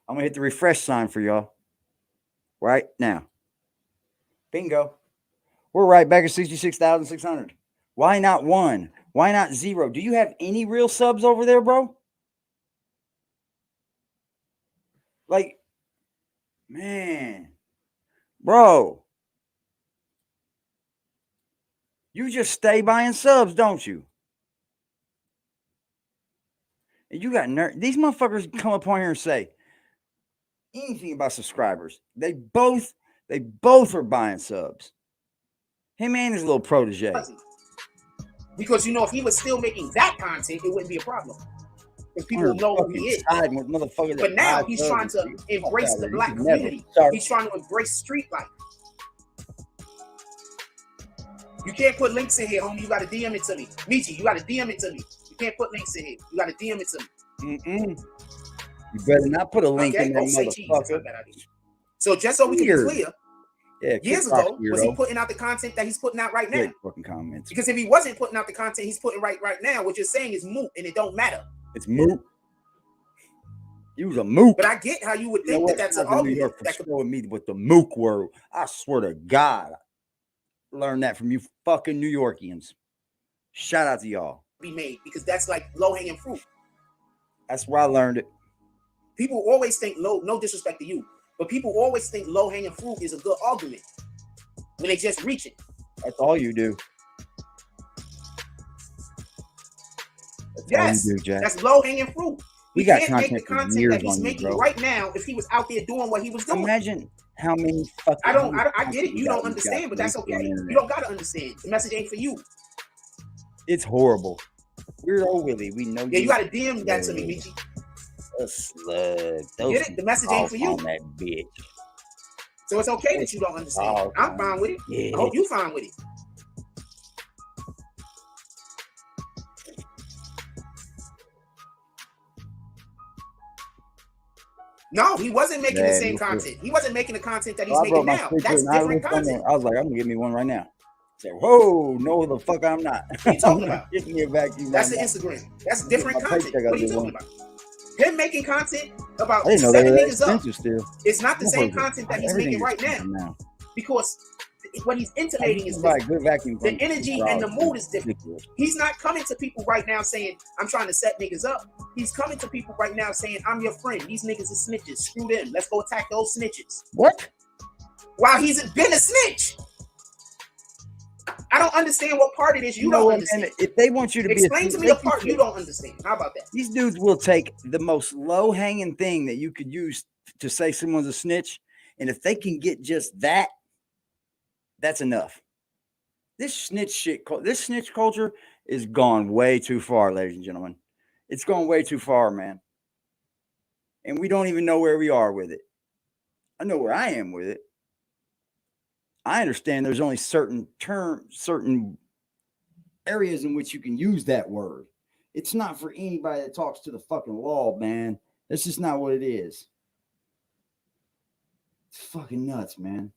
I'm gonna hit the refresh sign for y'all right now. Bingo. We're right back at 66,600. Why not 1? Why not 0? Do you have any real subs over there, bro? Like, man, bro, you just stay buying subs, don't you? And you got these motherfuckers come up on here and say anything about subscribers. They both are buying subs. Him and his little protege. Because, you know, if he was still making that content, it wouldn't be a problem. If people know who he is. With but now he's trying to embrace the black community. He's trying to embrace street life. You can't put links in here, homie. You got to DM it to me. Michi, you got to DM it to me. You can't put links in here. You got to DM it to me. You better not put a link in there, motherfucker. So just so we can be clear, years ago, was he though. putting out the content that he's putting out right now? Fucking comments. Because if he wasn't putting out the content he's putting right now, what you're saying is moot, and it don't matter. It's moot. You was a mook. But I get how you would think that that's an argument. That could me with the mook word. I swear to God, I learned that from you fucking New Yorkians. Shout out to y'all. Be made because that's like low hanging fruit. That's where I learned it. People always think no disrespect to you, but people always think low hanging fruit is a good argument when they just reach it. That's all you do. Yes, do, Jack. That's low hanging fruit. We can't got make the content that he's making right now if he was out there doing what he was doing. Imagine how many fucking. I get it. You don't understand, but that's okay. You don't gotta understand. The message ain't for you. It's horrible. Weirdo Willie, we know. Yeah, you gotta DM that to me, Michi. A slug. Get it? The message ain't for you. On that bitch. So it's okay that you don't understand. I'm fine with it. Yeah. I hope you fine with it. No, he wasn't making the same content. He wasn't making the content that he's making now. That's different content. I was like, I'm gonna give me one right now. Say, whoa, no, the fuck, I'm not. What are you talking about? Give me a vacuum. That's the Instagram. That's different content. What are you talking about? Him making content about setting niggas up. It's not the same content that he's making right now. Because what he's intimating is different. The energy and the mood is different. He's not coming to people right now saying, I'm trying to set niggas up. He's coming to people right now saying, I'm your friend. These niggas are snitches. Screw them. Let's go attack those snitches. What? While he's been a snitch. I don't understand what part it is you don't understand. If they want you to explain to me the part you don't understand. How about that? These dudes will take the most low-hanging thing that you could use to say someone's a snitch, and if they can get just that, that's enough. This snitch culture is gone way too far, ladies and gentlemen. It's gone way too far, man. And we don't even know where we are with it. I know where I am with it. I understand there's only certain areas in which you can use that word. It's not for anybody that talks to the fucking law, man. That's just not what it is. It's fucking nuts, man.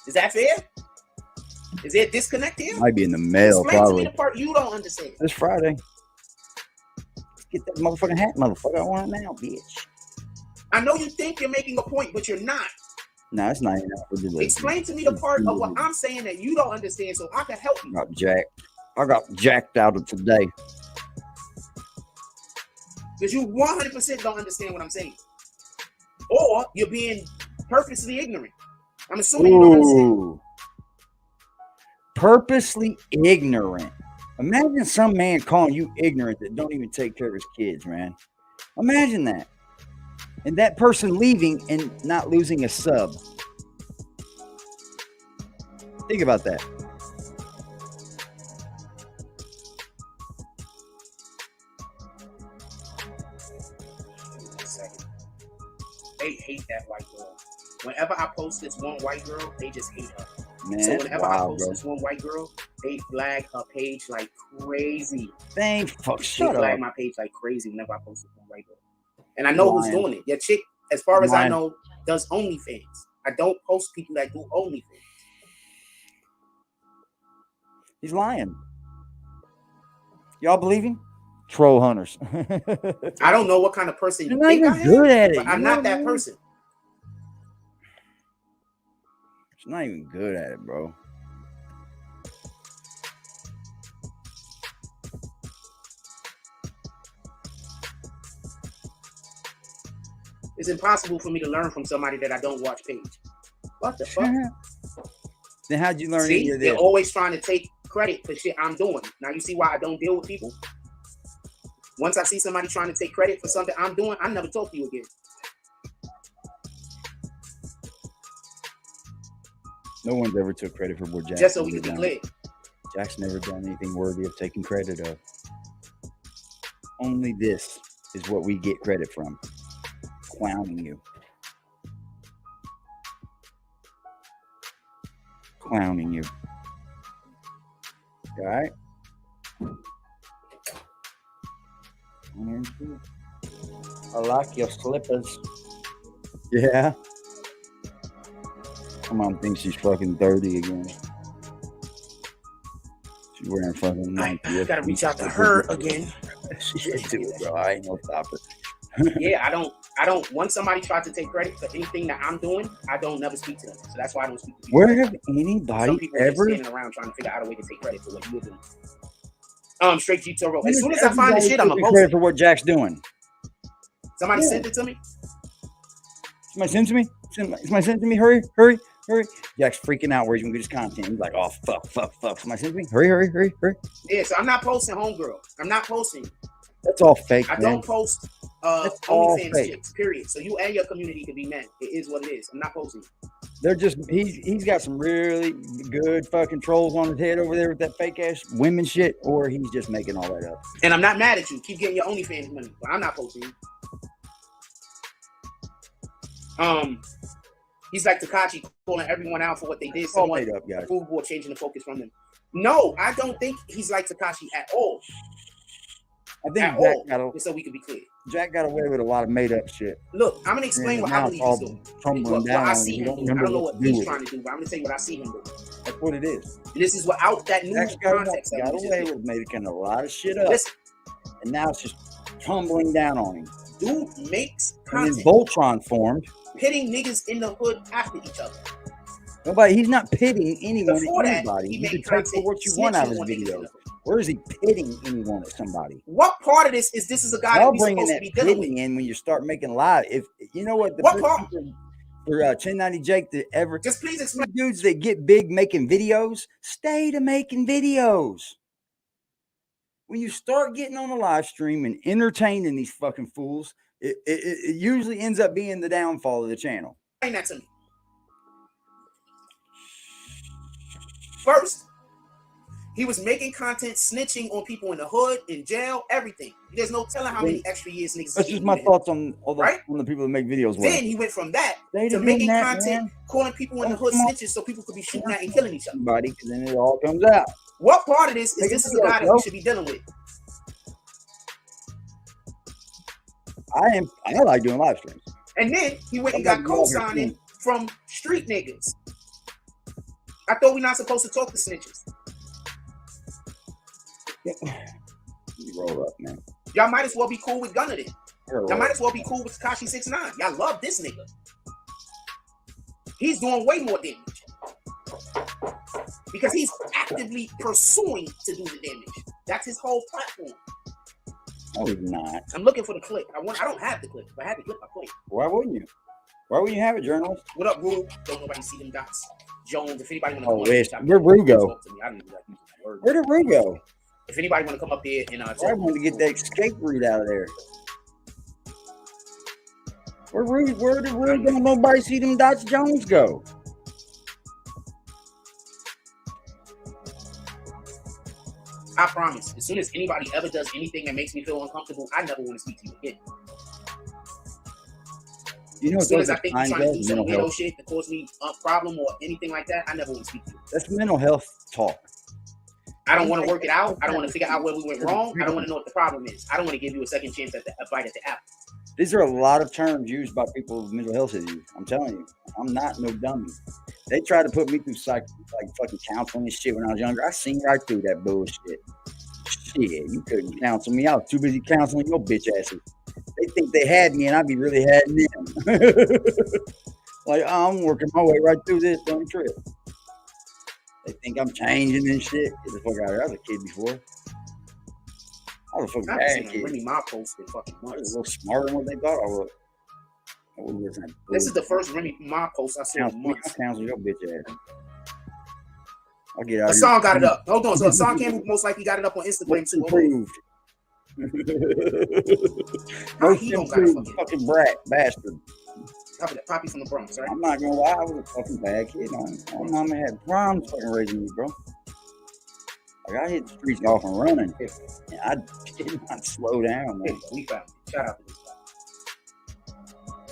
Is that fair? Is there a disconnect here? Might be in the mail, explain probably. To me the part you don't understand. It's Friday. Let's get that motherfucking hat, motherfucker. I want it now, bitch. I know you think you're making a point, but you're not. No, it's not enough. Explain to me the part of what I'm saying that you don't understand so I can help you. I got jacked out of today. Because you 100% don't understand what I'm saying. Or you're being purposely ignorant. I'm assuming you don't understand. Purposely ignorant. Imagine some man calling you ignorant that don't even take care of his kids, man. Imagine that. And that person leaving and not losing a sub. Think about that. they hate that white girl. Whenever I post this one white girl, they just hate her. Man, So that's whenever I wild, post bro. this one white girl, they flag her page like crazy. Dang, fuck, They shut flag up. my page like crazy whenever I post this one white girl. And I know who's Lying. doing it. Your chick, as far as I Lying. know, does OnlyFans. I don't post people that do OnlyFans. He's lying. Y'all believe him? Troll hunters. I don't know what kind of person you You're not think even I am, good at it. but You I'm know not what I that mean? person. She's not even good at it, bro. It's impossible for me to learn from somebody that I don't watch page. What the fuck? Then how'd you learn any See, of they're this? always trying to take credit for shit I'm doing. Now you see why I don't deal with people? Once I see somebody trying to take credit for something I'm doing, I never talk to you again. No one's ever took credit for what Jack's Just so we ever can be done. clear. Jack's never done anything worthy of taking credit of. Only this is what we get credit from. Clowning you. Clowning you. All right? I like your slippers. Yeah. My mom thinks she's fucking 30 again. She's wearing fucking I gotta reach out to her again. She should do it, bro. I ain't gonna stop her. Yeah, I don't. Once somebody tries to take credit for anything that I'm doing, I don't never speak to them. So that's why I don't speak to people. Where have Some anybody people are just ever? standing around trying to figure out a way to take credit for what you're doing. Straight G Toro. When As soon has as I find the everybody shit, I'm taken gonna credit post for it. what Jack's doing. Somebody Yeah. sent it to me. Somebody send it to me. Somebody send it to me. Hurry, hurry, hurry. Jack's freaking out where he's gonna get his content. He's like, oh fuck, fuck, fuck. Somebody send it to me. Hurry, hurry, hurry, hurry. Yeah, so I'm not posting homegirl. I'm not posting. That's all fake, I man. don't post That's all OnlyFans fake. chicks, period. So you and your community can be mad. It is what it is. I'm not posting. They're just he's got some really good fucking trolls on his head over there with that fake ass women shit, or he's just making all that up. And I'm not mad at you. Keep getting your OnlyFans money, but I'm not posting. He's like Takashi calling everyone out for what they did. All Someone, made up, guys. food board changing the focus from them. No, I don't think he's like Takashi at all. I think At Jack all. Just so we can be clear. Jack got away with a lot of made up shit. Look, I'm gonna explain And what now I it's believe all he's doing. tumbling What down I on see him. him You doing. I don't know what what to do he's with trying it. to do, but I'm gonna tell you what I see him doing. That's what it is. And this is without that new Jack's context. got away with making a lot of shit up. Listen, and now it's just tumbling down on him. dude makes And then content Voltron formed. pitting niggas in the hood after each other. Nobody, he's not pitting anyone Before at that, anybody. he You made can take for content what you want out of his snitching on niggas in videos. the hood. Where is he pitting anyone at somebody? What part of this is a guy that Y'all we bringing supposed to that be dealing with? pitting in when you start making live. If you know what the What best part? people for Chin 90 Jake to ever Just please explain. dudes that get big making videos, stay to making videos. When you start getting on a live stream and entertaining these fucking fools, it usually ends up being the downfall of the channel. Explain that to me. First, he was making content snitching on people in the hood, in jail, everything. There's no telling how many extra years niggas. That's just my thoughts on all the, on the people that make videos. Then he went from that Stay to doing making that, content, man. calling people in the hood snitches so people could be shooting at and killing each other. Because then it all comes out. What part of this is Make this a is a video, guy that bro. we should be dealing with? I like doing live streams. And then he went and I'm got not doing co-signing from street niggas. I thought we're not supposed to talk to snitches. You roll up, man. Y'all might as well be cool with Gunna then. You're Y'all right. might as well be cool with Tekashi 6ix9ine. Y'all love this nigga. He's doing way more damage. Because he's actively pursuing to do the damage. That's his whole platform. No, he's not. I'm looking for the clip. I don't have the clip. If I had the clip, I play it. Why wouldn't you? Why wouldn't you have it, journalist? What up, Rue? Don't nobody see them dots. Jones, if anybody want to Oh, come up wish. there, Where'd Rue go? talk to me. I don't even like using that word. Where did Rue go? If anybody want to come up there and I talk, wanted to get that escape route out of there. Where did Rue go? Nobody see them dots Jones go? I promise, as soon as anybody ever does anything that makes me feel uncomfortable, I never want to speak to you again. You know what As soon those as I are think you're signs trying to of? do some Mental weirdo health. shit to cause me a problem or anything like that, I never want to speak to you. That's mental health talk. I don't want to work it out. I don't want to figure out where we went wrong. I don't want to know what the problem is. I don't want to give you a second chance at a bite at the apple. These are a lot of terms used by people with mental health issues. I'm telling you, I'm not no dummy. They tried to put me through like fucking counseling and shit when I was younger. I seen right through that bullshit. Shit, you couldn't counsel me. I was too busy counseling your bitch asses. They think they had me, and I'd be really had them. Like, oh, I'm working my way right through this dumb trip. They think I'm changing and shit. Get the fuck out of here. I was a kid before. I was a fucking bad kid. Remy Ma post in fucking I was months. a little smarter than what they thought I was. This is the first Remy Ma post I saw in months. I'll counsel your bitch ass. I'll get out of here. Hassan got it up. Hold on. So Hassan Campbell most likely got it up on Instagram too. Improved. Most improved fucking brat bastard. Poppy from the Bronx, right? I'm not gonna lie, I was a fucking bad kid. My mama had problems fucking raising me, bro. Like I hit the streets off and running, and I did not slow down, man. We found it. Shout out to this guy.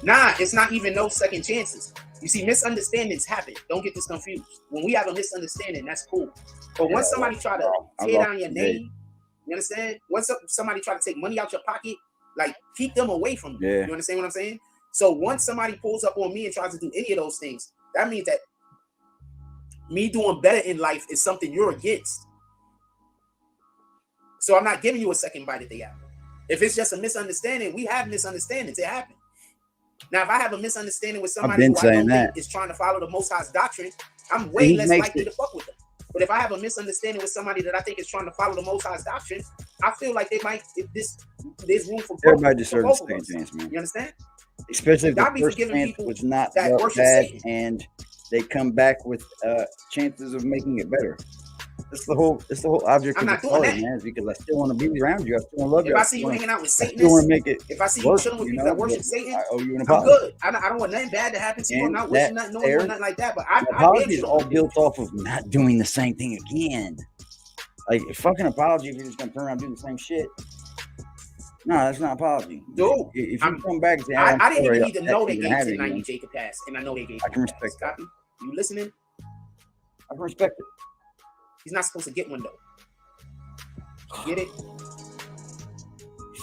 Nah, it's not even no second chances. You see, misunderstandings happen. Don't get this confused. When we have a misunderstanding, that's cool. But once somebody try to tear down your name, you understand? Once somebody try to take money out your pocket, like keep them away from you. Yeah. You understand what I'm saying? So once somebody pulls up on me and tries to do any of those things, that means that me doing better in life is something you're against. So I'm not giving you a second bite at the apple. If it's just a misunderstanding, we have misunderstandings. It happens. Now, if I have a misunderstanding with somebody who I don't think is trying to follow the Most High's doctrine, I'm way less likely to fuck with them. But if I have a misunderstanding with somebody that I think is trying to follow the Most High's doctrine, I feel like they might. There's room for everybody deserves a second chance, man. You understand? Especially if God the be first forgiving chance people was not that that worship bad, Satan. and they come back with chances of making it better. That's the whole object I'm of not the doing story, that. man. Is because I still want to be around you. I still want to love you. If I see you hanging out with I still want Satanists, to make it. if I see you work, chilling with you people know, that worship but Satan, I owe you an I'm apology. good. I don't want nothing bad to happen to you. I'm And not wishing that nothing on you or there- nothing like that. But I An damn apology is sure all built off of not doing the same thing again. Like a fucking apology if you're just gonna turn around and do the same shit. No, that's not an apology. Dude, if you come back and say, I I'm didn't sorry, even need to know they you gave can have it 1090 again. Jacob pass, and I know they gave. I can respect that. Copy? You listening? I can respect it. He's not supposed to get one though. Get it?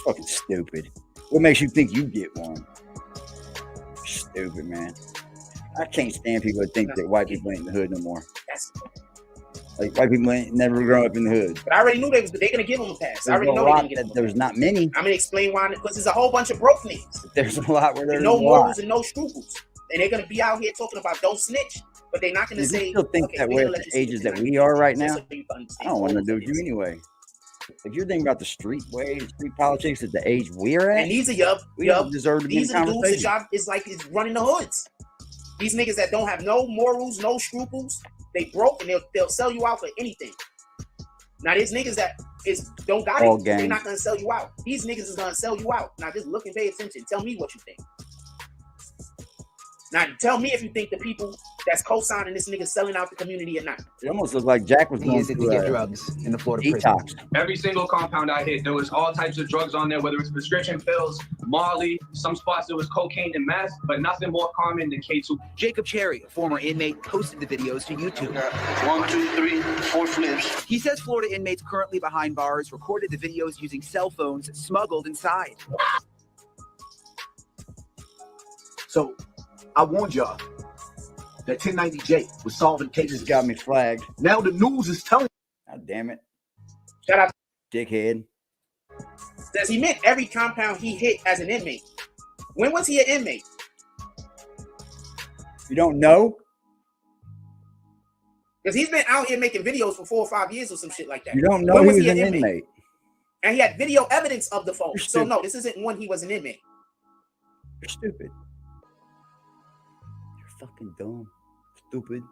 Fucking stupid. What makes you think you get one? Stupid, man. I can't stand people that think that white people ain't in the hood no more. Like white people ain't never grown up in the hood. But I already knew they're gonna give him a pass. I There's already a know they're lot gonna give him a there's not many. I'm gonna explain why, because there's a whole bunch of broke niggas. There's a lot where there's no a morals lot. and no scruples. And they're gonna be out here talking about don't snitch, but they're not gonna If say you still think okay, that we're way gonna at let you the ages snitch that tonight. we are right Just now, so you can I understand don't want to what do it you is. anyway. If you're thinking about the street ways, street politics at the age we're at, And these are we don't deserve to be in these are the dudes that conversation. y'all is like is running the hoods. These niggas that don't have no morals, no scruples, they broke and they'll sell you out for anything. Now there's niggas that don't got All it. They're gang. not gonna sell you out. These niggas is gonna sell you out. Now just look and pay attention. Tell me what you think. Now tell me if you think the people that's co-signing this nigga selling out the community or not. It almost looked like Jack was going Use it to through get a drugs in the Florida detox. prison. Every single compound I hit, there was all types of drugs on there, whether it's prescription pills, Molly, some spots there was cocaine and meth, but nothing more common than K2. Jacob Cherry, a former inmate, posted the videos to YouTube. 1, 2, 3, 4 flips. He says Florida inmates currently behind bars recorded the videos using cell phones smuggled inside. So I warned y'all that 1090J was solving cases. Got me flagged. Now the news is telling. God damn it. Shout out. Dickhead. Says he meant every compound he hit as an inmate. When was he an inmate? You don't know? Because he's been out here making videos for 4 or 5 years or some shit like that. You don't know When he was was he an inmate. And he had video evidence of the phone. You're So stupid. no, this isn't when he was an inmate. You're stupid. You're fucking dumb. Stupid.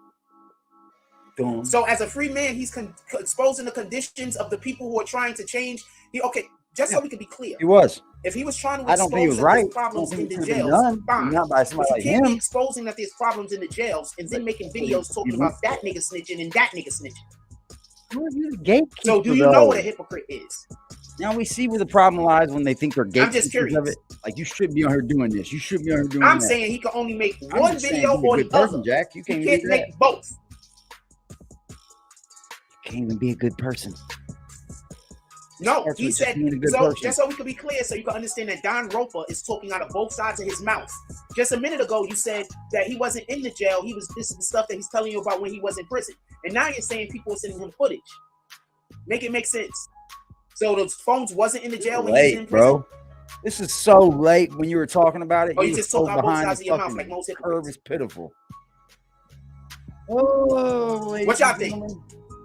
Dumb. So as a free man, he's exposing the conditions of the people who are trying to change. So we can be clear. He was. If he was trying to I don't think he was expose that right. there's problems I don't in think the it could've been jails, done. fine. Not by somebody But like you can't be him. exposing that there's problems in the jails and then making videos talking you- about that nigga snitching and that nigga snitching. You're the gatekeeper, So do you know what a though. hypocrite is? Now we see where the problem lies when they think they're gatekeepers I'm just curious. of it. Like you should be on here doing this. You should be on here doing I'm that. saying he can only make I'm one just saying, video be a or good the other. person, Jack. You can't He even can't do make that. both. You can't even be a good person. No, Starts he with just said, being a good so person. just so we can be clear, so you can understand that Don Roper is talking out of both sides of his mouth. Just a minute ago, you said that he wasn't in the jail. This is the stuff that he's telling you about when he was in prison. And now you're saying people are sending him footage. Make it make sense. So those phones wasn't in the jail when he was in Late, prison? bro. This is so late when you were talking about it. Or you was just so talking out both behind sides the of your mouth fucking like most curve hypocrites? is pitiful. Oh, What y'all think?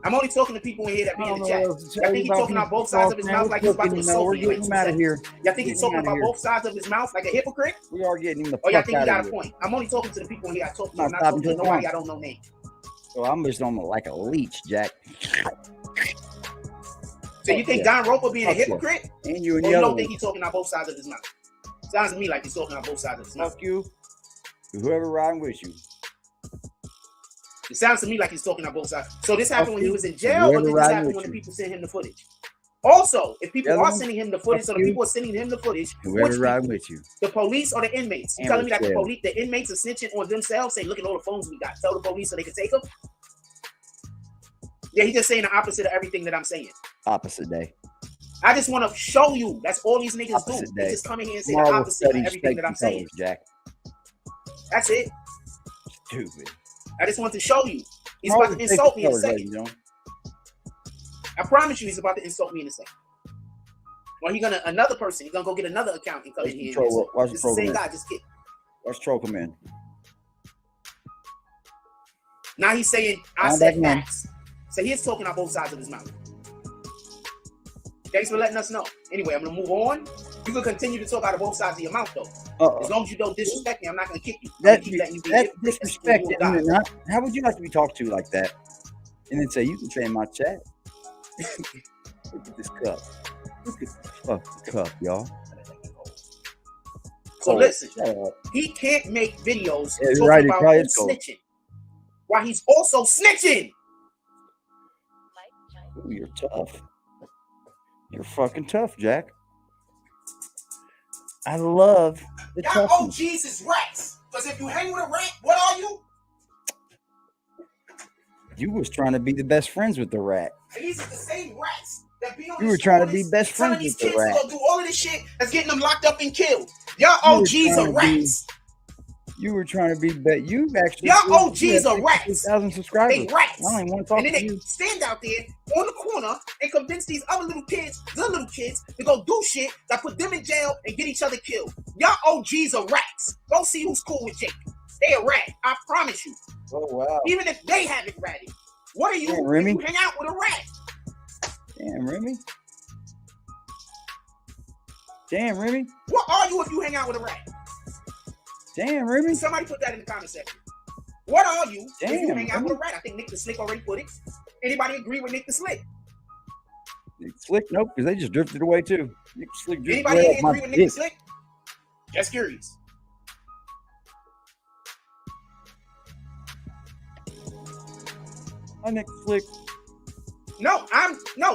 I'm only talking to people in here that be in the chat. Y'all think he's talking out both sides of his mouth like he's about to assault We're me? getting him out of here. Y'all think he's talking about both sides of his mouth like a hypocrite? We are getting him the Or y'all fuck think he out got of a here. point? I'm only talking to the people in here I talk to. Not I'm not talking to stopping nobody till I don't know name. So I'm just on like a leech, Jack. So you think Don Roper being a hypocrite? And you and Or the you other don't one. think he's talking out both sides of his mouth? Sounds to me like he's talking out both sides of his mouth. Fuck you. Whoever riding with you. It sounds to me like he's talking out both sides. So this happened when he was in Fuck jail, you. or did this Whoever happen riding when the with people sent him the footage? Also, if people The other are one? sending him the footage, so the Fuck you. people are sending him the footage, Whoever which riding people? with you. The police or the inmates? You And telling me that jail. the inmates are snitching on themselves, saying, "Look at all the phones we got." Tell the police so they can take them. Yeah, he's just saying the opposite of everything that I'm saying. Opposite day. I just want to show you. That's all these niggas Opposite do. day. They just come in here and say Tomorrow the we'll opposite of study everything that I'm shapes and saying. colors, Jack. That's it. Stupid. I just want to show you. He's Tomorrow about to we'll insult shapes me in a and colors, ladies second. and gentlemen. I promise you, he's about to insult me in a second. Well, another person. He's gonna go get another account and come in here. Watch It's the the same program. guy. Just kidding. Watch Troll come in. Now he's saying I I'm said back, man. facts. So he's talking on both sides of his mouth. Thanks for letting us know. Anyway, I'm gonna move on. You can continue to talk out of both sides of your mouth, though. As long as you don't disrespect me, I'm not gonna kick you. I'm gonna keep letting you be a That's hypocrite. disrespect. That's what Isn't it not? How would you like to be talked to like that? And then say, you can trade my chat. Look at this cup. Look at this fucking cup, y'all. So Oh, listen, shut up. he can't make videos Yeah, you're talking right, it about probably him is cold. snitching while he's also snitching. Ooh, you're tough. You're fucking tough, Jack. I love the Y'all toughness. OGs is rats. Because if you hang with a rat, what are you? You was trying to be the best friends with the rat. And these are the same rats that be on You the were trying to street be best telling friends these with the kids to rat. go do all of this shit that's getting them locked up and killed. Y'all You were OGs trying are to rats. You were trying to be bet. You actually. Y'all OGs are rats. 6,000 subscribers. They rats. I don't even want to talk And then to they you. stand out there on the corner and convince these other little kids, good little kids, to go do shit that put them in jail and get each other killed. Y'all OGs are rats. Go see who's cool with Jake. They a rat. I promise you. Oh wow. Even if they haven't ratted. What are you Damn, if Remy. you hang out with a rat? Damn, Remy. Damn, Remy. What are you if you hang out with a rat? Damn, Remy. Somebody put that in the comment section. What are you if you Damn, hang out with a Remy. rat? I think Nick the Slick already put it. Anybody agree with Nick the Slick? Slick, nope, because they just drifted away too. Nick Slick drifted Anybody away here off my agree with Nick the dick. Slick? Just curious. My Nick Slick. No,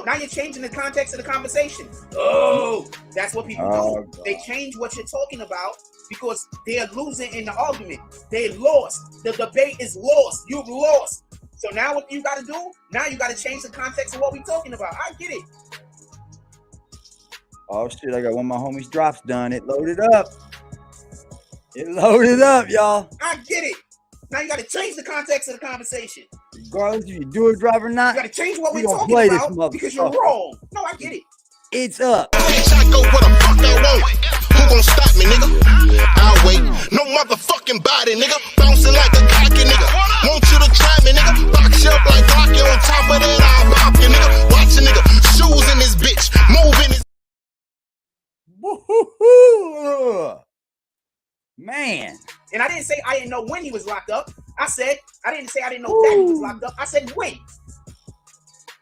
now you're changing the context of the conversation. Oh, that's what people Oh, do. They change what you're talking about because they're losing in the argument. They lost. The debate is lost. You've lost. So now what you got to do? Now you got to change the context of what we're talking about. I get it. Oh shit, I got one of my homies drops done. It loaded up. It loaded up, y'all. I get it. Now you got to change the context of the conversation. Regardless if you do a drop or not, You got to change what we we're gonna talking play this about because you're motherfucker. wrong. No, I get it. It's up. I go where the fuck I want. Who gon' stop me, nigga? I'll wait. No motherfucking body, nigga. Bouncing like a cocky nigga. Want you to try me, nigga. Box you up like Rocky on top of that. I'll bop you, nigga. Watch a nigga. Shoes in this bitch. Moving his. Woo-hoo-hoo. Man. And I didn't say I didn't know when he was locked up. I didn't say I didn't know that he was locked up. I said when.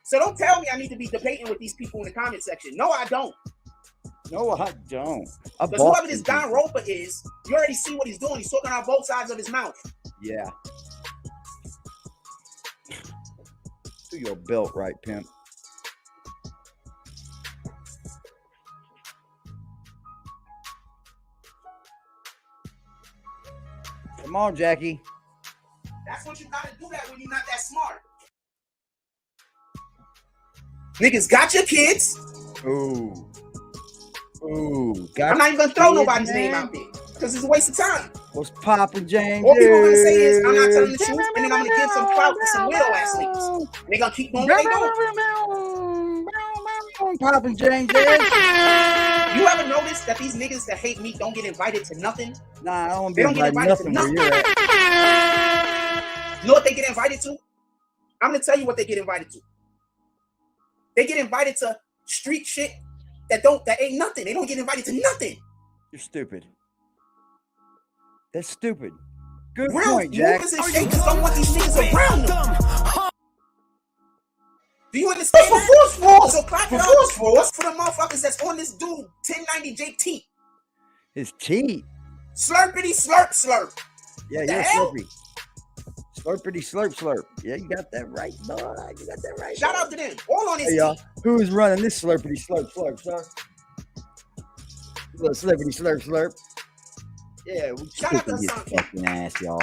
So don't tell me I need to be debating with these people in the comment section. No, I don't. No, I don't. I Because bought whoever this Don Roper is, you already see what he's doing. He's talking out both sides of his mouth. Yeah. Do your belt right, Pimp. Come on, Jackie. That's what you gotta do that when you're not that smart. Niggas got your kids. Ooh. Ooh. I'm not even gonna throw nobody's name out there because it's a waste of time. What's poppin', James? All people gonna say is I'm not telling the truth, and then I'm gonna give some clout to some widow ass niggas. And they gonna keep doing what they doing. Poppin', James. You ever notice that these niggas that hate me don't get invited to nothing? Nah, I don't They don't get invited to nothing nothing. where you're at. You know what they get invited to? I'm gonna tell you what they get invited to. They get invited to street shit that ain't nothing. They don't get invited to nothing. You're stupid. That's stupid. Good Real point, Jack. movers and shakers don't want these niggas around them. Do you understand that? So clap it up for the motherfuckers that's on this dude 1090J teeth. His teeth. Slurpity slurp slurp. Yeah, What the you're hell? slurpy. Slurpity slurp slurp. Yeah, you got that right, boy. You got that right. Shout out to them. All on this Hey, y'all. team. Who's running this slurpity slurp slurp, sir? Little slurpity slurp slurp. Yeah, we Shout out kicking to his Son King. fucking ass, y'all.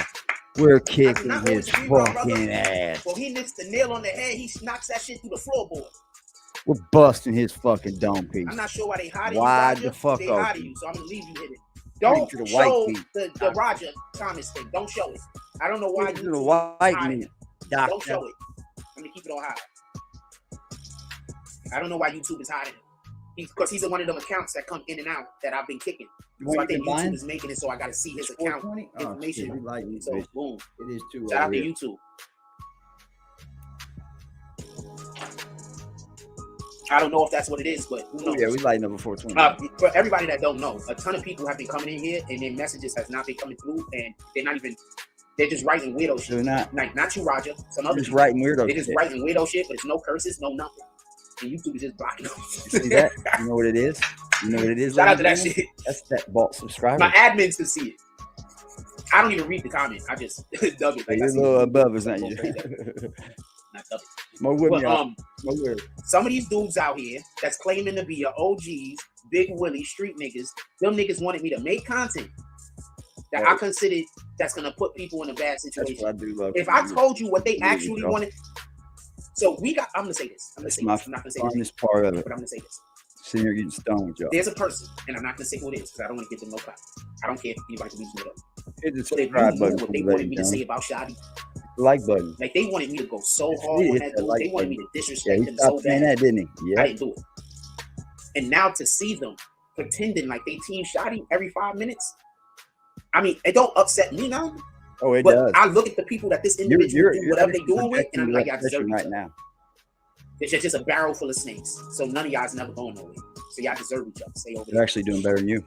We're kicking not his always agree with my fucking brother. ass. Well, he nicks the nail on the head. He knocks that shit through the floorboard. We're busting his fucking dome piece. I'm not sure why they hide Wide you, the Roger. fuck They hide open. you, so I'm gonna leave you hit it. Bring Don't it to the white show meat. the Roger Thomas thing. Don't show it. I don't know why Bring it you to the white hide meat, it. doctor. Don't show it. I'm gonna keep it on high. I don't know why YouTube is hiding it. Because he's one of them accounts that come in and out that I've been kicking. So I think YouTube is making it so I gotta see his account information. Oh, shit, we like you, So bitch. boom. It is too. Shout out to over here. YouTube. I don't know if that's what it is, but who knows? Yeah, we like number 420. For everybody that don't know, a ton of people have been coming in here and their messages has not been coming through, and they're just writing weirdo shit. They're not. Like, not you, Roger. Some other Just people. writing weirdo They're just shit. writing weirdo shit, but it's no curses, no nothing. And YouTube is just blocking them. See that? You know what it is? You know what it is? Shout out to that ladies and shit. gentlemen? That's that bought subscriber. My admins can see it. I don't even read the comment. I just dub it. Like, You're I a see little it. above us, ain't you? Not dub it. Smoke with me, But, y'all. Smoke with me. some of these dudes out here that's claiming to be your OGs, Big Willie, street niggas, them niggas wanted me to make content that I considered that's gonna put people in a bad situation. That's what I do love. If I told you what they Yeah, actually bro. wanted, so we got. I'm gonna say this. I'm gonna That's say my this. I'm not gonna say this, funnest part of it. but I'm gonna say this. Sitting here getting stoned with y'all. There's a person, and I'm not gonna say who it is because I don't want to give them no clout. I don't care if anybody reads me up. Hit the So they subscribe knew button what for they the wanted ladies, me to John. say about Shotty. Like button. Like they wanted me to go so Yes, hard he on hit that that dude. like They wanted me button. to Yeah, disrespect he him stopped so saying bad. that, didn't he? Yeah. I didn't do it. And now to see them pretending like they team Shotty every 5 minutes, I mean, it don't upset me now. Oh, it But does. I look at the people that this individual do whatever they doing with, and I'm like, y'all protecting deserve right each other. now. It's just a barrel full of snakes. So none of y'all's never going nowhere. So y'all deserve each other. Stay over They're there. actually doing better than you.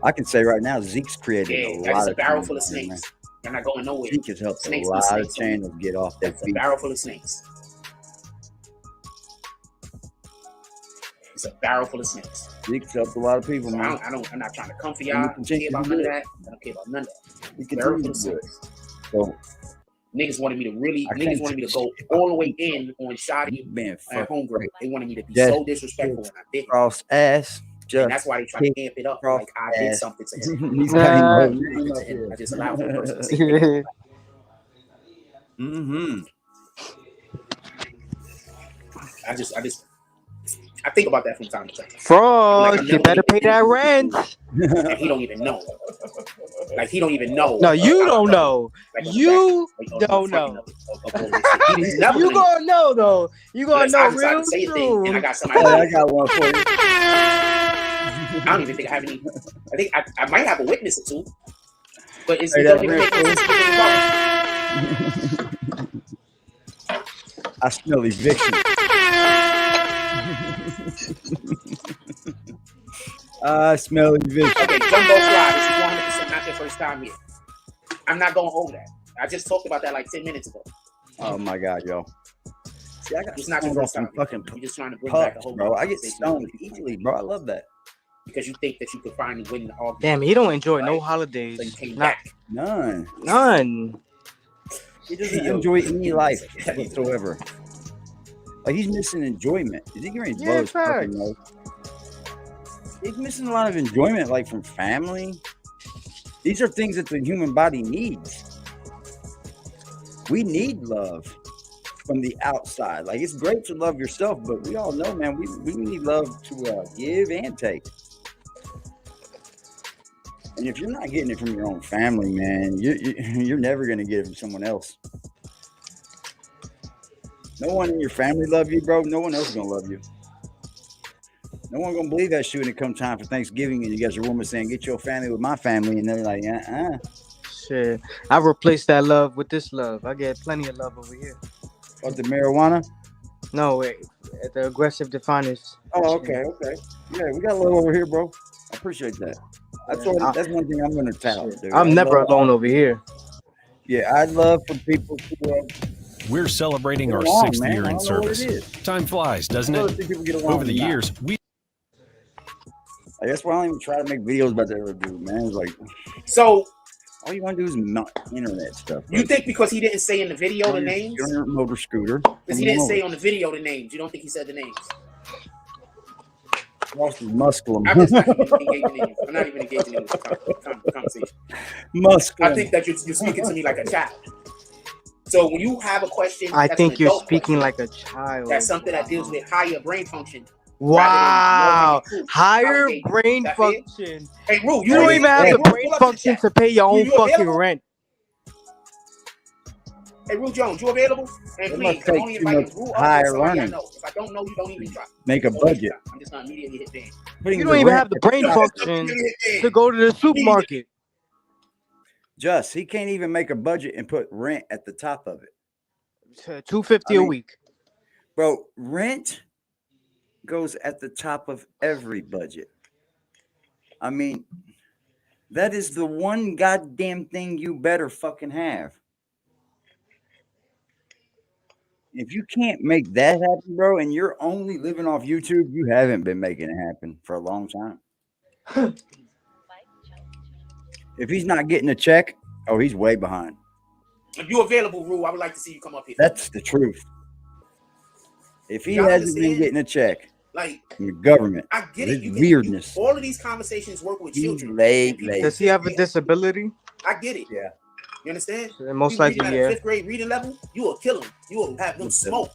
I can say right now, Zeke's created Yeah, a that's lot a of barrel channels, full of man. snakes. You're not going nowhere. Zeke has helped Snakes a with lot of snakes. channels get off their It's a feet. barrel full of snakes. It's a barrel full of snakes. Zeke's helped a lot of people, So man. I'm not trying to come for And y'all. we I don't care continue about to none do of it. that. I don't care about none of that. We Barrel continue full of to do it. snakes. So Niggas wanted me to really, I niggas can't wanted me to take go shit all the way off you, in on Shotty man, and fuck Homegirl. They wanted me to be Just so disrespectful, and I didn't. cross ass. Just And that's why they try to amp it up. cross Like I did ass. something to him. He's I got didn't him do up nothing to here. him. I just allowed for the person to say it. Mm-hmm. I think about that from time to time. Frost, I'm you never better gonna pay that rent. And he don't even know. Like he don't even know. No, you don't know. Like, on the You back, like, don't on the front know. of all this shit. He's never You gonna gonna know though. You gonna unless know I decide real to say a thing and I soon. got somebody. Hey, I got one for you. I don't even think I have any. I think I might have a witness or two, but it's Hey, it that's don't even real make no sense. I smell eviction. I smell eviction. Okay, Jumbo Fly, this is 100% not your first time here. I'm not going over that. I just talked about that like 10 minutes ago. Oh my god, yo. See, I got It's not your stoned off first some time. fucking You're just trying to bring back a pups, whole bro. I get conversation stoned easily, bro. I love that. because you think that you could finally win the argument. Damn, he don't enjoy no So you holidays. came Not back. None. none. He doesn't enjoy any life whatsoever. Like he's missing enjoyment. Is he getting Yeah, his fucking facts. nose? He's missing a lot of enjoyment, like from family. These are things that the human body needs. We need love from the outside. Like, it's great to love yourself, but we all know, man, we need love to give and take. And if you're not getting it from your own family, man, you're never going to get it from someone else. No one in your family love you, bro. No one else is going to love you. No one going to believe that shit when it comes time for Thanksgiving and you got your woman saying, get your family with my family. And they're like, Shit. I replaced that love with this love. I get plenty of love over here. What, the marijuana? No, wait. At the AggressiveDefiance. Oh, okay. Yeah, we got a little over here, bro. I appreciate that. That's one thing I'm going to tout, dude. I'm never alone over here. Yeah, I'd love for people to... We're celebrating our 6th year in service. Time flies, doesn't it? Over the years, that's why I don't even try to make videos about that other dude, man. It's like, so all you want to do is not internet stuff. You think because he didn't say in the video the names? Your motor scooter. Because he didn't say on the video the names. You don't think he said the names? Lost his muscle. I'm just not even engaging in. I'm not even engaging in this conversation. Muscle. I think that you're speaking to me like a child. So when you have a question, I think you're speaking like a child. That's something that deals with higher brain function. Wow, higher brain function. Hey, Rue, you don't even have the brain function to pay your own fucking rent. Hey, Rue Jones, you available? And please, I'm only inviting Rue. Higher learning. If I don't know, you don't even try. Make a budget. I'm just not immediately hit ban. You don't even have the brain function to go to the supermarket. He can't even make a budget and put rent at the top of it. $250 a week. Bro, rent goes at the top of every budget. I mean, that is the one goddamn thing you better fucking have. If you can't make that happen, bro, and you're only living off YouTube, you haven't been making it happen for a long time. If he's not getting a check, oh, he's way behind. If you're available, Rue, I would like to see you come up here. That's the truth. If he hasn't been getting a check, like from the government, I get it. Weirdness. All of these conversations work with children. Does he have a disability? I get it. Yeah. You understand? Most likely, at yeah. a 5th grade reading level, you will kill them. You will have them smoke.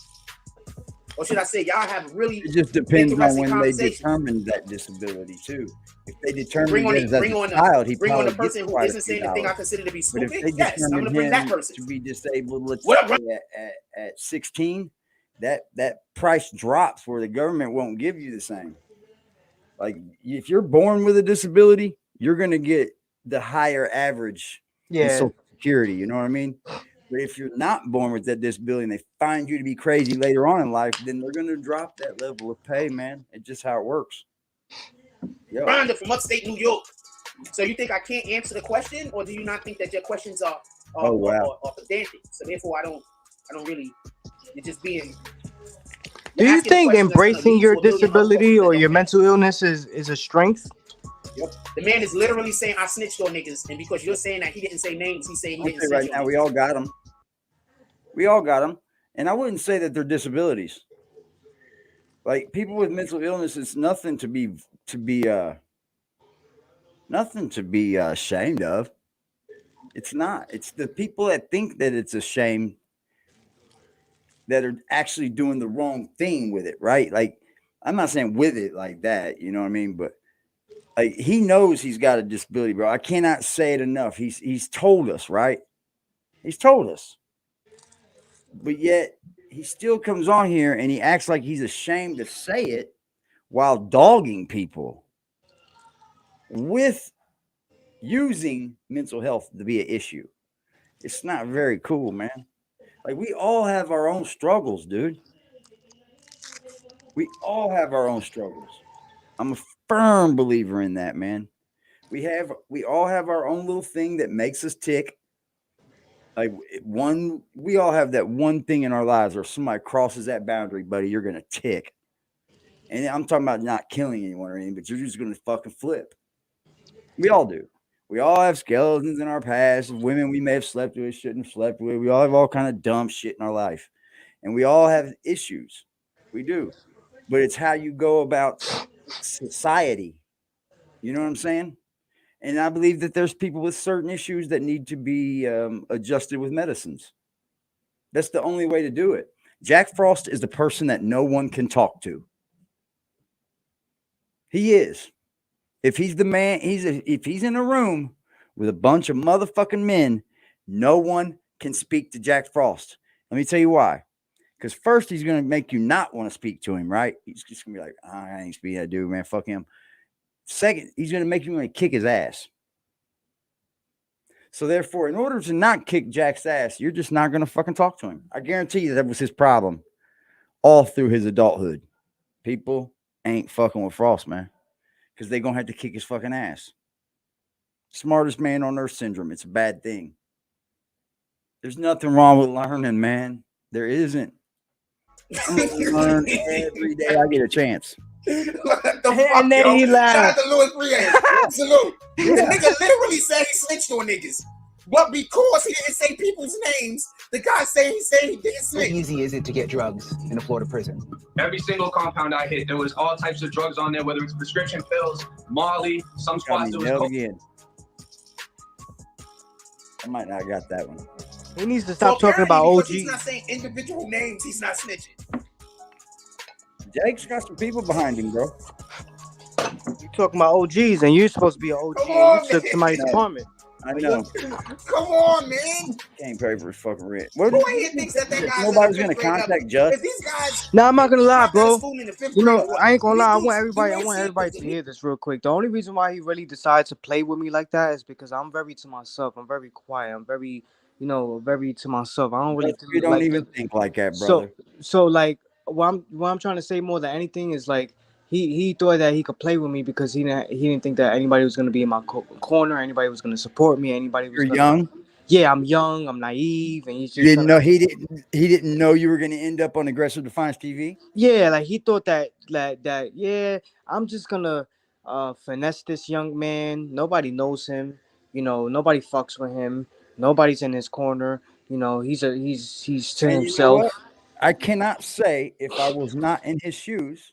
Or should I say, y'all have really? It just depends on when they determine that disability too. If they determine that as a child, he bring on probably the person who isn't saying the thing I consider to be stupid. But if they yes, I'm going to bring that person to be disabled, let's say at 16, that price drops where the government won't give you the same. Like if you're born with a disability, you're going to get the higher average. Yeah. Social Security, you know what I mean? But if you're not born with that disability and they find you to be crazy later on in life, then they're going to drop that level of pay, man. It's just how it works. Yo. Rhonda from upstate New York. So you think I can't answer the question, or do you not think that your questions are pedantic? So therefore, I don't really. You're just being. Do you think embracing your disability or your mental illness is a strength? Yep. The man is literally saying I snitched on niggas, and because you're saying that he didn't say names, he's saying he didn't. Right now, we all got them. We all got them, and I wouldn't say that they're disabilities. Like people with mental illness, it's nothing to be ashamed of. It's not. It's the people that think that it's a shame that are actually doing the wrong thing with it, right? Like I'm not saying with it like that, you know what I mean, but. Like he knows he's got a disability, bro. I cannot say it enough. He's told us, right? He's told us. But yet he still comes on here and he acts like he's ashamed to say it while dogging people with using mental health to be an issue. It's not very cool, man. Like we all have our own struggles, dude. We all have our own struggles. I'm a firm believer in that, man. We all have our own little thing that makes us tick. Like we all have that one thing in our lives where somebody crosses that boundary, buddy, you're gonna tick. And I'm talking about not killing anyone or anything, but you're just gonna fucking flip. We all do. We all have skeletons in our past of women we may have slept with, shouldn't have slept with. We all have all kind of dumb shit in our life, and we all have issues. We do, but it's how you go about society. You know what I'm saying? And I believe that there's people with certain issues that need to be adjusted with medicines. That's the only way to do it. Jack Frost is the person that no one can talk to. He is. If he's the man, if he's in a room with a bunch of motherfucking men, no one can speak to Jack Frost. Let me tell you why. Because first, he's going to make you not want to speak to him, right? He's just going to be like, I ain't speaking to that dude, man. Fuck him. Second, he's going to make you want to kick his ass. So therefore, in order to not kick Jack's ass, you're just not going to fucking talk to him. I guarantee you that was his problem all through his adulthood. People ain't fucking with Frost, man, because they're going to have to kick his fucking ass. Smartest man on earth syndrome. It's a bad thing. There's nothing wrong with learning, man. There isn't. I'm going to learn every day I get a chance. And then he laughed. Shout out to Louis Brienne. Salute. The nigga literally said he snitched on niggas. But because he didn't say people's names, the guy said he didn't snitch. How easy is it to get drugs in a Florida prison? Every single compound I hit, there was all types of drugs on there, whether it's prescription pills, Molly, some spots there was again. I might not have got that one. He needs to stop talking about OG. He's not saying individual names. He's not snitching. Jake's got some people behind him, bro. You talking about OGs, and you're supposed to be an OG. You took somebody's apartment. I know. Come on, man. Can't pay for his fucking rent. Who in here thinks that guy's nobody's gonna contact Just? If these guys, No, I'm not gonna lie, bro. You know, I ain't gonna lie. I want everybody to hear this real quick. The only reason why he really decided to play with me like that is because I'm very to myself. I'm very quiet. I'm very, very to myself. I don't really. You don't even think like that, brother. So like, what I'm trying to say more than anything is like, he thought that he could play with me because he didn't think that anybody was gonna be in my corner, anybody was gonna support me, anybody was. You're young. Yeah, I'm young. I'm naive, and he's just. You didn't know he didn't know you were gonna end up on Aggressive Defiance TV. Yeah, like he thought that yeah, I'm just gonna finesse this young man. Nobody knows him. Nobody fucks with him. Nobody's in his corner. He's to himself. I cannot say if I was not in his shoes,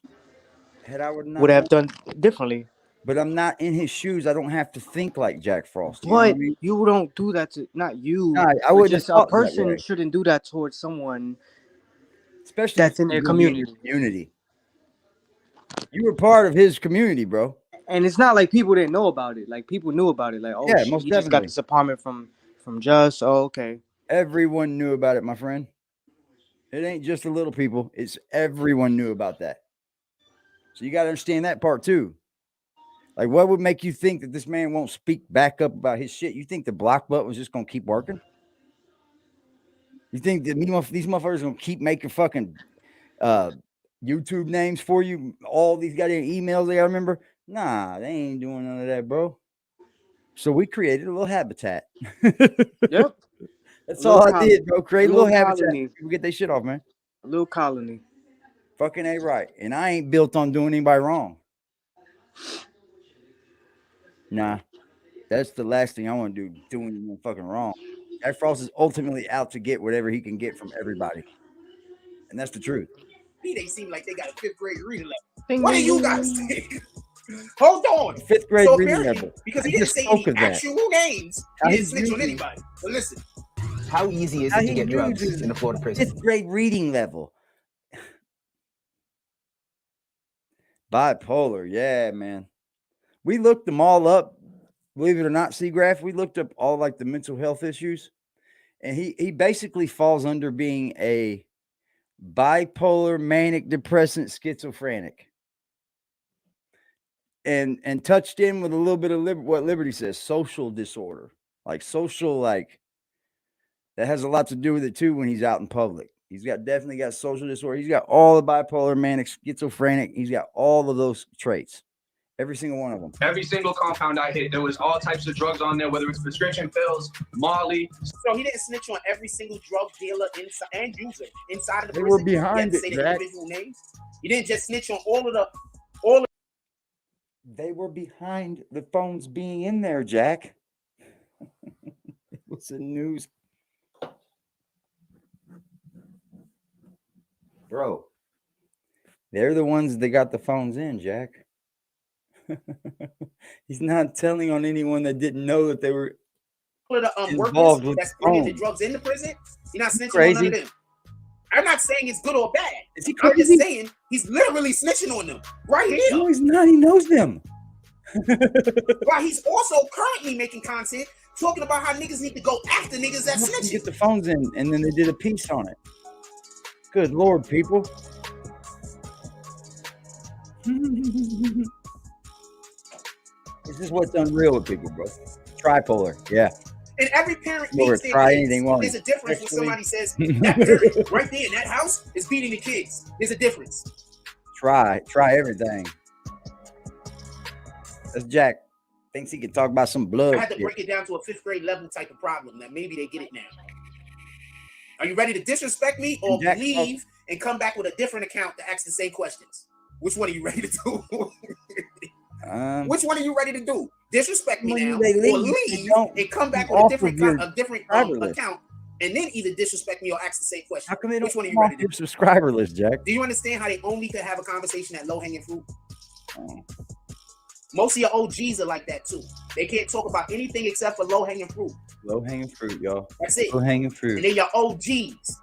would have done differently. But I'm not in his shoes. I don't have to think like Jack Frost. But you don't do that to not you. Nah, I would just a person shouldn't do that towards someone, especially that's in their community. You were part of his community, bro. And it's not like people didn't know about it. Like people knew about it. Like, oh, yeah, most he just got this apartment from Just. Oh, okay. Everyone knew about it, my friend. It ain't just the little people. It's everyone knew about that. So you got to understand that part too. Like, what would make you think that this man won't speak back up about his shit? You think the block button was just going to keep working? You think that these motherfuckers going to keep making fucking YouTube names for you? All these goddamn emails they remember? Nah, they ain't doing none of that, bro. So we created a little habitat. Yep. That's all I did, bro. Create a little habitat. People get their shit off, man. A little colony. Fucking A right. And I ain't built on doing anybody wrong. Nah. That's the last thing I want to do, doing anyone fucking wrong. Jack Frost is ultimately out to get whatever he can get from everybody. And that's the truth. They seem like they got a 5th grade reading level. What do you guys think? Hold on. 5th grade reading level. Because he didn't say any actual names. He didn't snitch on anybody. But listen. How easy is it to get drugs in a Florida prison? 5th grade reading level. Bipolar. Yeah, man. We looked them all up. Believe it or not, Seagraph. We looked up all like the mental health issues. And he basically falls under being a bipolar, manic, depressant, schizophrenic. And touched in with a little bit of what Liberty says, social disorder. Like social, like that has a lot to do with it too when he's out in public. He's definitely got social disorder. He's got all the bipolar, manic, schizophrenic. He's got all of those traits. Every single one of them. Every single compound I hit, there was all types of drugs on there, whether it's prescription pills, Molly. So he didn't snitch on every single drug dealer inside and user inside of the prison. They were behind it, Jack. You didn't just snitch on They were behind the phones being in there, Jack. It was the news. Bro, they're the ones that got the phones in, Jack. He's not telling on anyone that didn't know that they were involved with that's bringing the drugs into prison. You're not snitching on none of them. I'm not saying it's good or bad. Is he crazy? I'm just saying he's literally snitching on them right here. No, he's not. He knows them. While he's also currently making content talking about how niggas need to go after niggas that snitching. Get the phones in, and then they did a piece on it. Good Lord, people. This is what's unreal with people, bro. Tripolar, yeah. And every parent Lord, try anything once. There's a difference when somebody says that parent right there in that house is beating the kids. There's a difference. Try everything. That's Jack. Thinks he can talk about some blood. I had to break it down to a 5th grade level type of problem. That maybe they get it now. Are you ready to disrespect me or leave and come back with a different account to ask the same questions? Which one are you ready to do? Which one are you ready to do? Disrespect me now, or leave and come back with a different account, and then either disrespect me or ask the same question. How come they don't Which one are you ready to do? Subscriber list, Jack? Do you understand how they only could have a conversation at low-hanging fruit? Most of your OGs are like that too. They can't talk about anything except for low-hanging fruit. Low-hanging fruit, y'all. That's it. Low-hanging fruit. And they're your OGs.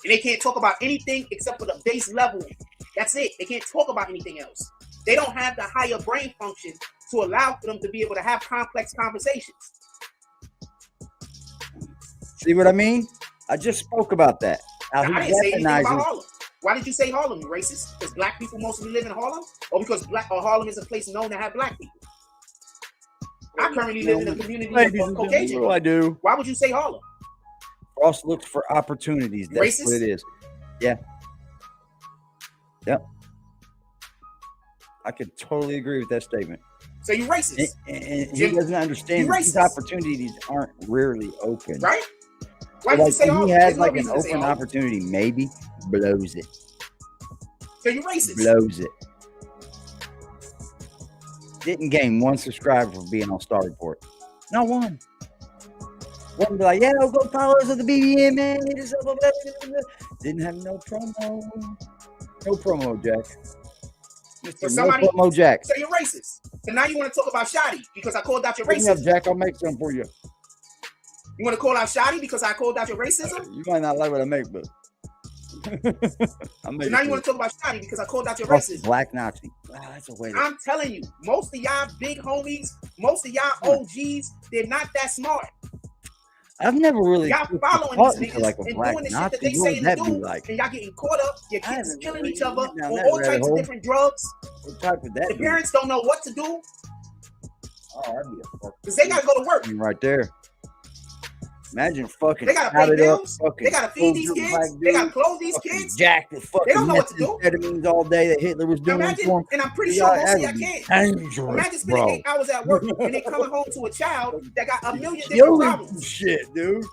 And they can't talk about anything except for the base level. That's it. They can't talk about anything else. They don't have the higher brain function to allow for them to be able to have complex conversations. See what I mean? I just spoke about that. I didn't say anything about Harlem. Why did you say Harlem, you racist? Because black people mostly live in Harlem? Or because Harlem is a place known to have black people? I currently live in a community of Caucasian. I do. Why would you say Harlem? Ross looks for opportunities. That's racist? What it is. Yeah. Yep. I could totally agree with that statement. So you racist. And he doesn't understand that these opportunities aren't rarely open. Right? Why did you say he has like an open opportunity, maybe blows it. So you racist. Blows it. Didn't gain 1 subscriber for being on Star Report. Not one. One be like, yeah, go follow us on the BBN, man. Didn't have no promo. No promo, Jack. So somebody, no promo, Jack. So you're racist. So now you want to talk about Shotty because I called out your racism. Up, Jack, I'll make some for you. You want to call out Shotty because I called out your racism? You might not like what I make, but so now you want to talk about Shotty because I called out your racism. Black Nazi. That's a way. I'm telling you, most of y'all big homies, most of y'all OGs, they're not that smart. I've never really y'all following these niggas like a and black doing the Nazi. shit that they say to do, like? And y'all getting caught up. Your kids killing each other on all types of different drugs. What type of that? The parents don't know what to do. Oh, that'd be a because they gotta go to work. Right there. Imagine fucking. They gotta pay bills. They gotta feed these kids. They gotta clothe these kids. Jack the fucking. They don't know what to do. Amphetamines all day that Hitler was doing. Imagine, and I'm pretty sure most of y'all can't. Imagine spending 8 hours at work and they coming home to a child that got a million different problems. Shit, dude.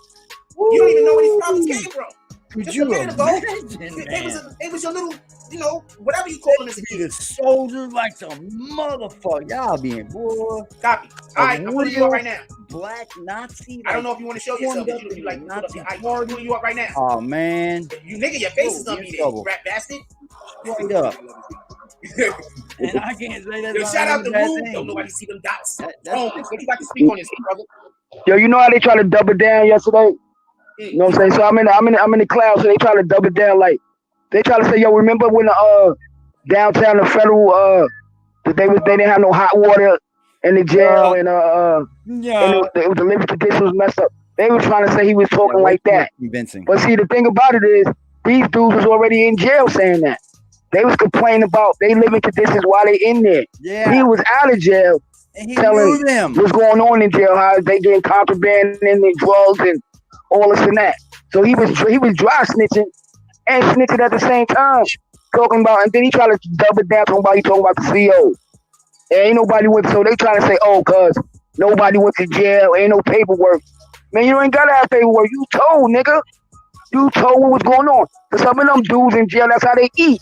You don't even know where these problems came from. Could you imagine, it was your little, you know, whatever you call them as a kid. The soldier like some motherfucker. Y'all being boy. Copy. All right, I'm putting you up right now. Black Nazi. I don't know if you want to show yourself. You like put up your eye. I'm putting you up right now. Oh man. You nigga, your face is gonna be there, you rat bastard. Straight up. And I can't say that. Yo, shout out the room. Don't nobody see them dots. What do you like to speak on this, brother? Yo, you know how they try to double down yesterday? You know what I'm saying? So I'm in the cloud, so they try to double down, like they try to say, yo, remember when the downtown the federal that they didn't have no hot water in the jail and the living conditions was messed up. They were trying to say he was talking like that. Convincing. But see, the thing about it is these dudes was already in jail saying that. They was complaining about they living conditions while they in there. Yeah. He was out of jail and he telling them what's going on in jail, how they getting contraband and drugs and all this and that. So he was dry snitching and snitching at the same time, talking about, and then he tried to double down talking about the CO. And ain't nobody went, so they trying to say, oh, cause nobody went to jail, ain't no paperwork. Man, you ain't gotta have paperwork. You told, nigga. You told what was going on. Cause some of them dudes in jail, that's how they eat.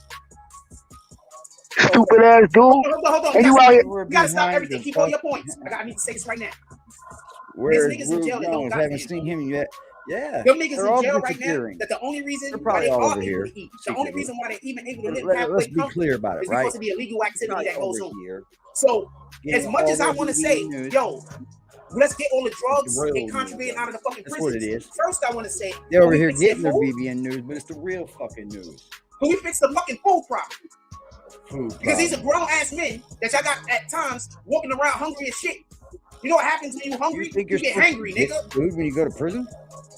Stupid ass dude. Hold on. And you out here. You gotta stop everything. Keep all your points. I need to say this right now. Where's niggas in jail that don't got haven't seen him yet. Yeah, Them niggas they're in all jail right now. disappearing. That the only reason They're why probably they all are over able here. to eat, the only reason why they're even able to live Let's halfway be comfortable clear about it, is right? because of the illegal activity that goes on. Here. So, Getting as much all as I that want to BBN say, news. yo, let's get all the drugs real and contraband news, out of the fucking That's what prisons. it is. First, I want to say, They're over can we here fix their getting their food? BBN news, but it's the real fucking news. Can we fix the fucking food problem? Food Because these are problem. grown ass men that y'all got at times walking around hungry as shit. You know what happens when you hungry? You get hangry, nigga. Food when you go to prison?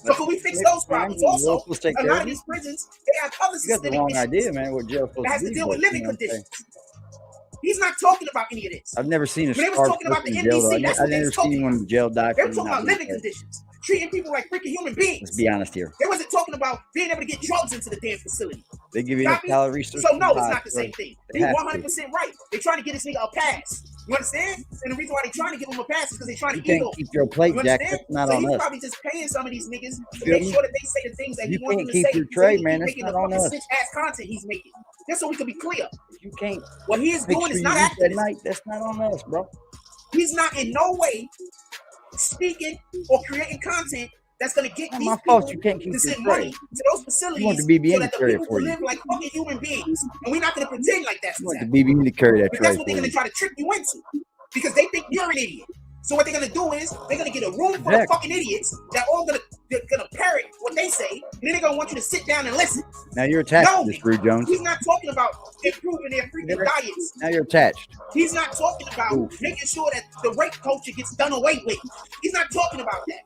So can we fix those problems? Also, take a care lot of of you? these prisons, they have other You got the systemic wrong issues idea, man. What jail's supposed that has to to be. deal with but, living you know what I'm saying? conditions. He's not talking about any of this. I've never seen a When they was starved talking about the person in jail, though. NBC, that's I've what they never was talking seen anyone in jail die They for were talking not about being living fed. conditions, treating people like freaking human beings. Let's be honest here. They wasn't talking about being able to get drugs into the damn facility. They give you enough Copy? calories. So no, it's not the same thing. They You're have 100% right. They're trying to get this nigga a pass. You understand? And the reason why they're trying to give him a pass is because they're trying You to eat can't him. keep your plate, You Jack. understand? That's not So on he's us. probably just paying some of these niggas to Feel make me? sure that they say the things that You he wants can't them to keep say. your So tray, he can man. keep That's making not the on fucking us. snitch ass content he's making. Just so we can be clear. You can't. What he is Make doing sure is you not eat that activism. night. That's not on us, bro. He's not in no way speaking or creating content that's going to get Not these my people fault you can't keep to your send money tray. to those facilities You want the BBN so to that the carry it people for can you. live like fucking human beings. And we're not going to pretend like that's You what's want the happening. BBN to carry that But tray that's what they're for going to you. try to trick you into because they think you're an idiot. So what they're going to do is they're going to get a room full of fucking idiots that all going to parrot what they say, and then they're going to want you to sit down and listen. Now you're attached No, to this, Rude Jones. he's not talking about improving their freaking diets. Now you're attached. He's not talking about making sure that the rape culture gets done away with. He's not talking about that.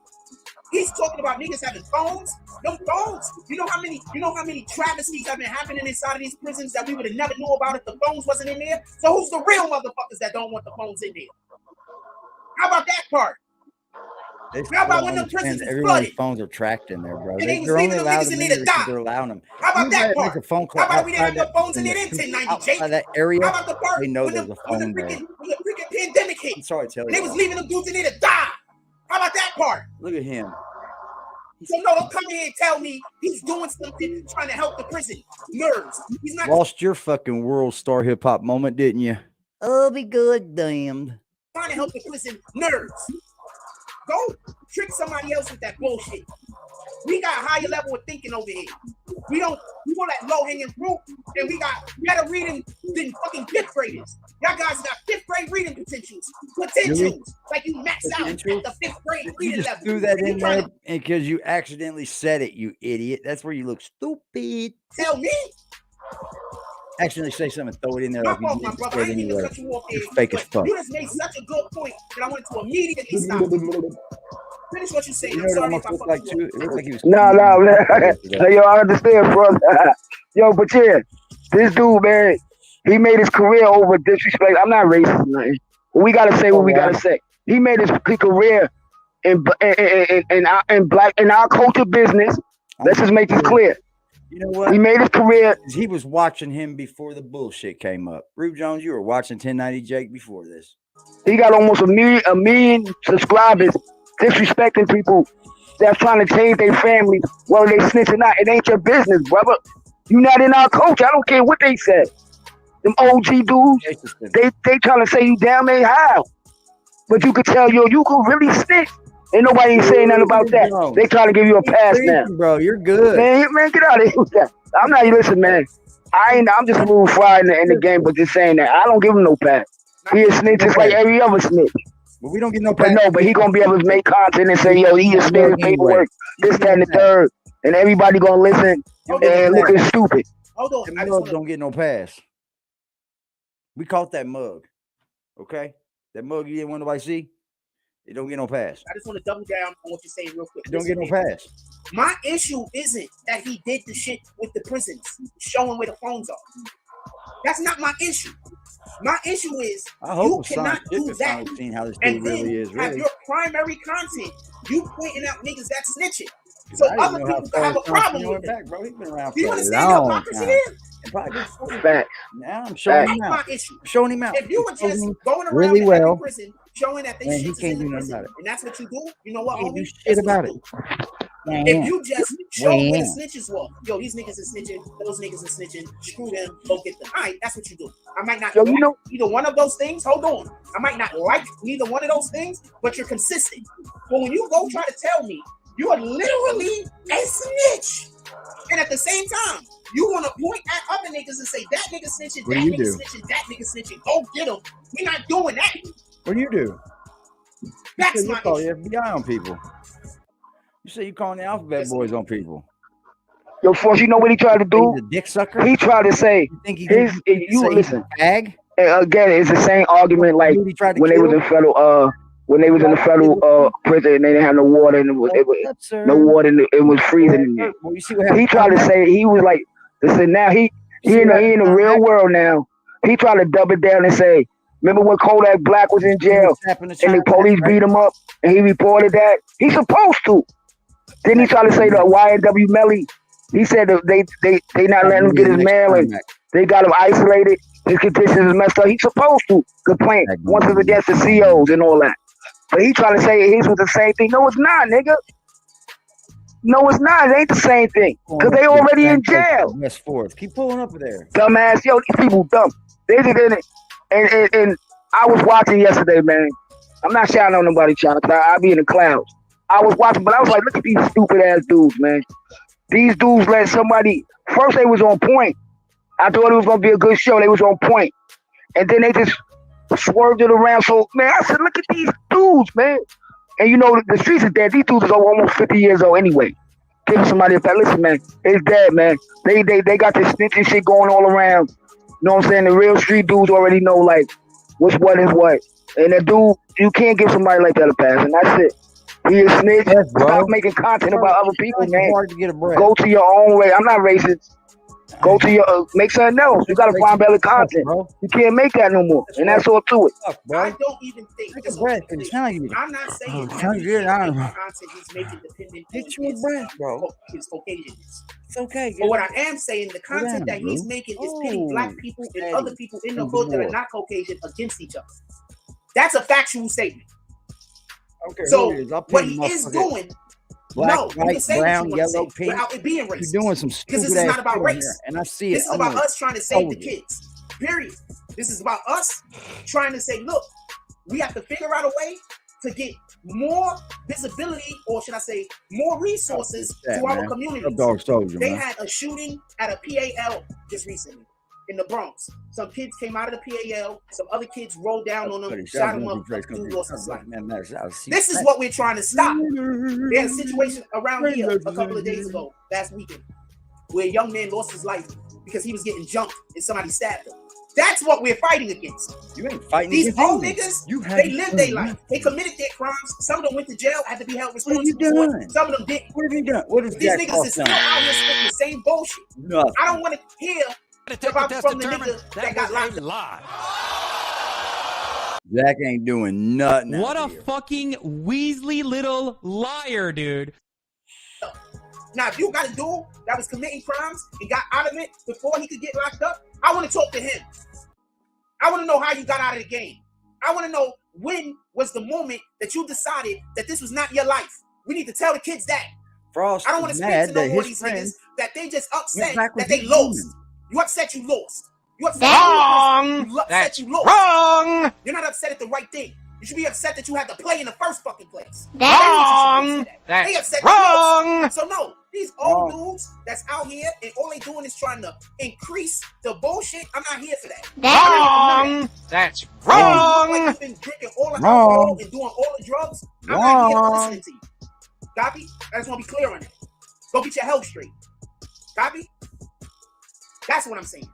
He's talking about niggas having phones. Them phones. You know how many travesties have been happening inside of these prisons that we would have never knew about if the phones wasn't in there? So who's the real motherfuckers that don't want the phones in there? How about that part? They How about still when the understand prisons is everyone's flooded? phones are tracked in there, bro. And they was They're only leaving them allowed niggas them in in there there to because die. they're allowing them. How about that Make part? a phone call How about we didn't have outside no phones in that- there in 1090, Jake? outside that area. How about the part They know when there's the a phone there. freaking pandemic hit? I'm sorry to tell And they you. was leaving them dudes in there to die. How about that part? Look at him. So no, don't come here and tell me he's doing something trying to help the prison nerds. He's not Lost your fucking world star hip hop moment, didn't you? Oh, be good, damned. trying to help the prison nerds. Go trick somebody else with that bullshit. We got a higher level of thinking over here. We want that low hanging fruit, and we got better reading than fucking fifth graders. Y'all guys got fifth grade reading potentials. Like you max out at the fifth grade You reading just level. threw that And you in trying there to because you accidentally said it, you idiot. That's where you look stupid. tell me? Accidentally say something, throw it in there My like you fault, my didn't brother. say I it didn't mean to anywhere. cut you off there. You're fake as but fuck. You just made such a good point that I wanted to immediately stop. Finish what you say. You know I'm what it sorry if almost I looked fucked like you too? up. It looked like he was. No, yo, I understand, bro. Yo, but yeah, this dude, man, he made his career over disrespect. I'm not racist, or nothing. We gotta say what we gotta say. He made his career in our culture business. Let's just make this clear. You know what? He made his career. He was watching him before the bullshit came up. Rube Jones, you were watching 1090 Jake before this. He got almost a million subscribers disrespecting people that's trying to change their families, whether they snitch or not. It ain't your business, brother. You not in our culture. I don't care what they said. Them OG dudes, they trying to say you damn ain't how. But you could tell, yo, you could really snitch. Ain't nobody ain't saying nothing about that. They trying to give you a pass now. Bro, you're good. Man, get out of here. I'm not, listen, man. I'm just a little fried in the game, but just saying that. I don't give him no pass. He a snitch just like every other snitch. But we don't get no pass. But he gonna be able to make content and say, yo, he just spent his paperwork, this, that, and the third. And everybody gonna listen and looking stupid. Hold on. That mug don't get no pass. We caught that mug. Okay? That mug you didn't want nobody to see, it don't get no pass. I just want to double down on what you're saying real quick. It don't get no pass. My issue isn't that he did the shit with the prisons, showing where the phones are. That's not my issue. My issue is you cannot do that How this and dude then really is, have really. your primary content, you pointing out niggas that's snitching. I So didn't other know how people can have a far it's problem going with it. back, bro. He's been around Do you for a understand the long hypocrisy time. there? Facts. Now I'm showing That's him my out. issue. I'm showing him out. If you were He's just showing going around really in well. every prison showing that they Man, he shit is can't in the do nothing prison, about it. and that's what you do, you know what, Can't do homie? shit That's about what it. you do. Man. If you just show where the Man. snitches were, yo, these niggas are snitching, those niggas are snitching, screw them, go get them. All right, that's what you do. I might not Yo, like you know- either one of those things. Hold on. I might not like neither one of those things, but you're consistent. But when you go try to tell me You are literally a snitch. And at the same time, you want to point at other niggas and say, that nigga snitching, What that do you nigga do? snitching, that nigga snitching. Go get him. We're not doing that. What do you do? That's you my call issue. the FBI on people. You say you calling the alphabet boys on people. Yo, Force, you know what he tried to do? He's a dick sucker. He tried to say listen. Again, it's the same argument like when they was in federal prison and they didn't have no water and it was no water and it was freezing in there. Well, you see what He tried to say he was like, listen, now he in the real world now. He tried to double down and say, remember when Kodak Black was in jail and the police beat him up and he reported that? He's supposed to. Then he tried to say the YNW Melly. He said that they not letting him get his mail and they got him isolated. His conditions is messed up. He's supposed to complain once it's against the COs and all that. But he trying to say his was the same thing. No, it's not, nigga. No, it's not. It ain't the same thing. Because they already in jail. West Fourth. Keep pulling up there. Dumbass. Yo, these people dumb. They did it. And I was watching yesterday, man. I'm not shouting on nobody, child. I be in the clouds. I was watching, but I was like, look at these stupid ass dudes, man. These dudes let somebody. First, they was on point. I thought it was gonna be a good show. They was on point, and then they just swerved it around. So, man, I said, look at these dudes, man. And you know, the streets is dead. These dudes are almost 50 years old anyway. Give somebody a pat. Listen, man, it's dead, man. They got this snitching shit going all around. You know what I'm saying? The real street dudes already know like what's what is what. And that dude, you can't give somebody like that a pass, and that's it. He is snitch. Stop making content about other people, man. Go to your own way. I'm not racist. Go to your make something else. You gotta find better content. You can't make that no more, and that's all to it. I don't even think. I'm not saying content he's making dependent on his Caucasianness. It's okay. But what I am saying, the content that he's making is pitting black people and other people in the hood that are not Caucasian against each other. That's a factual statement. Okay, so what he is doing, black, you can say brown, what you yellow, say pink. without it being racist. You're doing some stupid because this is not about race, here, and I see it. This is about us trying to save the kids. Period. This is about us trying to say, look, we have to figure out a way to get more visibility, or should I say, more resources to our communities. They had a shooting at a PAL just recently in the Bronx. Some kids came out of the PAL. Some other kids rolled down on them, shot them up. Dude lost his life. This is what we're trying to stop. There's a situation around here a couple of days ago, last weekend, where a young man lost his life because he was getting jumped and somebody stabbed him. That's what we're fighting against. You ain't fighting these old against niggas. They lived their life. They committed their crimes. Some of them went to jail, had to be held responsible for it. Some of them didn't. What have you done? What is these niggas is still out here spitting the same bullshit. Nothing. I don't want to hear about from the nigga that got locked up. Jack ain't doing nothing. What a fucking Weasley little liar, dude. Now, if you got a dude that was committing crimes and got out of it before he could get locked up, I want to talk to him. I want to know how you got out of the game. I want to know when was the moment that you decided that this was not your life. We need to tell the kids that. Frost I don't want to speak to no more of these niggas that they just upset that they lost. You upset you lost. You upset you upset you lost. Wrong. You're not upset at the right thing. You should be upset that you had to play in the first fucking place. Wrong. They upset Wrong. So no, these old dudes that's out here and all they doing is trying to increase the bullshit. I'm not here for that. Wrong. That's wrong. Like you've been drinking all the alcohol and doing all the drugs. I'm not here to listen to you. Copy? I just want to be clear on that. Go get your health straight. Copy? That's what I'm saying.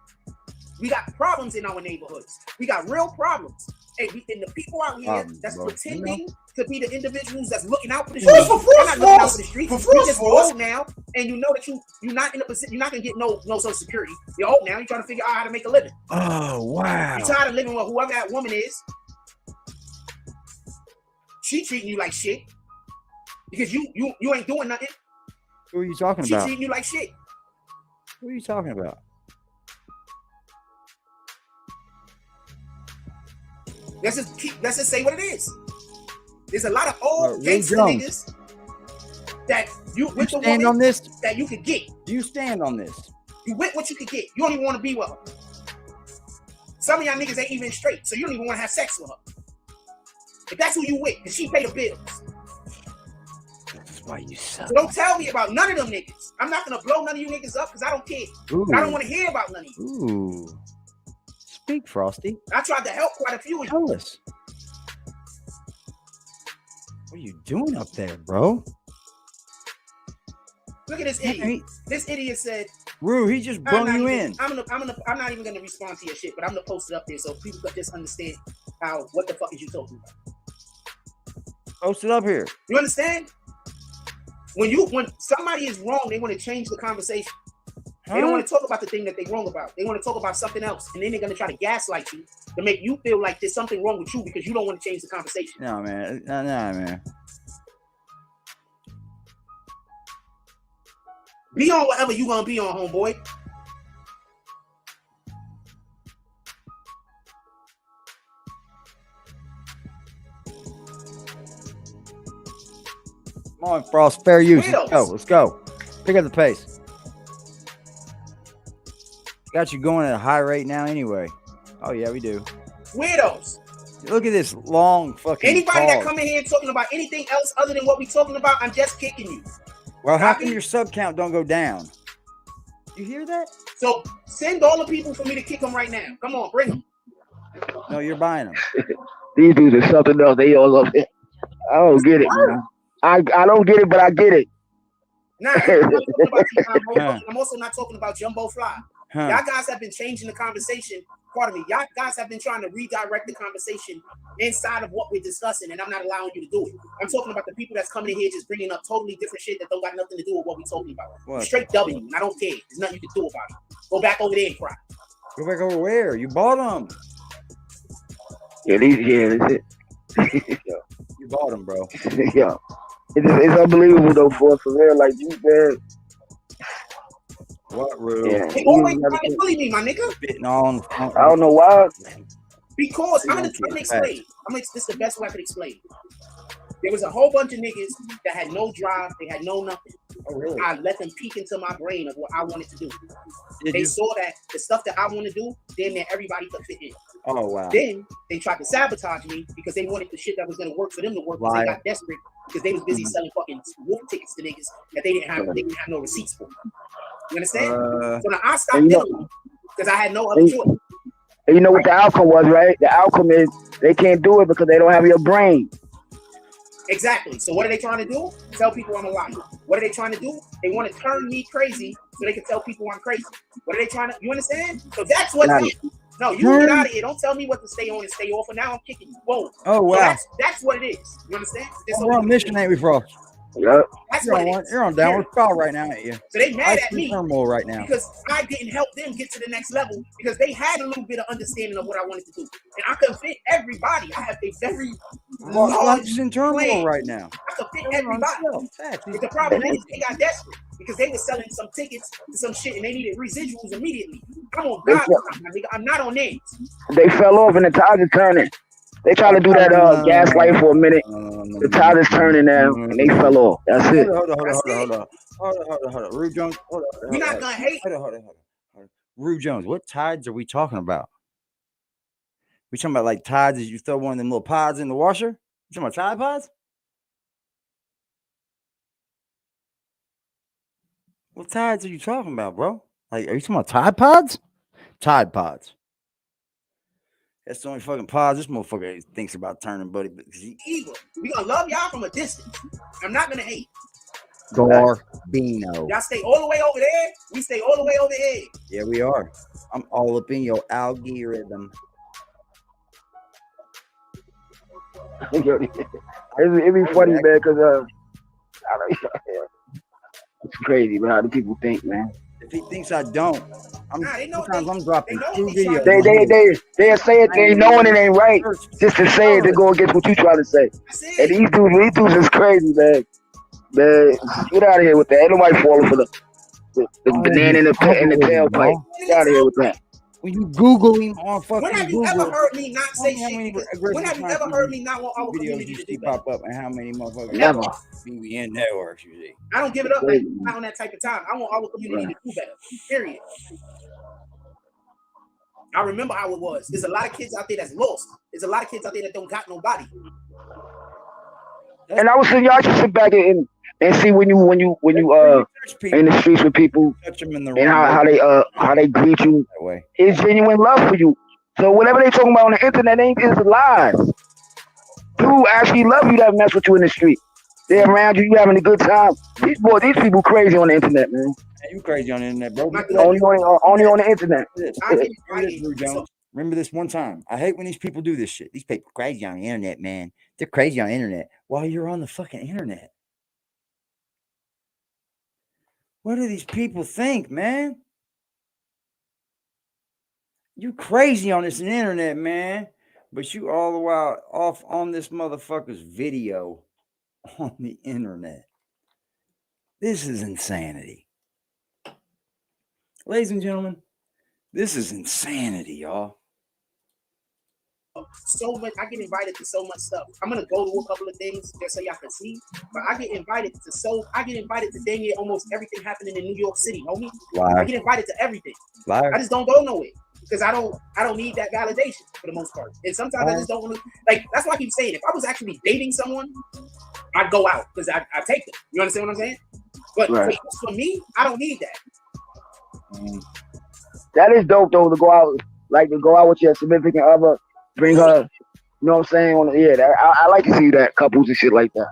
We got problems in our neighborhoods. We got real problems. And the people out here that's pretending to be the individuals that's looking out for the streets. They're not looking out for the streets. You're just old now, and you know that you're not in a position. You're not gonna get no Social Security. You're old now. You're trying to figure out how to make a living. Oh wow! You're tired of living with whoever that woman is. She treating you like shit because you ain't doing nothing. Who are you talking She about? treating you like shit. Who are you talking about? Let's just say what it is. There's a lot of old gangster niggas that you with the stand woman on this that you could get. You stand on this. You with what you could get. You don't even want to be with her. Some of y'all niggas ain't even straight, so you don't even want to have sex with her. If that's who you with, because she pay the bills. why you suck. So don't tell me about none of them niggas. I'm not gonna blow none of you niggas up because I don't care. I don't want to hear about none of you. Ooh. Speak, Frosty. I tried to help quite a few of you. Tell us. What are you doing up there, bro? Look at this idiot. This idiot said, Rue, he just brought you in. I'm not even gonna respond to your shit, but I'm gonna post it up there so people can just understand what the fuck is you talking about. Post it up here. You understand? When somebody is wrong, they want to change the conversation. They don't want to talk about the thing that they're wrong about. They want to talk about something else, and then they're gonna try to gaslight you to make you feel like there's something wrong with you because you don't want to change the conversation. No, man. No, man. Be on whatever you gonna be on, homeboy. Come on, Frost. Fair use. Weirdos. Let's go. Pick up the pace. Got you going at a high rate now anyway. Oh, yeah, we do. Weirdos. Look at this long fucking Anybody pause. that come in here talking about anything else other than what we talking about, I'm just kicking you. Well, how come your sub count don't go down? You hear that? So send all the people for me to kick them right now. Come on, bring them. No, you're buying them. These dudes are something else. They all up it. I don't get it, man. I don't get it, but I get it. Nah, I'm also not talking about Jumbo Fly. Huh. Y'all guys have been changing the conversation. Pardon me. Y'all guys have been trying to redirect the conversation inside of what we're discussing, and I'm not allowing you to do it. I'm talking about the people that's coming in here just bringing up totally different shit that don't got nothing to do with what we're talking about. What? Straight W, and I don't care. There's nothing you can do about it. Go back over there and cry. Go back over where? You bought them. Yeah, that's it. You bought them, bro. Yeah. It's unbelievable though, for real. Like you, man. What, Rue? Yeah. They always trying to bully me, my nigga. I don't know why. Because I'm gonna explain. This is the best way I could explain. There was a whole bunch of niggas that had no drive, they had no nothing. Oh, really? I let them peek into my brain of what I wanted to do. Did they you? saw that the stuff that I want to do, damn near everybody could fit in. Oh, wow. Then they tried to sabotage me because they wanted the shit that was gonna work for them to work. Because they got desperate because they was busy selling fucking wolf tickets to niggas that they didn't have no receipts for. You understand? So now I stopped doing because I had no other choice. And you know what the outcome was, right? The outcome is they can't do it because they don't have your brain. Exactly. So what are they trying to do? Tell people I'm a liar. What are they trying to do? They want to turn me crazy so they can tell people I'm crazy. What are they trying to? You understand? So that's what. No, you get out of here. Don't tell me what to stay on and stay off. And now I'm kicking you. Whoa. Oh wow. So that's what it is. You understand? We're on mission, ain't we, Frost? Yep. You're on downward spiral right now, ain't you? So they mad at me turmoil right now because I didn't help them get to the next level because they had a little bit of understanding of what I wanted to do, and I couldn't fit everybody. I have a very large in turmoil plan. right now. I could fit everybody. But the problem is they got desperate because they were selling some tickets to some shit and they needed residuals immediately. I'm on God, nigga. I'm not on names. They fell off and the tides are turning. They try to do that gaslight for a minute. The tide is turning now, and they fell off. That's it. Hold on. Rue Jones. We're not gonna hate. Hold on. Rue Jones, what tides are we talking about? We talking about like tides as you throw one of them little pods in the washer? You talking about Tide Pods? What tides are you talking about, bro? Like, are you talking about Tide Pods? Tide Pods. That's the only fucking pods this motherfucker thinks about turning, buddy. Evil. We gonna love y'all from a distance. I'm not gonna hate. Garbino. Y'all stay all the way over there. We stay all the way over here. Yeah, we are. I'm all up in your algorithm. It'd be funny, man, because it's crazy, man, how do people think, man? If he thinks I don't, sometimes I'm dropping 2 videos. They say it, they knowing it ain't right, just to say it to go against what you trying to say. And these dudes is crazy, man. Man, get out of here with that. Ain't nobody falling for the banana in the tailpipe. Get out of here with that. When you Googling on fucking When have you Google, ever heard me not say shit? When have you ever heard me not want our community to do pop up and how many motherfuckers? Never. BBN networks you see. I don't give it up. Like, I'm not on that type of time. I want our community to do better. Period. I remember how it was. There's a lot of kids out there that's lost. There's a lot of kids out there that don't got nobody. And I was saying, y'all should sit back and and see when you in the streets with people Touch them in the and wrong how they greet you, that way. it's genuine love for you. So whatever they talking about on the internet ain't is lies. People actually love you that mess with you in the street. They're around you, you having a good time. These people crazy on the internet, man. You crazy on the internet, bro. Only on the internet. Remember this one time. I hate when these people do this shit. These people crazy on the internet, man. They're crazy on the internet while you're on the fucking internet. What do these people think, man? You crazy on this internet, man. But you all the while off on this motherfucker's video on the internet. This is insanity. Ladies and gentlemen, this is insanity, y'all. So much, I get invited to so much stuff. I'm gonna go to a couple of things just so y'all can see. But I get invited to dang near almost everything happening in New York City, homie. Liar. I get invited to everything. Liar. I just don't go nowhere because I don't need that validation for the most part. And sometimes I just don't want to. Like that's why I keep saying if I was actually dating someone, I'd go out because I take them. You understand what I'm saying? But for me, I don't need that. That is dope though to go out with your significant other. Bring her, you know what I'm saying? I like to see that couples and shit like that.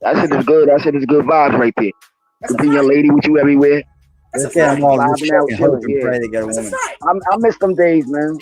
That shit is good. That shit is good vibes right there. To bring your lady with you everywhere. I'm all just fucking hope and pray they get a woman. I miss them days, man.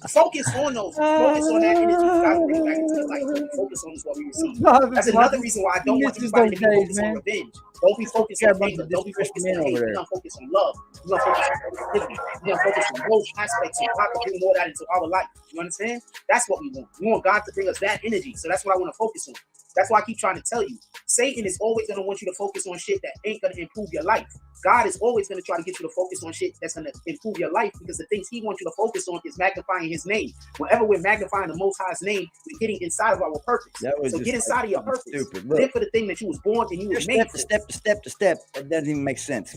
Focus on those. Focus on that energy. You gotta bring back into your life. Focus on what we receive. That's another reason why I don't want everybody to be focused on revenge. Don't be focused on anger. Don't be focused on hate. We're gonna focus on love. We're gonna focus on positivity. We're gonna focus on those aspects of God to bring more of that into our life. You understand? That's what we want. We want God to bring us that energy. So that's what I want to focus on. That's why I keep trying to tell you. Satan is always going to want you to focus on shit that ain't going to improve your life. God is always going to try to get you to focus on shit that's going to improve your life because the things he wants you to focus on is magnifying his name. Whenever we're magnifying the Most High's name, we're getting inside of our purpose. So get inside of your purpose. Live for the thing that you was born and you was made for. Step. It doesn't even make sense.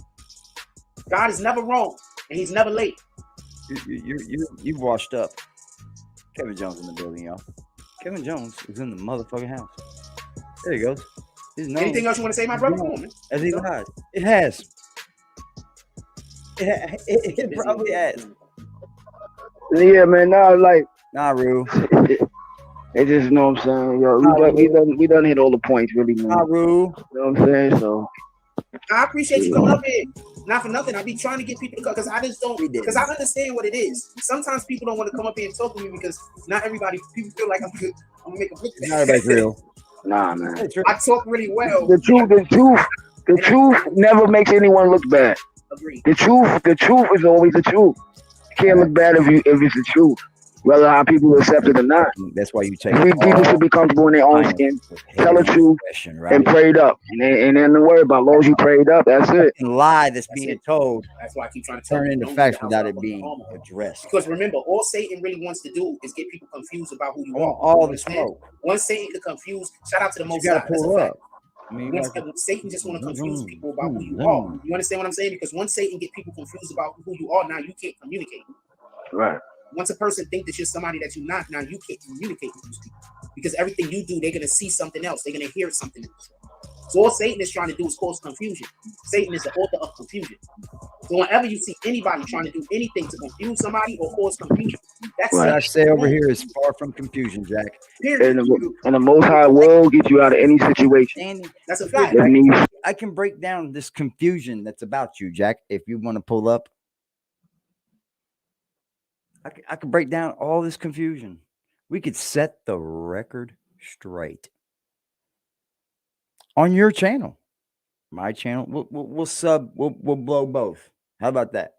God is never wrong and he's never late. You've washed up. Kevin Jones in the building, y'all. Kevin Jones is in the motherfucking house. There he goes. Anything else you want to say, my brother? Come on, man. As he lied. It has. It probably has. Yeah, man. Nah, Rue. They just know what I'm saying. Yo, we done hit all the points, really, man. Nah, Rue. You know what I'm saying? So I appreciate you coming up here. Not for nothing. I be trying to get people to come because I just don't. Because I understand what it is. Sometimes people don't want to come up here and talk to me because not everybody. People feel like I'm gonna make a look bad. Not everybody's real. Nah, man. I talk really well. The truth never makes anyone look bad. Agreed. The truth is always the truth. You can't look bad if it's the truth, whether how people accept it or not. That's why you take. People should be comfortable in their own skin. Tell the truth and prayed up, and then don't worry about. As long as you prayed up, that's it. Lie that's being told. That's why I keep trying to turn into facts without it being addressed. Because remember, all Satan really wants to do is get people confused about who you are. All the smoke. Once Satan can confuse, shout out to the Most High. Pull up. Satan just want to confuse people about who you are. You understand what I'm saying? Because once Satan get people confused about who you are, now you can't communicate. Right. Once a person thinks that you're somebody that you're not, now you can't communicate with these people. Because everything you do, they're going to see something else. They're going to hear something else. So all Satan is trying to do is cause confusion. Satan is the author of confusion. So whenever you see anybody trying to do anything to confuse somebody or cause confusion, that's what I say over here is far from confusion, Jack. And the Most High will get you out of any situation. That's a fact. I can break down this confusion that's about you, Jack, if you want to pull up. I can break down all this confusion. We could set the record straight. On your channel, my channel, we'll blow both. How about that?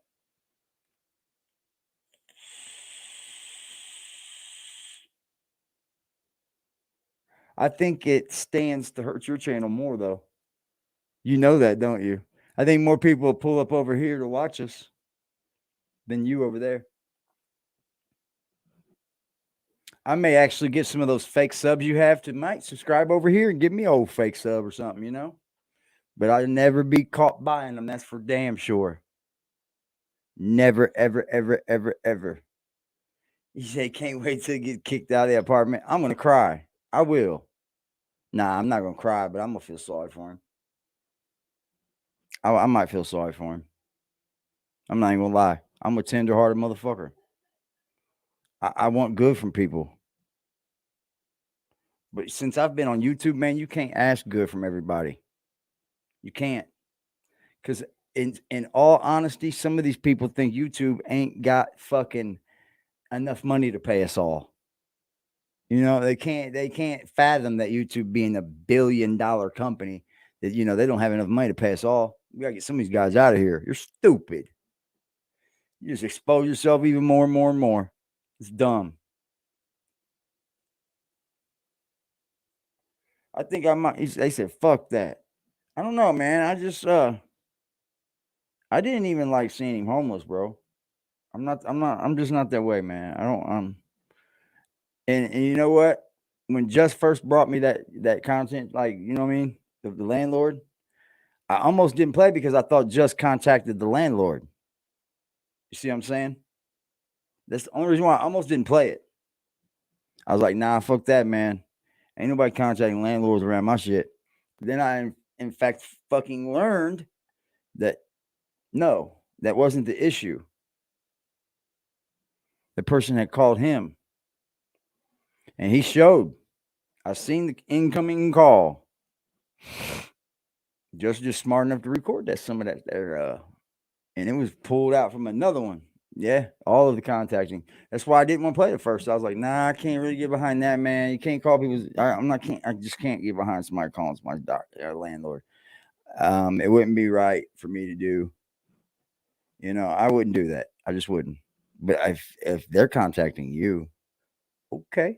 I think it stands to hurt your channel more, though. You know that, don't you? I think more people will pull up over here to watch us than you over there. I may actually get some of those fake subs you have to might subscribe over here and give me an old fake sub or something, you know? But I'll never be caught buying them. That's for damn sure. Never, ever, ever, ever, ever. You say, can't wait to get kicked out of the apartment. I'm going to cry. I will. Nah, I'm not gonna cry, but I'm gonna feel sorry for him. I might feel sorry for him. I'm not even gonna lie. I'm a tender-hearted motherfucker. I want good from people. But since I've been on YouTube, man, you can't ask good from everybody. You can't. Because in all honesty, some of these people think YouTube ain't got fucking enough money to pay us all. You know, they can't fathom that YouTube being $1 billion company, that, you know, they don't have enough money to pay us all. We gotta get some of these guys out of here. You're stupid. You just expose yourself even more and more and more. It's dumb. I think I might. They said, "Fuck that." I don't know, man. I just I didn't even like seeing him homeless, bro. I'm just not that way, man. I don't. And you know what? When Just first brought me that content, like, you know what I mean, the landlord, I almost didn't play because I thought Just contacted the landlord. You see what I'm saying? That's the only reason why I almost didn't play it. I was like, nah, fuck that, man. Ain't nobody contacting landlords around my shit. Then I, in fact, fucking learned that no, that wasn't the issue. The person had called him, and he showed. I seen the incoming call. Just smart enough to record that some of that there, and it was pulled out from another one. Yeah, all of the contacting. That's why I didn't want to play it first. I was like, nah, I can't really get behind that, man. You can't call people. I just can't get behind somebody calling my landlord. It wouldn't be right for me to do. You know, I wouldn't do that. I just wouldn't. But if they're contacting you, okay.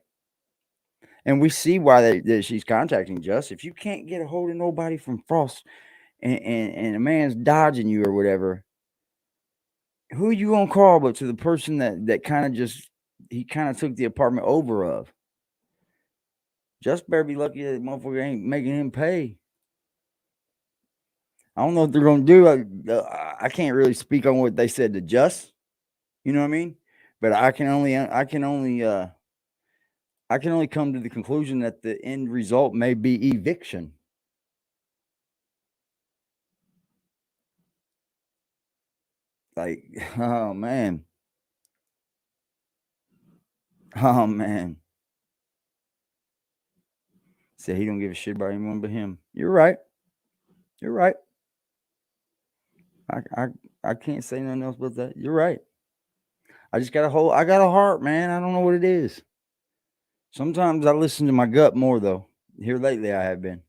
And we see why that she's contacting Just. If you can't get a hold of nobody from Frost, and a man's dodging you or whatever, who you gonna call but to the person that kind of just, he kind of took the apartment over of? Just better be lucky that motherfucker ain't making him pay. I don't know what they're gonna do. I can't really speak on what they said to Just. You know what I mean? But I can only come to the conclusion that the end result may be eviction. Like, oh man. Oh man. Said he don't give a shit about anyone but him. You're right. You're right. I can't say nothing else but that. You're right. I got a heart, man. I don't know what it is. Sometimes I listen to my gut more though. Here lately I have been.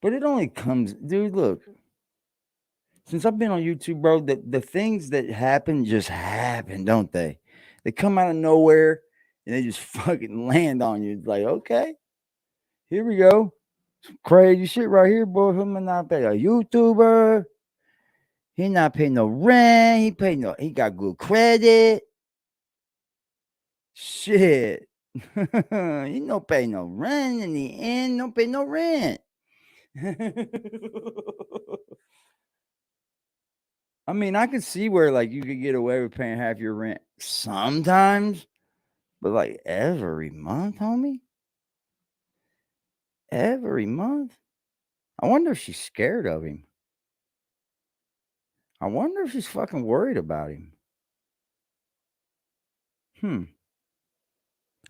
But it only comes, dude, look. Since I've been on YouTube, bro, the things that happen just happen, don't they? They come out of nowhere and they just fucking land on you. It's like, okay, here we go. Some crazy shit right here, boy. Him not pay a YouTuber. He not paying no rent. He got good credit. Shit. He no pay no rent in the end. No pay no rent. I mean, I could see where like you could get away with paying half your rent sometimes, but like every month, homie. Every month. I wonder if she's scared of him. I wonder if she's fucking worried about him.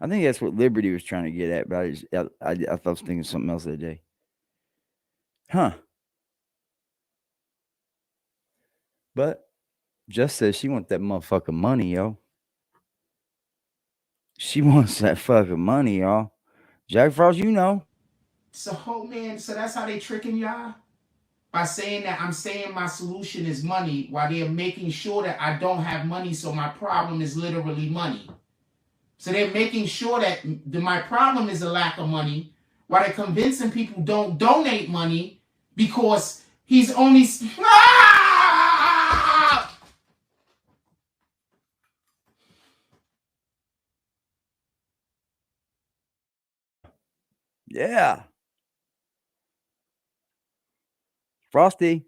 I think that's what Liberty was trying to get at, but I thought I was thinking something else the other day. But Just says she wants that motherfucking money, yo. She wants that fucking money, y'all. Jack Frost, you know. So, man, so that's how they tricking y'all? By saying that I'm saying my solution is money, while they're making sure that I don't have money, so my problem is literally money. So they're making sure that my problem is a lack of money, while they're convincing people don't donate money because he's only... Yeah. Frosty.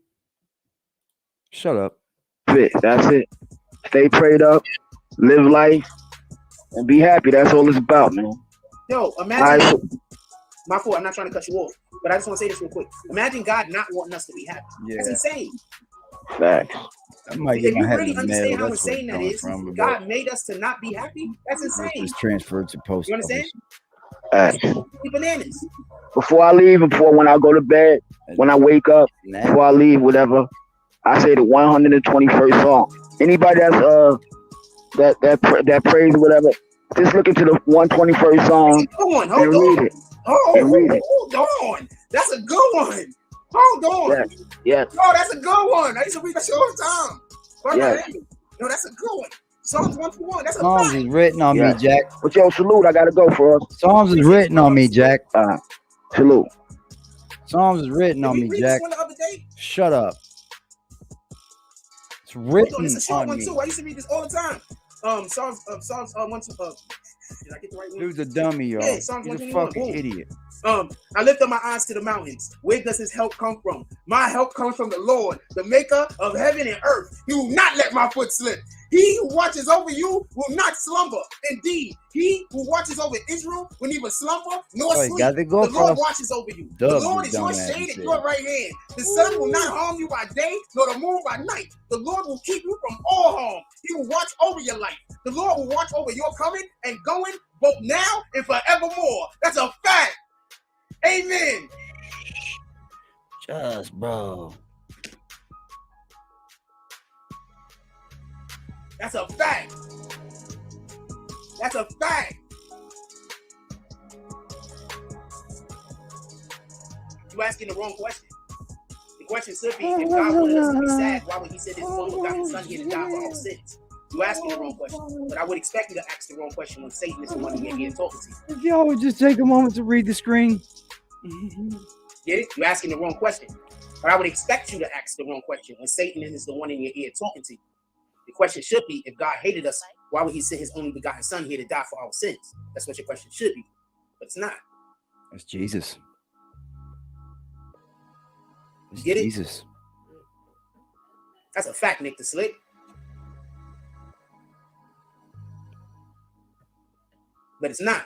Shut up. That's it. stay prayed up, live life, and be happy. That's all it's about, man. Yo, imagine. My fault. I'm not trying to cut you off, but I just want to say this real quick. Imagine God not wanting us to be happy. Yeah. That's insane. Facts. I might If get you my head really in the understand mail. how That's insane that is, God made us to not be happy. That's insane. It's transferred to post. You understand? Facts. You bananas. Before I leave, when I go to bed, when I wake up, before I leave, whatever, I say the 121st song. Anybody that's that prays or whatever, just look into the 121st song and read it. Hold on. That's a good one. Hold on. Yeah. Oh, that's a good one. I used to read that shit all the time. Yeah. No, that's a good one. Psalms 121. That's a Psalms fact. is written on me, Jack. But yo, salute. I gotta go for us. Psalms is written on me, Jack. Salute. Psalms is written on me, Jack. One the other day? Shut up. It's written It's a short on one me. too. I used to read this all the time. Psalms 1. Did I get the right one? Dude's a dummy, y'all. Yeah, He's Psalms a 121. fucking Boom. idiot. I lift up my eyes to the mountains. Where does his help come from? My help comes from the Lord, the maker of heaven and earth. He will not let my foot slip. He who watches over you will not slumber. Indeed, he who watches over Israel will neither slumber nor sleep. The Lord watches over you. The Lord is your shade at your right hand. The sun will not harm you by day, nor the moon by night. The Lord will keep you from all harm. He will watch over your life. The Lord will watch over your coming and going, both now and forevermore. That's a fact. Amen. Just, bro. That's a fact. That's a fact. You asking the wrong question. The question should be, if God wanted us to be sad, why would he send his one begotten son here to die for our sins? You asking the wrong question. But I would expect you to ask the wrong question when Satan is the one you're here talking to. If y'all would just take a moment to read the screen. Get it? You're asking the wrong question. But I would expect you to ask the wrong question when Satan is the one in your ear talking to you. The question should be, if God hated us, why would he send his only begotten son here to die for our sins? That's what your question should be. But it's not. That's Jesus. It's Get it? Jesus. That's a fact, Nick the Slick. But it's not.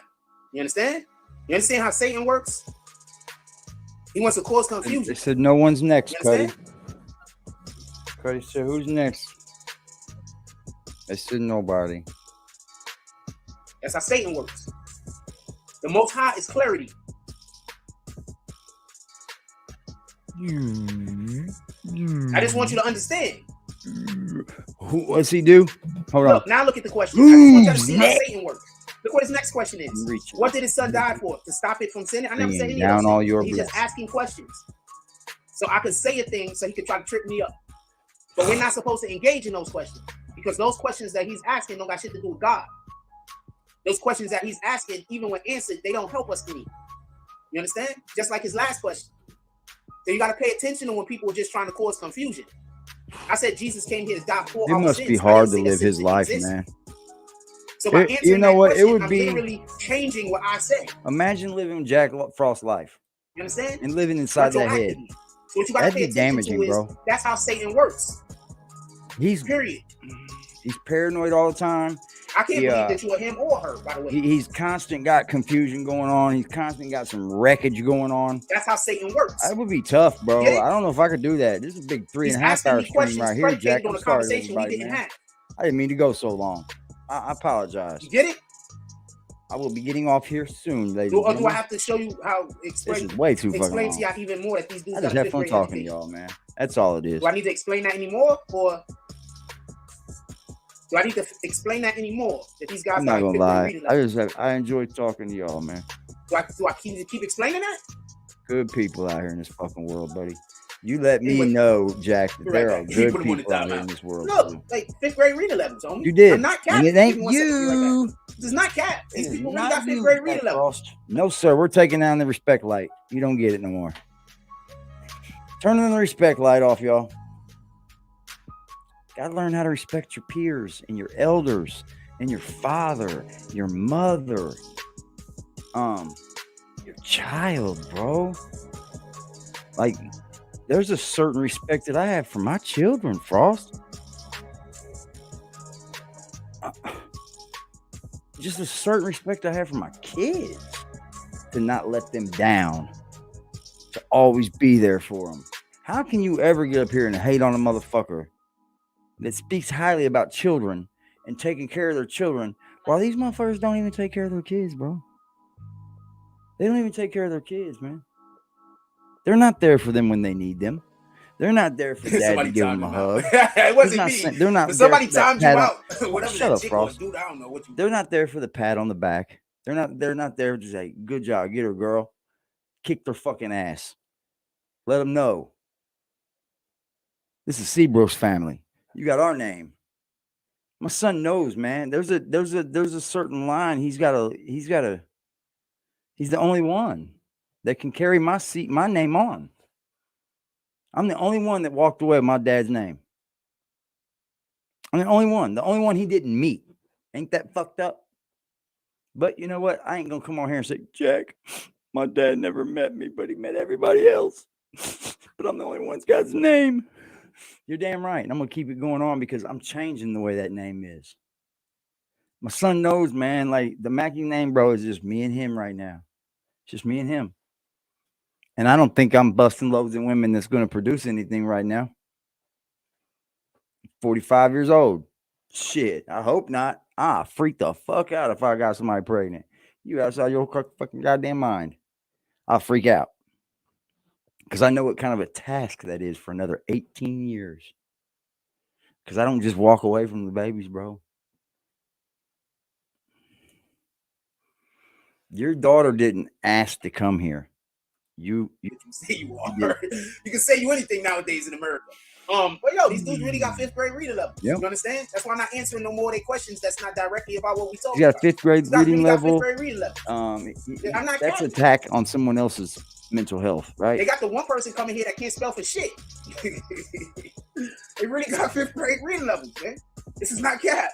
You understand? You understand how Satan works? He wants to cause confusion. They said no one's next, You Cuddy. understand? Cuddy said, who's next? They said nobody. That's how Satan works. The Most High is clarity. I just want you to understand. What's he do? Hold on. Look, now look at the question. I just want you to see how Satan works. Look what his next question is. What did his son die for? To stop it from sinning? I never said any of Down those all things. your He's just asking questions. So I could say a thing so he could try to trip me up. But we're not supposed to engage in those questions because those questions that he's asking don't got shit to do with God. Those questions that he's asking, even when answered, they don't help us any. You understand? Just like his last question. So you got to pay attention to when people are just trying to cause confusion. I said Jesus came here to die for It our must sins. be I hard didn't to say live that his sin life, exists. man. So by You answering know that what? question, It would I'm be. literally changing what I say. Imagine living Jack Frost's life. You understand? And living inside that head. Retroactively. So what you gotta That'd pay be attention damaging, to is bro. that's how Satan works. He's paranoid all the time. I can't believe that you are him or her, by the way. He's constant got confusion going on. He's constant got some wreckage going on. That's how Satan works. That would be tough, bro. Get it? I don't know if I could do that. This is a big 3.5 hour asking me stream questions right here, Jack. predicated on I'm a sorry, conversation we everybody, didn't man. have. I didn't mean to go so long. I apologize. You get it? I will be getting off here soon, ladies. Or do I have to show you how explain? This is way too fucking explain to long. y'all even more that these dudes I just got have fun fifth grade talking to education? y'all, man. That's all it is. Do I need to explain that anymore, or do I need to explain that anymore? That these guys I'm got not fifth gonna grade lie. reading level? I enjoy talking to y'all, man. Do I keep explaining that? Good people out here in this fucking world, buddy. You let me know, Jack, that there are good people out here in this world. Look, like fifth grade reading levels, homie. You did. I'm not And capping. it ain't Give me 1 second, be right you. back. This is not cap. These people really not got fifth you, grade reading Jack levels. Frost. No, sir. We're taking down the respect light. You don't get it no more. Turning the respect light off, y'all. Gotta learn how to respect your peers and your elders and your father, your mother, your child, bro. Like, there's a certain respect that I have for my children, Frost. just a certain respect I have for my kids, to not let them down, to always be there for them. How can you ever get up here and hate on a motherfucker that speaks highly about children and taking care of their children while these motherfuckers don't even take care of their kids, bro? They don't even take care of their kids, man. They're not there for them when they need them. They're not there for dad to give them a hug. It wasn't me. They're not. But somebody there for timed you out. Whatever Shut that up, chick Frost. was, dude. I don't know what you. They're not there for the pat on the back. They're not there to say, "Good job, get her, girl." Kick their fucking ass. Let them know. This is Seabrooks family. You got our name. My son knows, man. There's a certain line. He's the only one that can carry my name on. I'm the only one that walked away with my dad's name. I'm the only one he didn't meet. Ain't that fucked up? But you know what? I ain't gonna come on here and say, Jack, my dad never met me, but he met everybody else. But I'm the only one that's got his name. You're damn right. And I'm gonna keep it going on because I'm changing the way that name is. My son knows, man, like the Mackie name, bro, is just me and him right now. It's just me and him. And I don't think I'm busting loads of women that's going to produce anything right now. 45 years old. Shit, I hope not. Ah, freak the fuck out if I got somebody pregnant. You outside your fucking goddamn mind. I'll freak out. Because I know what kind of a task that is for another 18 years. Because I don't just walk away from the babies, bro. Your daughter didn't ask to come here. You can say you are. You can say you anything nowadays in America. But yo, these dudes really got 5th grade reading level. Yep. You understand? That's why I'm not answering no more of their questions that's not directly about what we talking He's got a about. 5th grade reading level. 5th grade reading level. I'm not That's counting. attack on someone else's mental health, right? They got the one person coming here that can't spell for shit. They really got 5th grade reading levels, man. This is not cap.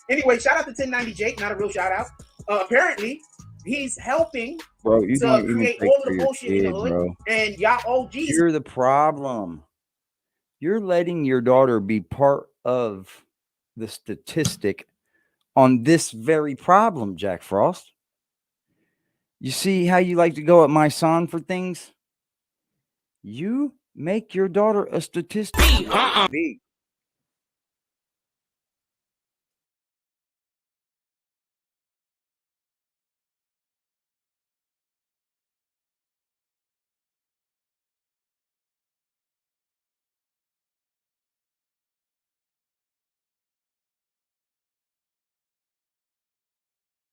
Anyway, shout out to 1090 Jake. Not a real shout out. Apparently, he's helping to create all of the bullshit in the hood. Bro. And y'all OGs. You're the problem. You're letting your daughter be part of the statistic on this very problem, Jack Frost. You see how you like to go at my son for things? You make your daughter a statistic. B.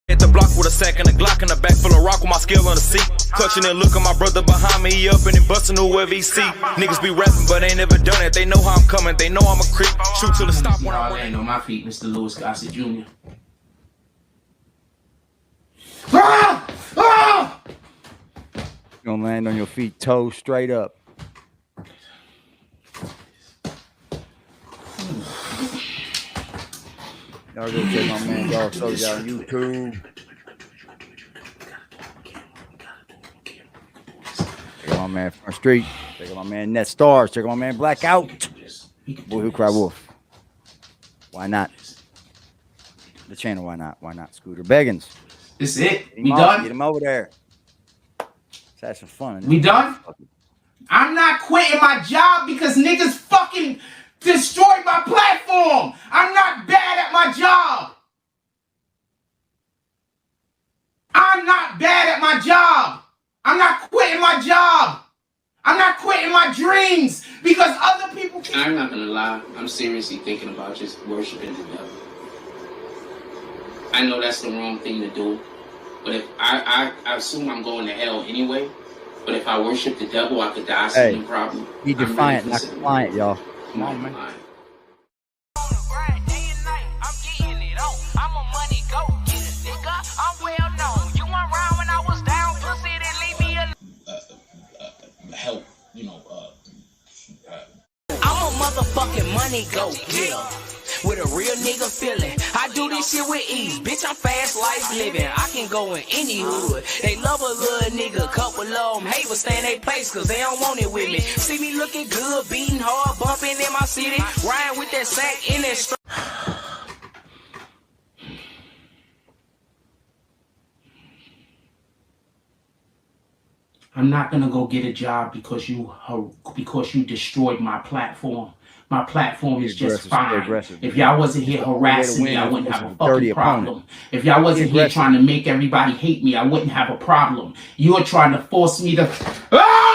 At the block with a sack and a Glock in the back full of rock with my skill on the seat. Clutching and looking my brother behind me, he up and he busting whoever he see. Niggas be rapping, but ain't never done it. They know how I'm coming, they know I'm a creep. Shoot till it stop when I land on my feet, Mr. Lewis Gossett Jr. You're gonna land on your feet, toes straight up. Y'all go check my man Dog Soldier on YouTube. Check out my man Front Street. Check out my man Net Stars. Check out my man Blackout. Boy Who Cry Wolf. Why not? The channel, why not? Why not? Scooter Beggins. This is it? We done? Get him over there. Let's have some fun. We done? I'm not quitting my job because niggas fucking destroyed my platform. I'm not bad at my job. I'm not bad at my job. I'm not quitting my job. I'm not quitting my dreams because other people can. I'm not gonna lie. I'm seriously thinking about just worshiping the devil. I know that's the wrong thing to do, but if I assume I'm going to hell anyway. But if I worship the devil, I could die. Hey, no problem. be defiant, not compliant, y'all. Come on, man. Help, you know. I'm a motherfucking money go getter with a real nigga feeling. I do this shit with ease, bitch. I'm fast life living. I can go in any hood. They love a little nigga, couple of them hate but stay in their place cause they don't want it with me. See me looking good, beating hard, bumping in my city, riding with that sack in that I'm not gonna go get a job because you destroyed my platform. My platform is just fine. If y'all wasn't here harassing me, I wouldn't have a fucking problem. If y'all wasn't here trying to make everybody hate me, I wouldn't have a problem. You are trying to force me to. Ah!